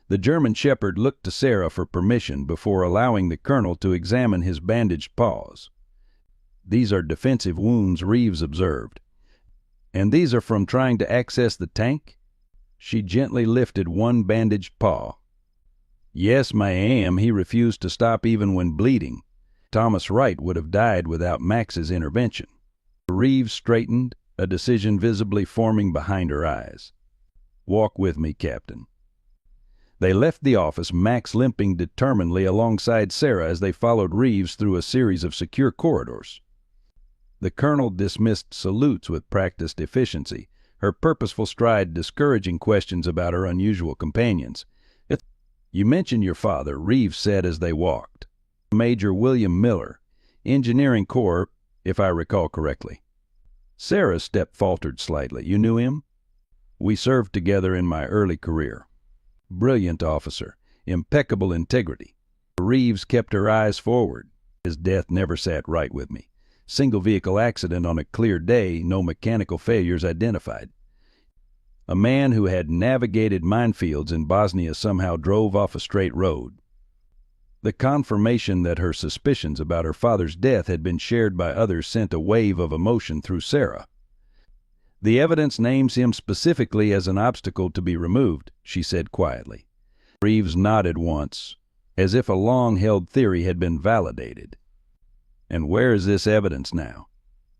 The German shepherd looked to Sarah for permission before allowing the colonel to examine his bandaged paws. "These are defensive wounds," Reeves observed. "And these are from trying to access the tank?" She gently lifted one bandaged paw. "Yes, ma'am, he refused to stop even when bleeding. Thomas Wright would have died without Max's intervention." Reeves straightened, a decision visibly forming behind her eyes. "Walk with me, Captain." They left the office, Max limping determinedly alongside Sarah as they followed Reeves through a series of secure corridors. The colonel dismissed salutes with practiced efficiency, her purposeful stride discouraging questions about her unusual companions. "You mentioned your father," Reeves said as they walked. "Major William Miller, Engineering Corps, if I recall correctly." Sarah's step faltered slightly. "You knew him?" "We served together in my early career. Brilliant officer, impeccable integrity." Reeves kept her eyes forward. "His death never sat right with me. Single vehicle accident on a clear day, no mechanical failures identified. A man who had navigated minefields in Bosnia somehow drove off a straight road." The confirmation that her suspicions about her father's death had been shared by others sent a wave of emotion through Sarah. "The evidence names him specifically as an obstacle to be removed," she said quietly. Reeves nodded once, as if a long-held theory had been validated. "And where is this evidence now?"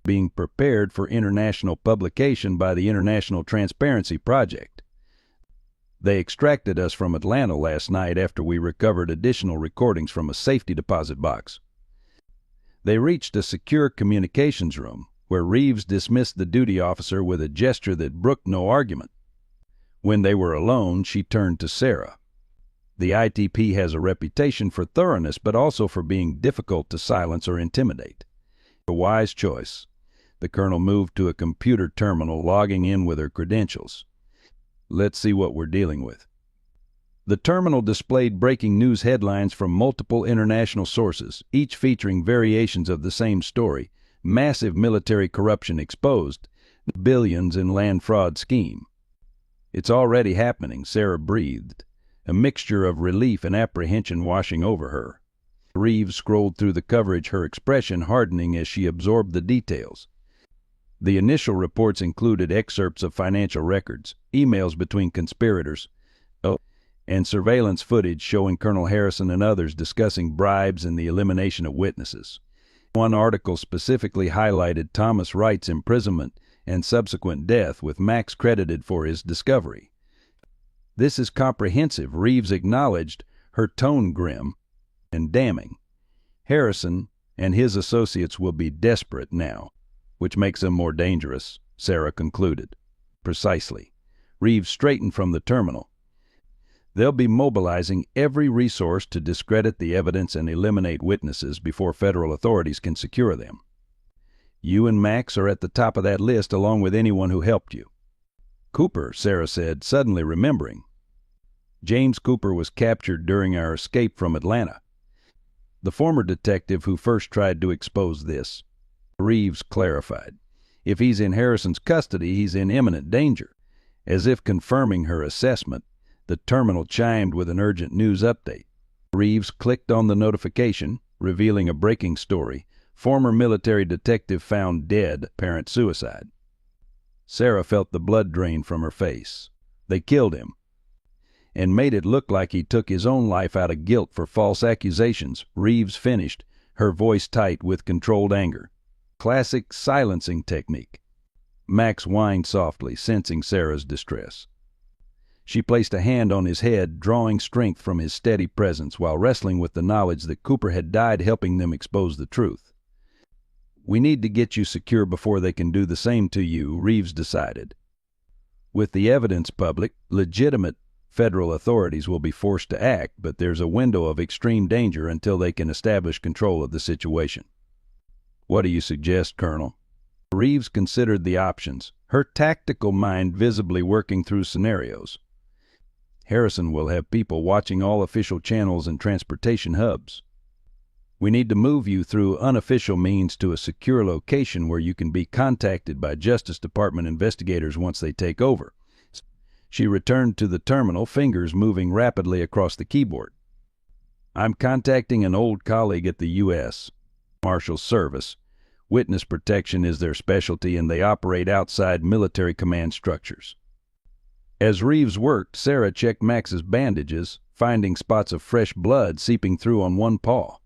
"Being prepared for international publication by the International Transparency Project. They extracted us from Atlanta last night after we recovered additional recordings from a safety deposit box." They reached a secure communications room, where Reeves dismissed the duty officer with a gesture that brooked no argument. When they were alone, she turned to Sarah. "The ITP has a reputation for thoroughness, but also for being difficult to silence or intimidate. A wise choice." The colonel moved to a computer terminal, logging in with her credentials. "Let's see what we're dealing with." The terminal displayed breaking news headlines from multiple international sources, each featuring variations of the same story: massive military corruption exposed, billions in land fraud scheme. "It's already happening," Sarah breathed, a mixture of relief and apprehension washing over her. Reeves scrolled through the coverage, her expression hardening as she absorbed the details. The initial reports included excerpts of financial records, emails between conspirators, and surveillance footage showing Colonel Harrison and others discussing bribes and the elimination of witnesses. One article specifically highlighted Thomas Wright's imprisonment and subsequent death, with Max credited for his discovery. "This is comprehensive," Reeves acknowledged, her tone grim and damning. "Harrison and his associates will be desperate now." "Which makes them more dangerous," Sarah concluded. "Precisely." Reeves straightened from the terminal. "They'll be mobilizing every resource to discredit the evidence and eliminate witnesses before federal authorities can secure them. You and Max are at the top of that list, along with anyone who helped you." "Cooper," Sarah said, suddenly remembering. "James Cooper was captured during our escape from Atlanta. The former detective who first tried to expose this." Reeves clarified. "If he's in Harrison's custody, he's in imminent danger." As if confirming her assessment, the terminal chimed with an urgent news update. Reeves clicked on the notification, revealing a breaking story: former military detective found dead, apparent suicide. Sarah felt the blood drain from her face. "They killed him, and made it look like he took his own life out of guilt for false accusations," Reeves finished, her voice tight with controlled anger. "Classic silencing technique." Max whined softly, sensing Sarah's distress. She placed a hand on his head, drawing strength from his steady presence while wrestling with the knowledge that Cooper had died helping them expose the truth. "We need to get you secure before they can do the same to you," Reeves decided. "With the evidence public, legitimate federal authorities will be forced to act, but there's a window of extreme danger until they can establish control of the situation." "What do you suggest, Colonel?" Reeves considered the options, her tactical mind visibly working through scenarios. "Harrison will have people watching all official channels and transportation hubs. We need to move you through unofficial means to a secure location where you can be contacted by Justice Department investigators once they take over." She returned to the terminal, fingers moving rapidly across the keyboard. "I'm contacting an old colleague at the U.S. Marshals Service. Witness protection is their specialty, and they operate outside military command structures." As Reeves worked, Sarah checked Max's bandages, finding spots of fresh blood seeping through on one paw.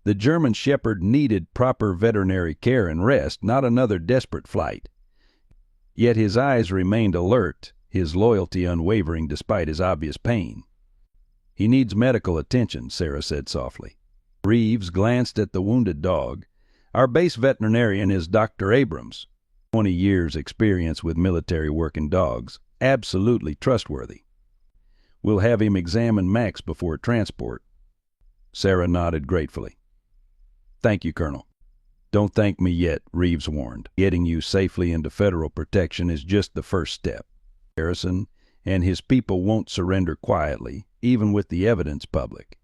The German shepherd needed proper veterinary care and rest, not another desperate flight. Yet his eyes remained alert, his loyalty unwavering despite his obvious pain. "He needs medical attention," Sarah said softly. Reeves glanced at the wounded dog. "Our base veterinarian is Dr. Abrams, 20 years experience with military work in dogs. Absolutely trustworthy. We'll have him examine Max before transport." Sarah nodded gratefully. "Thank you, Colonel." "Don't thank me yet," Reeves warned. "Getting you safely into federal protection is just the first step. Harrison and his people won't surrender quietly, even with the evidence public.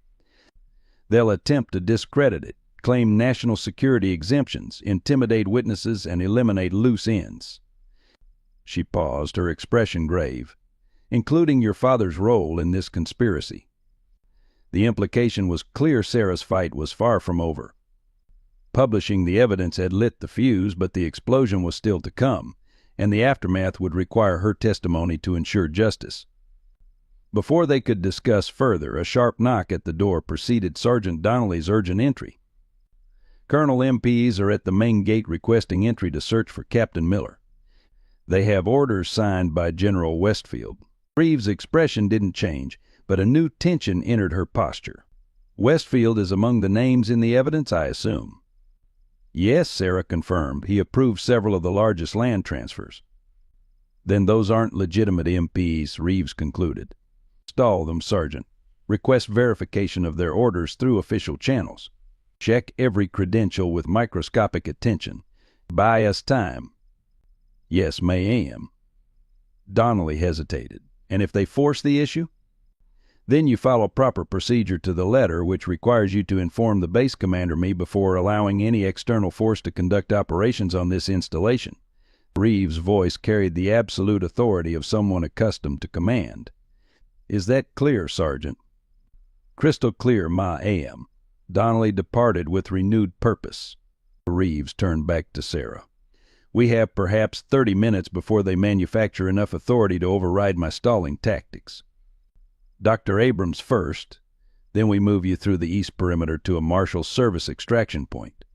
They'll attempt to discredit it, claim national security exemptions, intimidate witnesses, and eliminate loose ends." She paused, her expression grave. "Including your father's role in this conspiracy." The implication was clear. Sarah's fight was far from over. Publishing the evidence had lit the fuse, but the explosion was still to come, and the aftermath would require her testimony to ensure justice. Before they could discuss further, a sharp knock at the door preceded Sergeant Donnelly's urgent entry. "Colonel, MPs are at the main gate requesting entry to search for Captain Miller. They have orders signed by General Westfield." Reeves' expression didn't change, but a new tension entered her posture. "Westfield is among the names in the evidence, I assume?" "Yes," Sarah confirmed. "He approved several of the largest land transfers." "Then those aren't legitimate MPs," Reeves concluded. "Stall them, Sergeant. Request verification of their orders through official channels. Check every credential with microscopic attention. Buy us time." "Yes, ma'am." Donnelly hesitated. "And if they force the issue?" "Then you follow proper procedure to the letter, which requires you to inform the base commander me before allowing any external force to conduct operations on this installation." Reeves' voice carried the absolute authority of someone accustomed to command. "Is that clear, Sergeant?" "Crystal clear, ma'am." Donnelly departed with renewed purpose. Reeves turned back to Sarah. "We have perhaps 30 minutes before they manufacture enough authority to override my stalling tactics. Dr. Abrams first, then we move you through the east perimeter to a Marshals Service extraction point."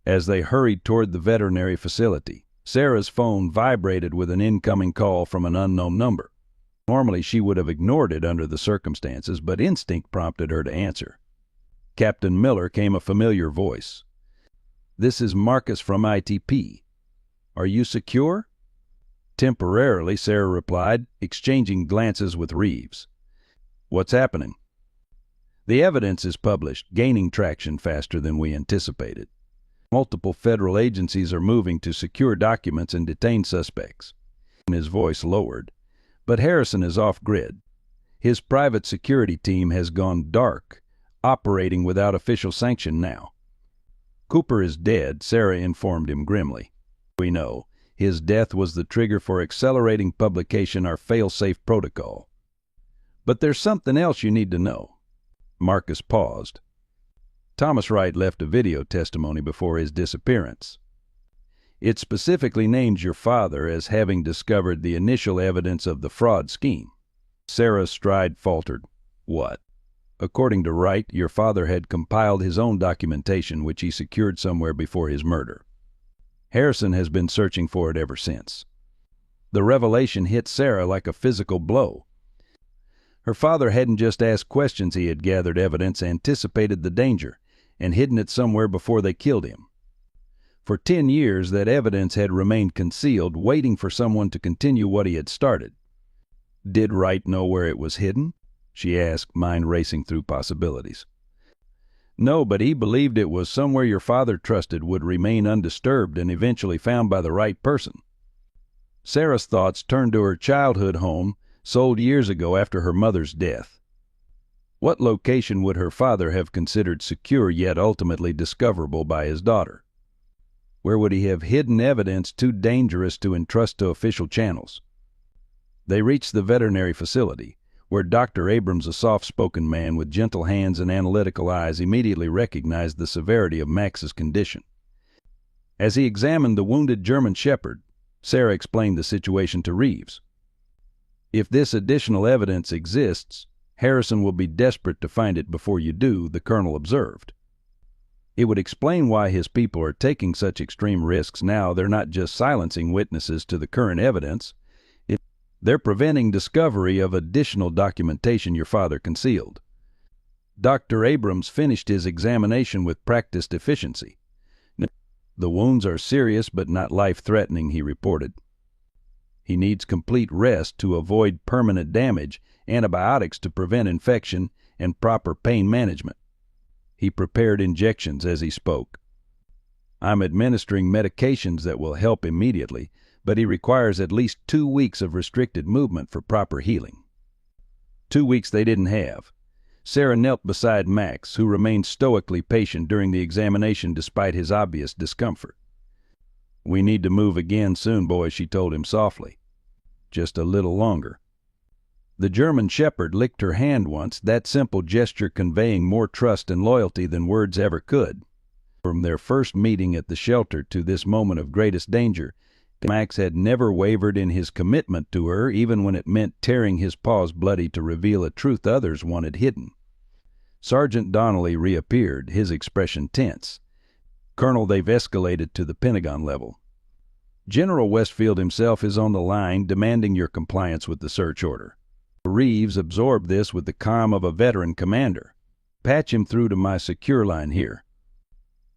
As they hurried toward the veterinary facility, Sarah's phone vibrated with an incoming call from an unknown number. Normally she would have ignored it under the circumstances, but instinct prompted her to answer. Captain Miller came a familiar voice. "This is Marcus from ITP. Are you secure?" "Temporarily," Sarah replied, exchanging glances with Reeves. "What's happening?" "The evidence is published, gaining traction faster than we anticipated. Multiple federal agencies are moving to secure documents and detain suspects." His voice lowered. "But Harrison is off-grid. His private security team has gone dark, operating without official sanction now." "Cooper is dead," Sarah informed him grimly. "We know. His death was the trigger for accelerating publication our fail-safe protocol. But there's something else you need to know." Marcus paused. "Thomas Wright left a video testimony before his disappearance. It specifically names your father as having discovered the initial evidence of the fraud scheme." Sarah's stride faltered. "What?" "According to Wright, your father had compiled his own documentation, which he secured somewhere before his murder. Harrison has been searching for it ever since." The revelation hit Sarah like a physical blow. Her father hadn't just asked questions, he had gathered evidence, anticipated the danger, and hidden it somewhere before they killed him. For 10 years, that evidence had remained concealed, waiting for someone to continue what he had started. Did Wright know where it was hidden? She asked, mind racing through possibilities. No, but he believed it was somewhere your father trusted would remain undisturbed and eventually found by the right person. Sarah's thoughts turned to her childhood home, sold years ago after her mother's death. What location would her father have considered secure yet ultimately discoverable by his daughter? Where would he have hidden evidence too dangerous to entrust to official channels? They reached the veterinary facility, where Dr. Abrams, a soft-spoken man with gentle hands and analytical eyes, immediately recognized the severity of Max's condition. As he examined the wounded German Shepherd, Sarah explained the situation to Reeves. If this additional evidence exists, Harrison will be desperate to find it before you do, the colonel observed. It would explain why his people are taking such extreme risks now. They're not just silencing witnesses to the current evidence. They're preventing discovery of additional documentation your father concealed. Dr. Abrams finished his examination with practiced efficiency. The wounds are serious but not life-threatening, he reported. He needs complete rest to avoid permanent damage, antibiotics to prevent infection, and proper pain management. He prepared injections as he spoke. I'm administering medications that will help immediately, but he requires at least 2 weeks of restricted movement for proper healing. 2 weeks they didn't have. Sarah knelt beside Max, who remained stoically patient during the examination despite his obvious discomfort. We need to move again soon, boy, she told him softly. Just a little longer. The German Shepherd licked her hand once, that simple gesture conveying more trust and loyalty than words ever could. From their first meeting at the shelter to this moment of greatest danger, Max had never wavered in his commitment to her, even when it meant tearing his paws bloody to reveal a truth others wanted hidden. Sergeant Donnelly reappeared, his expression tense. Colonel, they've escalated to the Pentagon level. General Westfield himself is on the line, demanding your compliance with the search order. Reeves absorbed this with the calm of a veteran commander. Patch him through to my secure line here.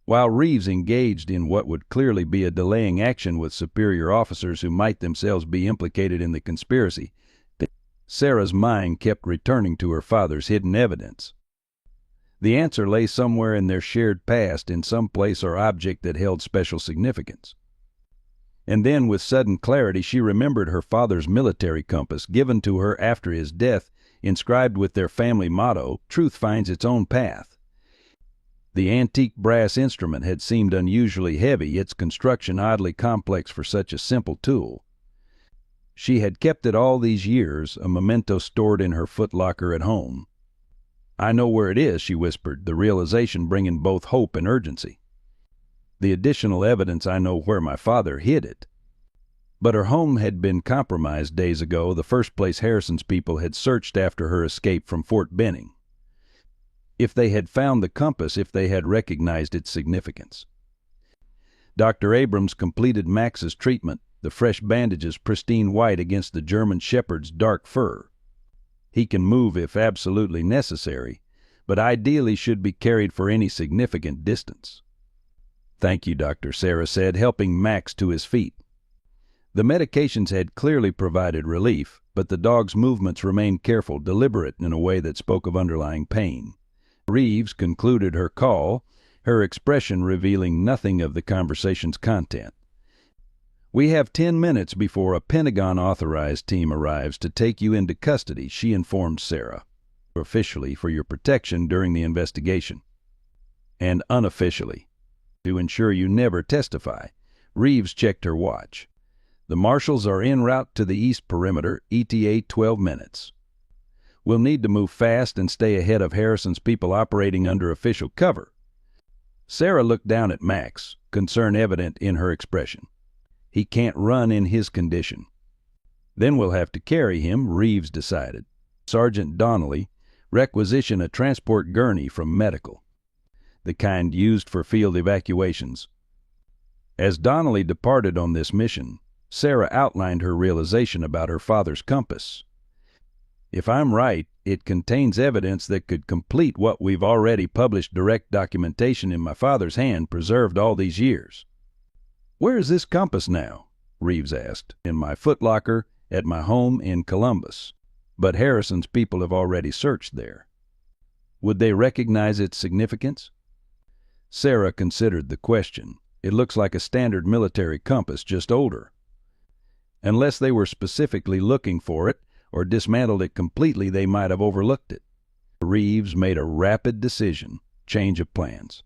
While Reeves engaged in what would clearly be a delaying action with superior officers who might themselves be implicated in the conspiracy, Sarah's mind kept returning to her father's hidden evidence. The answer lay somewhere in their shared past, in some place or object that held special significance. And then, with sudden clarity, she remembered her father's military compass, given to her after his death, inscribed with their family motto, "Truth finds its own path." The antique brass instrument had seemed unusually heavy, its construction oddly complex for such a simple tool. She had kept it all these years, a memento stored in her footlocker at home. I know where it is, she whispered, the realization bringing both hope and urgency. The additional evidence, I know where my father hid it. But her home had been compromised days ago, the first place Harrison's people had searched after her escape from Fort Benning. If they had found the compass, if they had recognized its significance. Dr. Abrams completed Max's treatment, the fresh bandages pristine white against the German Shepherd's dark fur. He can move if absolutely necessary, but ideally should be carried for any significant distance. Thank you, Doctor, Sarah said, helping Max to his feet. The medications had clearly provided relief, but the dog's movements remained careful, deliberate in a way that spoke of underlying pain. Reeves concluded her call, her expression revealing nothing of the conversation's content. We have 10 minutes before a Pentagon-authorized team arrives to take you into custody, she informed Sarah. Officially for your protection during the investigation. And unofficially, to ensure you never testify. Reeves checked her watch. The marshals are en route to the east perimeter, ETA 12 minutes. We'll need to move fast and stay ahead of Harrison's people operating under official cover. Sarah looked down at Max, concern evident in her expression. He can't run in his condition. Then we'll have to carry him, Reeves decided. Sergeant Donnelly, requisition a transport gurney from medical, the kind used for field evacuations. As Donnelly departed on this mission, Sarah outlined her realization about her father's compass. "If I'm right, it contains evidence that could complete what we've already published direct documentation in my father's hand preserved all these years." "Where is this compass now?" Reeves asked. "In my footlocker at my home in Columbus. But Harrison's people have already searched there." "Would they recognize its significance?" Sarah considered the question. "It looks like a standard military compass, just older." "Unless they were specifically looking for it or dismantled it completely, they might have overlooked it." Reeves made a rapid decision. Change of plans.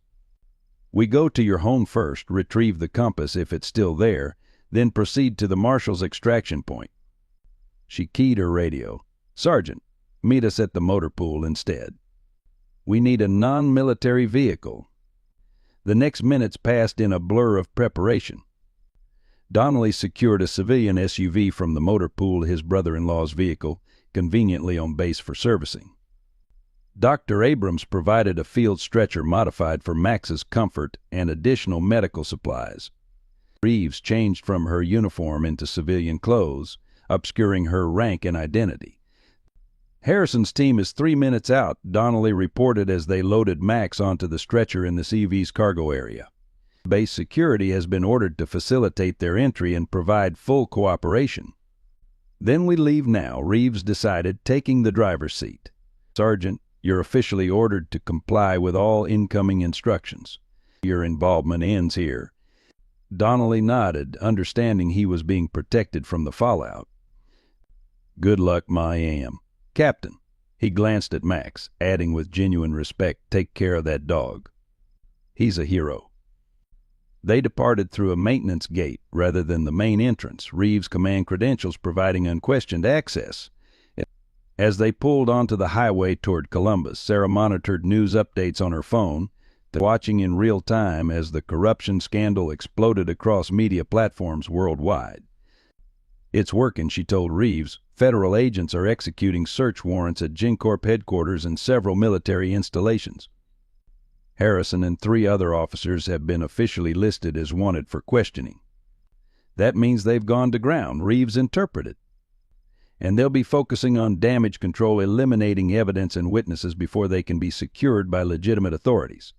"We go to your home first, retrieve the compass if it's still there, then proceed to the marshal's extraction point." She keyed her radio. "Sergeant, meet us at the motor pool instead. We need a non-military vehicle." The next minutes passed in a blur of preparation. Donnelly secured a civilian SUV from the motor pool, his brother-in-law's vehicle, conveniently on base for servicing. Dr. Abrams provided a field stretcher modified for Max's comfort and additional medical supplies. Reeves changed from her uniform into civilian clothes, obscuring her rank and identity. "Harrison's team is 3 minutes out," Donnelly reported as they loaded Max onto the stretcher in the CV's cargo area. "Base security has been ordered to facilitate their entry and provide full cooperation." "Then we leave now," Reeves decided, taking the driver's seat. "Sergeant, you're officially ordered to comply with all incoming instructions. Your involvement ends here." Donnelly nodded, understanding he was being protected from the fallout. "Good luck, my am. Captain," he glanced at Max, adding with genuine respect, "take care of that dog. He's a hero." They departed through a maintenance gate rather than the main entrance, Reeves' command credentials providing unquestioned access. As they pulled onto the highway toward Columbus, Sarah monitored news updates on her phone, watching in real time as the corruption scandal exploded across media platforms worldwide. "It's working," she told Reeves. "Federal agents are executing search warrants at GenCorp headquarters and several military installations. Harrison and 3 other officers have been officially listed as wanted for questioning." "That means they've gone to ground," Reeves interpreted. "And they'll be focusing on damage control, eliminating evidence and witnesses before they can be secured by legitimate authorities."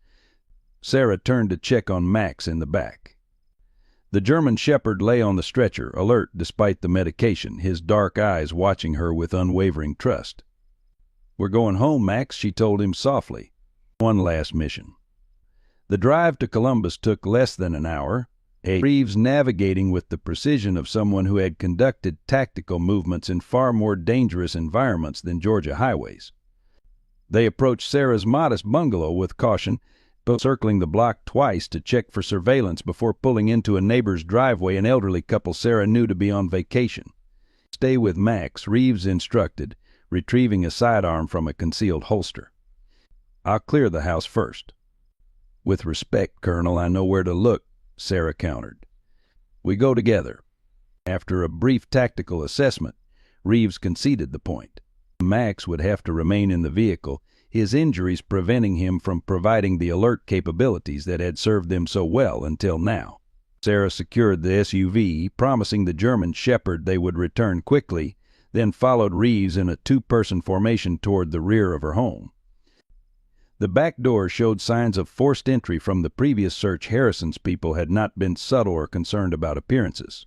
Sarah turned to check on Max in the back. The German shepherd lay on the stretcher, alert despite the medication, his dark eyes watching her with unwavering trust. "We're going home, Max," she told him softly. "One last mission." The drive to Columbus took less than an hour, Reeves navigating with the precision of someone who had conducted tactical movements in far more dangerous environments than Georgia highways. They approached Sarah's modest bungalow with caution, circling the block twice to check for surveillance before pulling into a neighbor's driveway, an elderly couple Sarah knew to be on vacation. "Stay with Max," Reeves instructed, retrieving a sidearm from a concealed holster. "I'll clear the house first." "With respect, Colonel, I know where to look," Sarah countered. "We go together." After a brief tactical assessment, Reeves conceded the point. Max would have to remain in the vehicle, his injuries preventing him from providing the alert capabilities that had served them so well until now. Sarah secured the SUV, promising the German shepherd they would return quickly, then followed Reeves in a 2-person formation toward the rear of her home. The back door showed signs of forced entry from the previous search. Harrison's people had not been subtle or concerned about appearances.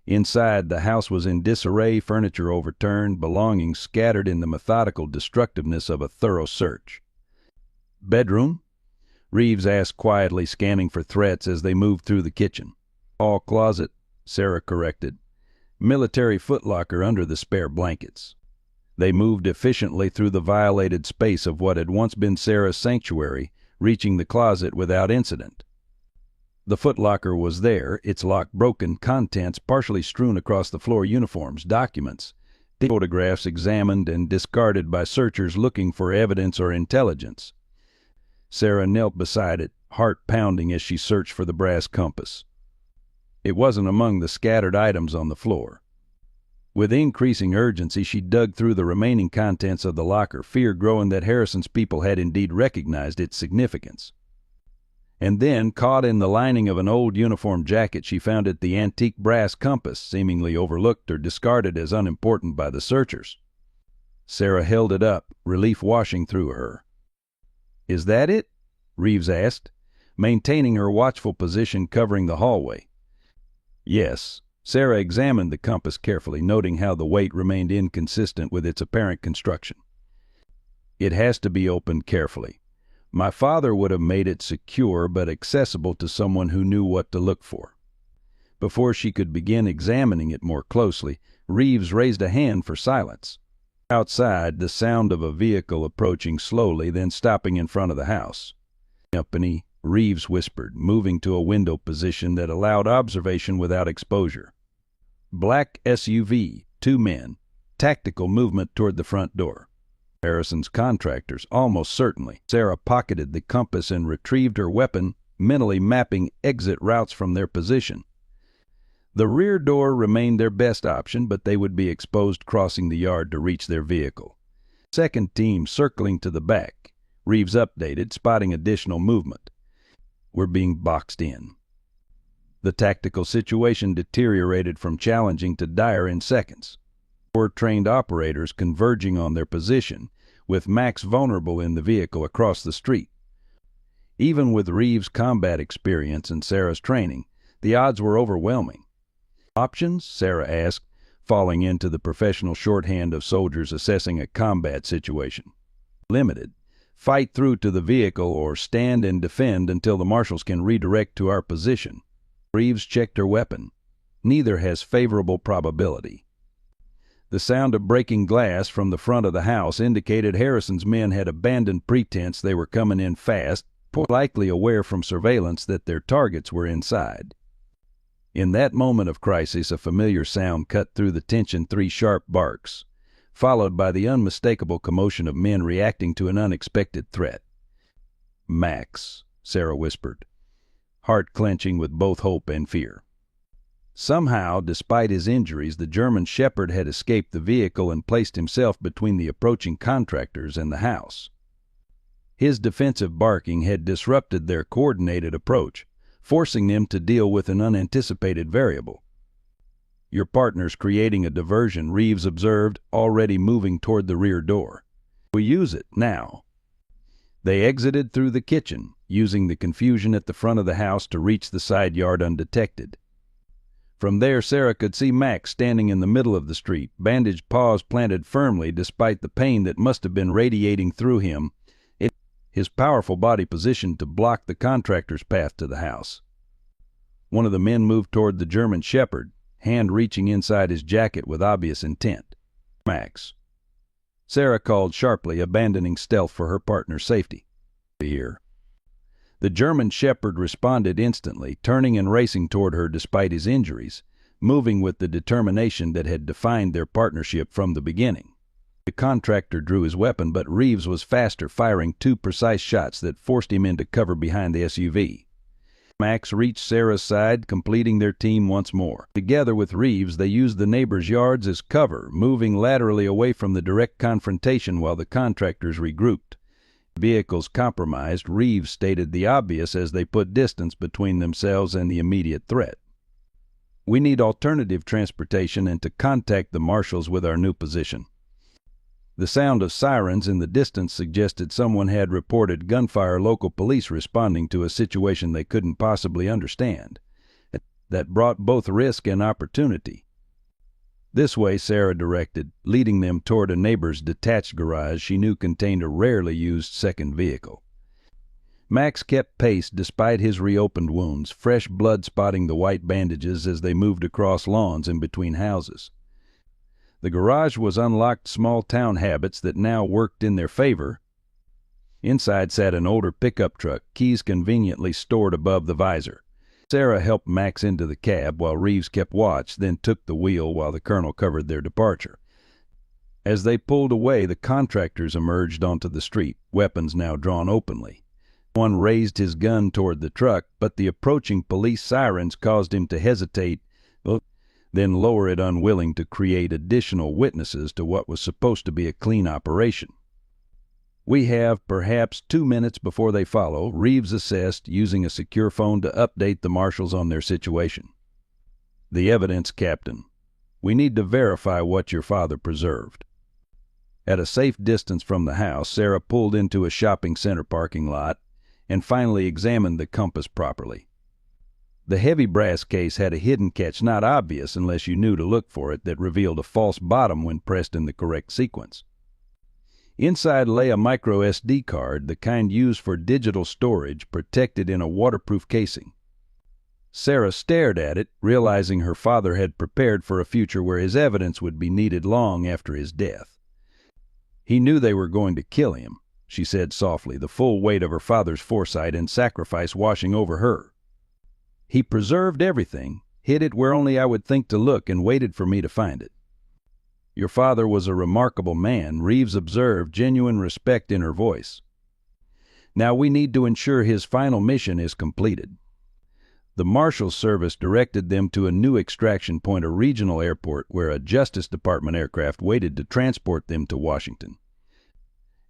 Inside, the house was in disarray, furniture overturned, belongings scattered in the methodical destructiveness of a thorough search. "Bedroom?" Reeves asked quietly, scanning for threats as they moved through the kitchen. "Hall closet," Sarah corrected. "Military footlocker under the spare blankets." They moved efficiently through the violated space of what had once been Sarah's sanctuary, reaching the closet without incident. The footlocker was there, its lock broken, contents partially strewn across the floor, uniforms, documents, photographs examined and discarded by searchers looking for evidence or intelligence. Sarah knelt beside it, heart pounding as she searched for the brass compass. It wasn't among the scattered items on the floor. With increasing urgency, she dug through the remaining contents of the locker, fear growing that Harrison's people had indeed recognized its significance. And then, caught in the lining of an old uniform jacket, she found it the antique brass compass, seemingly overlooked or discarded as unimportant by the searchers. Sarah held it up, relief washing through her. "Is that it?" Reeves asked, maintaining her watchful position covering the hallway. Yes. Sarah examined the compass carefully, noting how the weight remained inconsistent with its apparent construction. "It has to be opened carefully. My father would have made it secure but accessible to someone who knew what to look for." Before she could begin examining it more closely, Reeves raised a hand for silence. Outside, the sound of a vehicle approaching slowly, then stopping in front of the house. "Company," Reeves whispered, moving to a window position that allowed observation without exposure. "Black SUV, 2 men, tactical movement toward the front door." Harrison's contractors, almost certainly. Sarah pocketed the compass and retrieved her weapon, mentally mapping exit routes from their position. The rear door remained their best option, but they would be exposed crossing the yard to reach their vehicle. Second team circling to the back. Reeves updated, spotting additional movement. "We're being boxed in." The tactical situation deteriorated from challenging to dire in seconds. 4 trained operators converging on their position, with Max vulnerable in the vehicle across the street. Even with Reeves' combat experience and Sarah's training, the odds were overwhelming. "Options?" Sarah asked, falling into the professional shorthand of soldiers assessing a combat situation. "Limited. Fight through to the vehicle or stand and defend until the marshals can redirect to our position." Reeves checked her weapon. "Neither has favorable probability." The sound of breaking glass from the front of the house indicated Harrison's men had abandoned pretense they were coming in fast, likely aware from surveillance that their targets were inside. In that moment of crisis, a familiar sound cut through the tension: 3 sharp barks, followed by the unmistakable commotion of men reacting to an unexpected threat. "Max," Sarah whispered, heart clenching with both hope and fear. Somehow, despite his injuries, the German shepherd had escaped the vehicle and placed himself between the approaching contractors and the house. His defensive barking had disrupted their coordinated approach, forcing them to deal with an unanticipated variable. "Your partner's creating a diversion," Reeves observed, already moving toward the rear door. "We use it now." They exited through the kitchen, using the confusion at the front of the house to reach the side yard undetected. From there, Sarah could see Max standing in the middle of the street, bandaged paws planted firmly despite the pain that must have been radiating through him, his powerful body positioned to block the contractor's path to the house. One of the men moved toward the German shepherd, hand reaching inside his jacket with obvious intent. "Max," Sarah called sharply, abandoning stealth for her partner's safety. "Here." The German shepherd responded instantly, turning and racing toward her despite his injuries, moving with the determination that had defined their partnership from the beginning. The contractor drew his weapon, but Reeves was faster, firing 2 precise shots that forced him into cover behind the SUV. Max reached Sarah's side, completing their team once more. Together with Reeves, they used the neighbors' yards as cover, moving laterally away from the direct confrontation while the contractors regrouped. Vehicles compromised, Reeves stated the obvious as they put distance between themselves and the immediate threat. "We need alternative transportation and to contact the marshals with our new position." The sound of sirens in the distance suggested someone had reported gunfire, local police responding to a situation they couldn't possibly understand. That brought both risk and opportunity. "This way," Sarah directed, leading them toward a neighbor's detached garage she knew contained a rarely used second vehicle. Max kept pace despite his reopened wounds, fresh blood spotting the white bandages as they moved across lawns and between houses. The garage was unlocked small-town habits that now worked in their favor. Inside sat an older pickup truck, keys conveniently stored above the visor. Sarah helped Max into the cab while Reeves kept watch, then took the wheel while the colonel covered their departure. As they pulled away, the contractors emerged onto the street, weapons now drawn openly. One raised his gun toward the truck, but the approaching police sirens caused him to hesitate, then lower it, unwilling to create additional witnesses to what was supposed to be a clean operation. We have perhaps 2 minutes before they follow, Reeves assessed, using a secure phone to update the marshals on their situation. The evidence, Captain. We need to verify what your father preserved. At a safe distance from the house, Sarah pulled into a shopping center parking lot and finally examined the compass properly. The heavy brass case had a hidden catch not obvious unless you knew to look for it that revealed a false bottom when pressed in the correct sequence. Inside lay a micro SD card, the kind used for digital storage, protected in a waterproof casing. Sarah stared at it, realizing her father had prepared for a future where his evidence would be needed long after his death. He knew they were going to kill him, she said softly, the full weight of her father's foresight and sacrifice washing over her. He preserved everything, hid it where only I would think to look, and waited for me to find it. Your father was a remarkable man, Reeves observed, genuine respect in her voice. Now we need to ensure his final mission is completed. The Marshals Service directed them to a new extraction point, a regional airport where a Justice Department aircraft waited to transport them to Washington.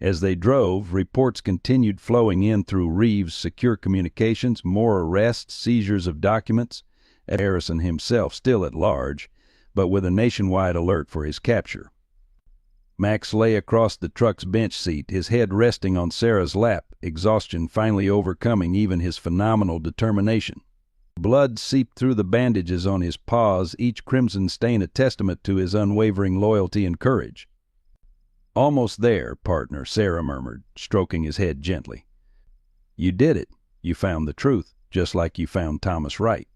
As they drove, reports continued flowing in through Reeves' secure communications, more arrests, seizures of documents, Harrison himself still at large, but with a nationwide alert for his capture. Max lay across the truck's bench seat, his head resting on Sarah's lap, exhaustion finally overcoming even his phenomenal determination. Blood seeped through the bandages on his paws, each crimson stain a testament to his unwavering loyalty and courage. "Almost there, partner," Sarah murmured, stroking his head gently. "You did it. You found the truth, just like you found Thomas Wright."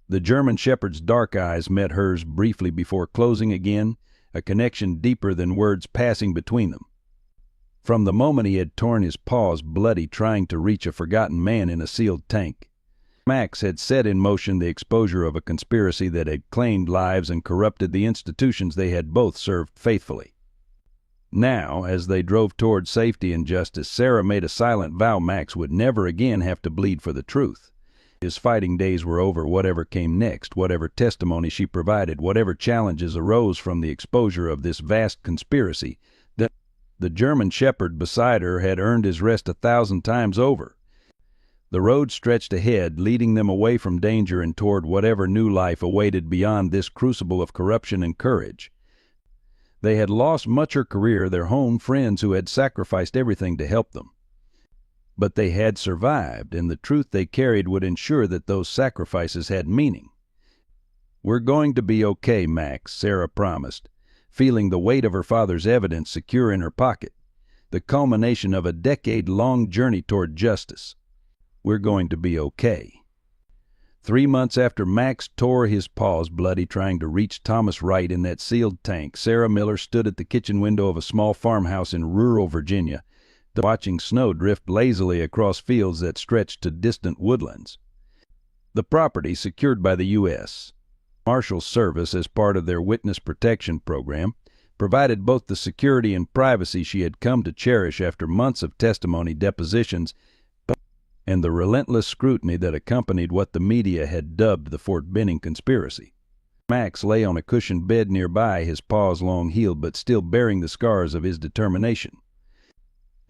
The German shepherd's dark eyes met hers briefly before closing again, a connection deeper than words passing between them. From the moment he had torn his paws bloody trying to reach a forgotten man in a sealed tank, Max had set in motion the exposure of a conspiracy that had claimed lives and corrupted the institutions they had both served faithfully. Now, as they drove toward safety and justice, Sarah made a silent vow Max would never again have to bleed for the truth. His fighting days were over. Whatever came next, whatever testimony she provided, whatever challenges arose from the exposure of this vast conspiracy, the German shepherd beside her had earned his rest 1,000 times over. The road stretched ahead, leading them away from danger and toward whatever new life awaited beyond this crucible of corruption and courage. They had lost much her career, their home, friends who had sacrificed everything to help them. But they had survived, and the truth they carried would ensure that those sacrifices had meaning. "We're going to be okay, Max," Sarah promised, feeling the weight of her father's evidence secure in her pocket, the culmination of a decade-long journey toward justice. "We're going to be okay." 3 months after Max tore his paws bloody trying to reach Thomas Wright in that sealed tank, Sarah Miller stood at the kitchen window of a small farmhouse in rural Virginia, watching snow drift lazily across fields that stretched to distant woodlands. The property, secured by the U.S. Marshals Service as part of their witness protection program, provided both the security and privacy she had come to cherish after months of testimony, depositions, and the relentless scrutiny that accompanied what the media had dubbed the Fort Benning conspiracy. Max lay on a cushioned bed nearby, his paws long healed but still bearing the scars of his determination.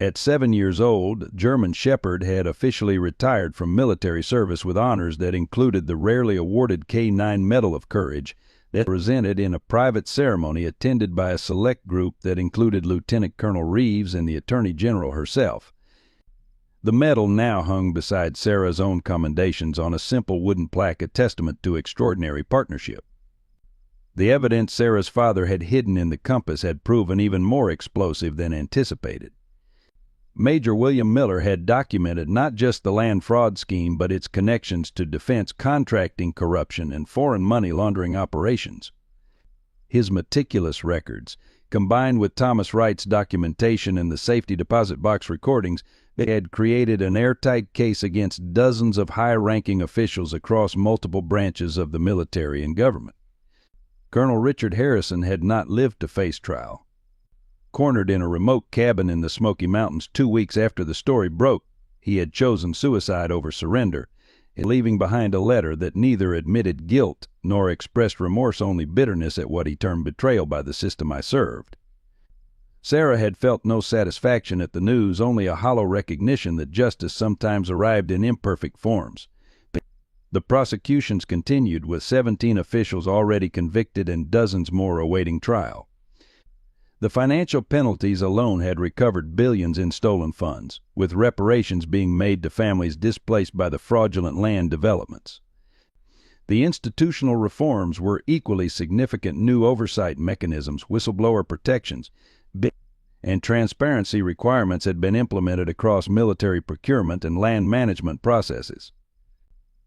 At 7 years old, German Shepherd had officially retired from military service with honors that included the rarely awarded K-9 Medal of Courage that was presented in a private ceremony attended by a select group that included Lieutenant Colonel Reeves and the Attorney General herself. The medal now hung beside Sarah's own commendations on a simple wooden plaque, a testament to extraordinary partnership. The evidence Sarah's father had hidden in the compass had proven even more explosive than anticipated. Major William Miller had documented not just the land fraud scheme but its connections to defense contracting, corruption, and foreign money laundering operations. His meticulous records, combined with Thomas Wright's documentation and the safety deposit box recordings, had created an airtight case against dozens of high-ranking officials across multiple branches of the military and government. Colonel Richard Harrison had not lived to face trial. Cornered in a remote cabin in the Smoky Mountains 2 weeks after the story broke, he had chosen suicide over surrender, leaving behind a letter that neither admitted guilt nor expressed remorse, only bitterness at what he termed betrayal by the system I served. Sarah had felt no satisfaction at the news, only a hollow recognition that justice sometimes arrived in imperfect forms. The prosecutions continued, with 17 officials already convicted and dozens more awaiting trial. The financial penalties alone had recovered billions in stolen funds, with reparations being made to families displaced by the fraudulent land developments. The institutional reforms were equally significant. New oversight mechanisms, whistleblower protections, and transparency requirements had been implemented across military procurement and land management processes.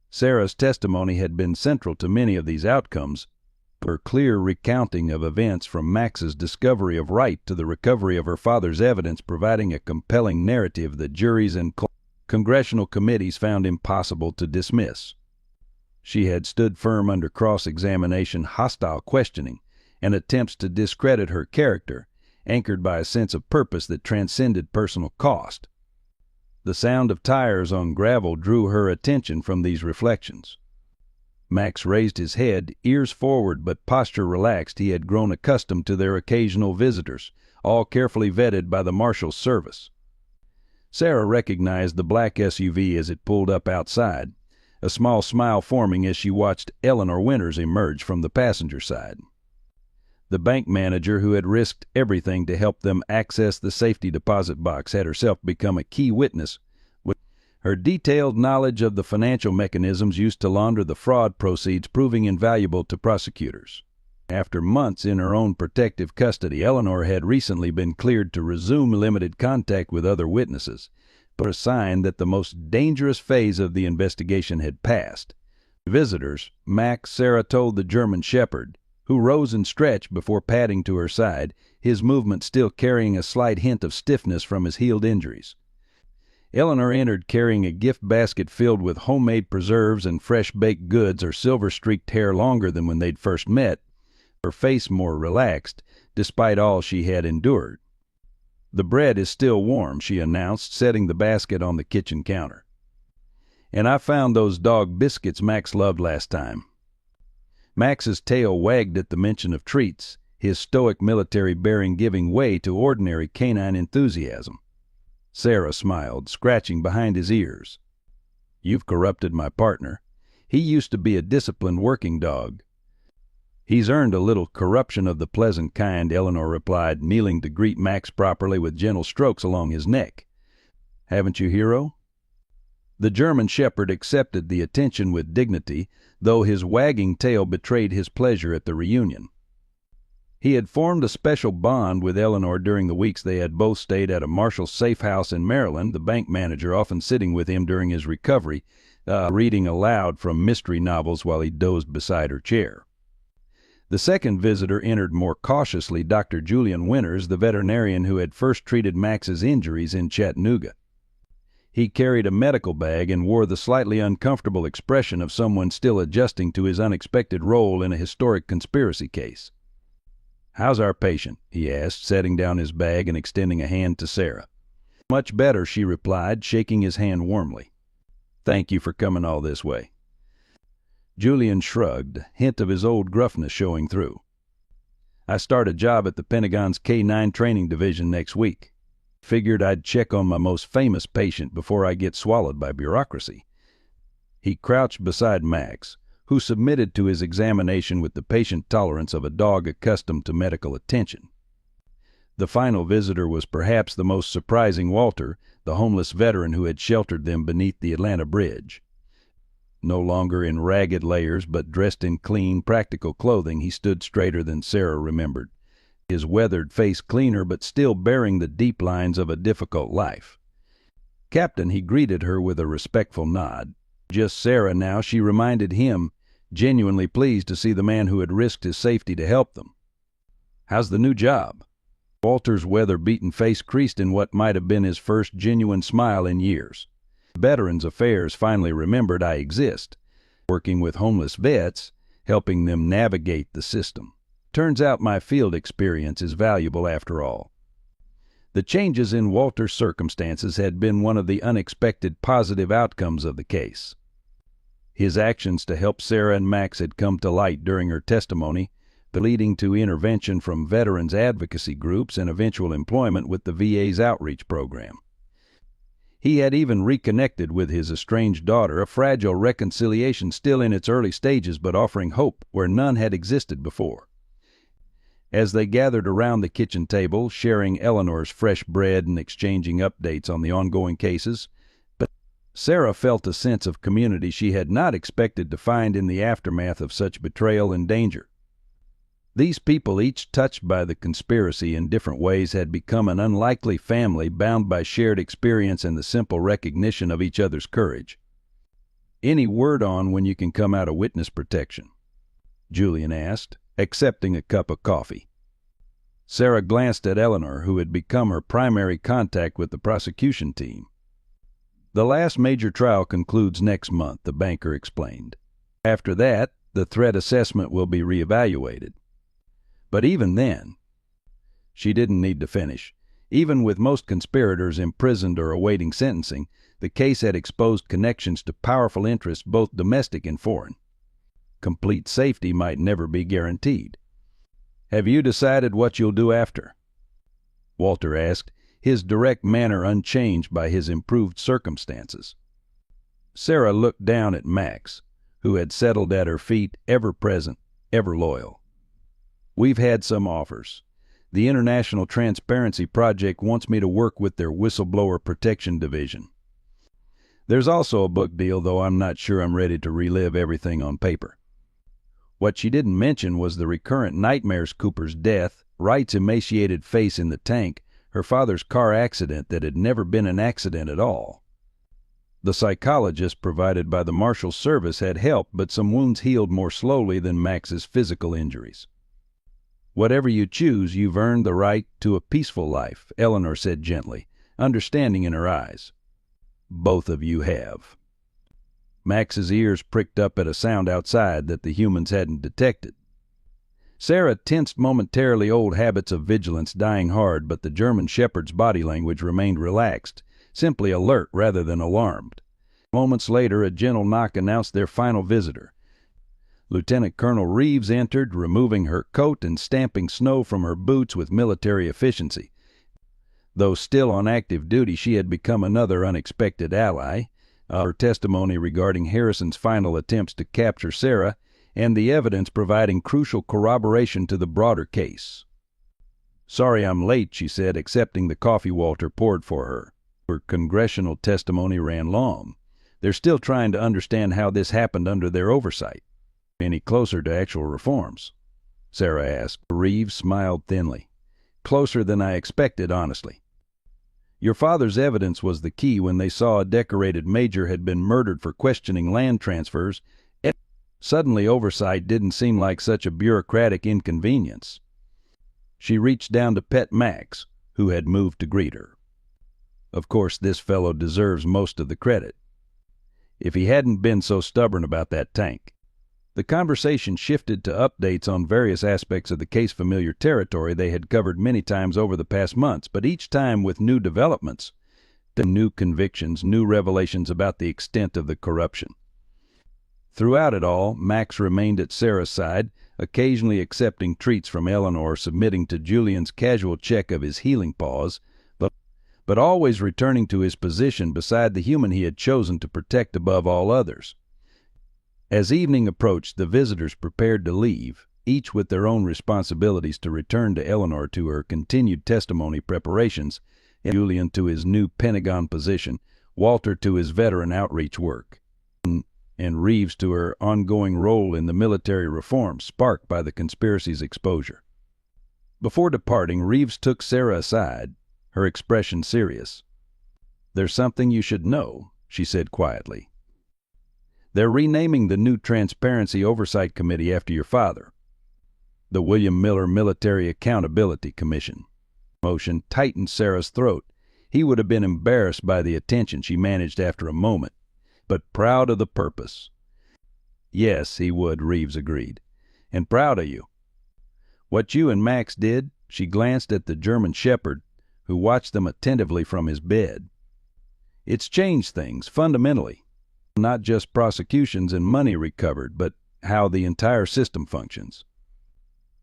Sarah's testimony had been central to many of these outcomes, her clear recounting of events from Max's discovery of Wright to the recovery of her father's evidence providing a compelling narrative that juries and congressional committees found impossible to dismiss. She had stood firm under cross-examination, hostile questioning, and attempts to discredit her character, anchored by a sense of purpose that transcended personal cost. The sound of tires on gravel drew her attention from these reflections. Max raised his head, ears forward but posture relaxed. He had grown accustomed to their occasional visitors, all carefully vetted by the marshal's service. Sarah recognized the black SUV as it pulled up outside, a small smile forming as she watched Eleanor Winters emerge from the passenger side. The bank manager, who had risked everything to help them access the safety deposit box, had herself become a key witness, with her detailed knowledge of the financial mechanisms used to launder the fraud proceeds proving invaluable to prosecutors. After months in her own protective custody, Eleanor had recently been cleared to resume limited contact with other witnesses, but a sign that the most dangerous phase of the investigation had passed. Visitors, Max, Sarah told the German Shepherd, who rose and stretched before padding to her side, his movement still carrying a slight hint of stiffness from his healed injuries. Eleanor entered carrying a gift basket filled with homemade preserves and fresh baked goods, her silver-streaked hair longer than when they'd first met, her face more relaxed, despite all she had endured. "The bread is still warm," she announced, setting the basket on the kitchen counter. "And I found those dog biscuits Max loved last time." Max's tail wagged at the mention of treats, his stoic military bearing giving way to ordinary canine enthusiasm. Sarah smiled, scratching behind his ears. "You've corrupted my partner. He used to be a disciplined working dog." "He's earned a little corruption of the pleasant kind," Eleanor replied, kneeling to greet Max properly with gentle strokes along his neck. "Haven't you, hero?" The German Shepherd accepted the attention with dignity, though his wagging tail betrayed his pleasure at the reunion. He had formed a special bond with Eleanor during the weeks they had both stayed at a Marshall safe house in Maryland, the bank manager often sitting with him during his recovery, reading aloud from mystery novels while he dozed beside her chair. The second visitor entered more cautiously, Dr. Julian Winters, the veterinarian who had first treated Max's injuries in Chattanooga. He carried a medical bag and wore the slightly uncomfortable expression of someone still adjusting to his unexpected role in a historic conspiracy case. "How's our patient?" he asked, setting down his bag and extending a hand to Sarah. "Much better," she replied, shaking his hand warmly. "Thank you for coming all this way." Julian shrugged, hint of his old gruffness showing through. "I start a job at the Pentagon's K-9 training division next week. Figured I'd check on my most famous patient before I get swallowed by bureaucracy." He crouched beside Max, who submitted to his examination with the patient tolerance of a dog accustomed to medical attention. The final visitor was perhaps the most surprising: Walter, the homeless veteran who had sheltered them beneath the Atlanta Bridge. No longer in ragged layers, but dressed in clean, practical clothing, he stood straighter than Sarah remembered, his weathered face cleaner but still bearing the deep lines of a difficult life. "Captain," he greeted her with a respectful nod. Just Sarah now, she reminded him, genuinely pleased to see the man who had risked his safety to help them. "How's the new job?" Walter's weather-beaten face creased in what might have been his first genuine smile in years. "Veterans Affairs finally remembered I exist, working with homeless vets, helping them navigate the system. Turns out my field experience is valuable after all." The changes in Walter's circumstances had been one of the unexpected positive outcomes of the case. His actions to help Sarah and Max had come to light during her testimony, leading to intervention from veterans advocacy groups and eventual employment with the VA's outreach program. He had even reconnected with his estranged daughter, a fragile reconciliation still in its early stages but offering hope where none had existed before. As they gathered around the kitchen table, sharing Eleanor's fresh bread and exchanging updates on the ongoing cases, Sarah felt a sense of community she had not expected to find in the aftermath of such betrayal and danger. These people, each touched by the conspiracy in different ways, had become an unlikely family bound by shared experience and the simple recognition of each other's courage. "Any word on when you can come out of witness protection?" Julian asked, accepting a cup of coffee. Sarah glanced at Eleanor, who had become her primary contact with the prosecution team. "The last major trial concludes next month," the banker explained. "After that, the threat assessment will be reevaluated. But even then—" She didn't need to finish. Even with most conspirators imprisoned or awaiting sentencing, the case had exposed connections to powerful interests, both domestic and foreign. Complete safety might never be guaranteed. "Have you decided what you'll do after?" Walter asked, his direct manner unchanged by his improved circumstances. Sarah looked down at Max, who had settled at her feet, ever present, ever loyal. "We've had some offers. The International Transparency Project wants me to work with their whistleblower protection division. There's also a book deal, though I'm not sure I'm ready to relive everything on paper." What she didn't mention was the recurrent nightmares: Cooper's death, Wright's emaciated face in the tank, her father's car accident that had never been an accident at all. The psychologist provided by the Marshal Service had helped, but some wounds healed more slowly than Max's physical injuries. "Whatever you choose, you've earned the right to a peaceful life," Eleanor said gently, understanding in her eyes. "Both of you have." Max's ears pricked up at a sound outside that the humans hadn't detected. Sarah tensed momentarily, old habits of vigilance dying hard, but the German shepherd's body language remained relaxed, simply alert rather than alarmed. Moments later, a gentle knock announced their final visitor. Lieutenant Colonel Reeves entered, removing her coat and stamping snow from her boots with military efficiency. Though still on active duty, she had become another unexpected ally. Her testimony regarding Harrison's final attempts to capture Sarah, and the evidence providing crucial corroboration to the broader case. "Sorry I'm late," she said, accepting the coffee Walter poured for her. Her congressional testimony ran long. "They're still trying to understand how this happened under their oversight." "Any closer to actual reforms?" Sarah asked. Reeves smiled thinly. "Closer than I expected, honestly. Your father's evidence was the key when they saw a decorated major had been murdered for questioning land transfers. Suddenly oversight didn't seem like such a bureaucratic inconvenience." She reached down to pet Max, who had moved to greet her. "Of course, this fellow deserves most of the credit. If he hadn't been so stubborn about that tank." The conversation shifted to updates on various aspects of the case, familiar territory they had covered many times over the past months, but each time with new developments, new convictions, new revelations about the extent of the corruption. Throughout it all, Max remained at Sarah's side, occasionally accepting treats from Eleanor, submitting to Julian's casual check of his healing paws, but always returning to his position beside the human he had chosen to protect above all others. As evening approached, the visitors prepared to leave, each with their own responsibilities to return to Eleanor to her continued testimony preparations, Julian to his new Pentagon position, Walter to his veteran outreach work, and Reeves to her ongoing role in the military reforms sparked by the conspiracy's exposure. Before departing, Reeves took Sarah aside, her expression serious. "There's something you should know," she said quietly. "They're renaming the new Transparency Oversight Committee after your father, the William Miller Military Accountability Commission." Motion tightened Sarah's throat. He would have been embarrassed by the attention she managed after a moment, but proud of the purpose. "Yes, he would," Reeves agreed, "and proud of you. What you and Max did," she glanced at the German shepherd, who watched them attentively from his bed. "It's changed things, fundamentally. Not just prosecutions and money recovered, but how the entire system functions."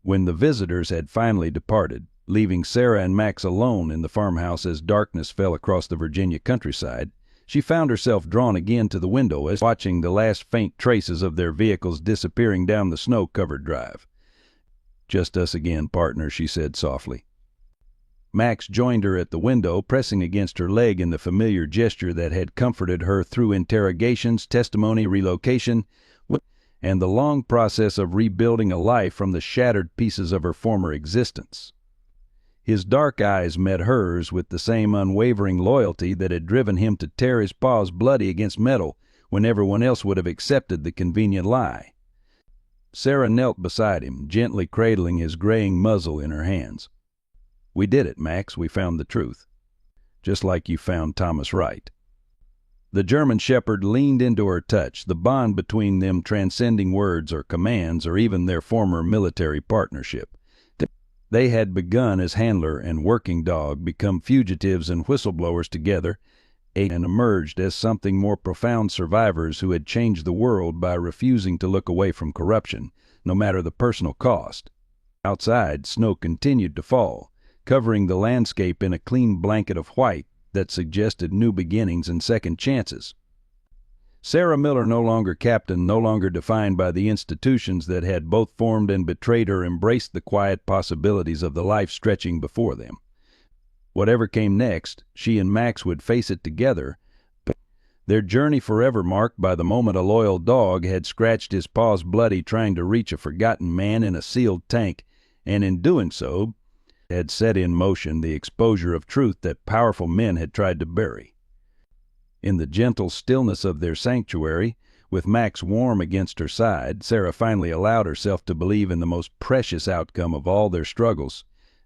When the visitors had finally departed, leaving Sarah and Max alone in the farmhouse as darkness fell across the Virginia countryside, she found herself drawn again to the window as watching the last faint traces of their vehicles disappearing down the snow-covered drive. "Just us again, partner," she said softly. Max joined her at the window, pressing against her leg in the familiar gesture that had comforted her through interrogations, testimony, relocation, and the long process of rebuilding a life from the shattered pieces of her former existence. His dark eyes met hers with the same unwavering loyalty that had driven him to tear his paws bloody against metal when everyone else would have accepted the convenient lie. Sarah knelt beside him, gently cradling his graying muzzle in her hands. "We did it, Max. We found the truth. Just like you found Thomas Wright." The German shepherd leaned into her touch, the bond between them transcending words or commands or even their former military partnership. They had begun as handler and working dog, become fugitives and whistleblowers together, and emerged as something more profound, survivors who had changed the world by refusing to look away from corruption, no matter the personal cost. Outside, snow continued to fall, covering the landscape in a clean blanket of white that suggested new beginnings and second chances. Sarah Miller, no longer captain, no longer defined by the institutions that had both formed and betrayed her, embraced the quiet possibilities of the life stretching before them. Whatever came next, she and Max would face it together, their journey forever marked by the moment a loyal dog had scratched his paws bloody trying to reach a forgotten man in a sealed tank, and in doing so had set in motion the exposure of truth that powerful men had tried to bury. In the gentle stillness of their sanctuary, with Max warm against her side, Sarah finally allowed herself to believe in the most precious outcome of all their struggles.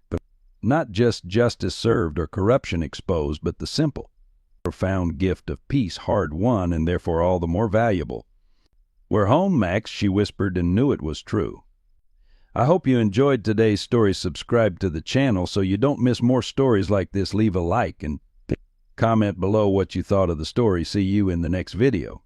But not just justice served or corruption exposed, but the simple, profound gift of peace, hard won and therefore all the more valuable. "We're home, Max," she whispered, and knew it was true. I hope you enjoyed today's story. Subscribe to the channel so you don't miss more stories like this. Leave a like and comment below what you thought of the story. See you in the next video.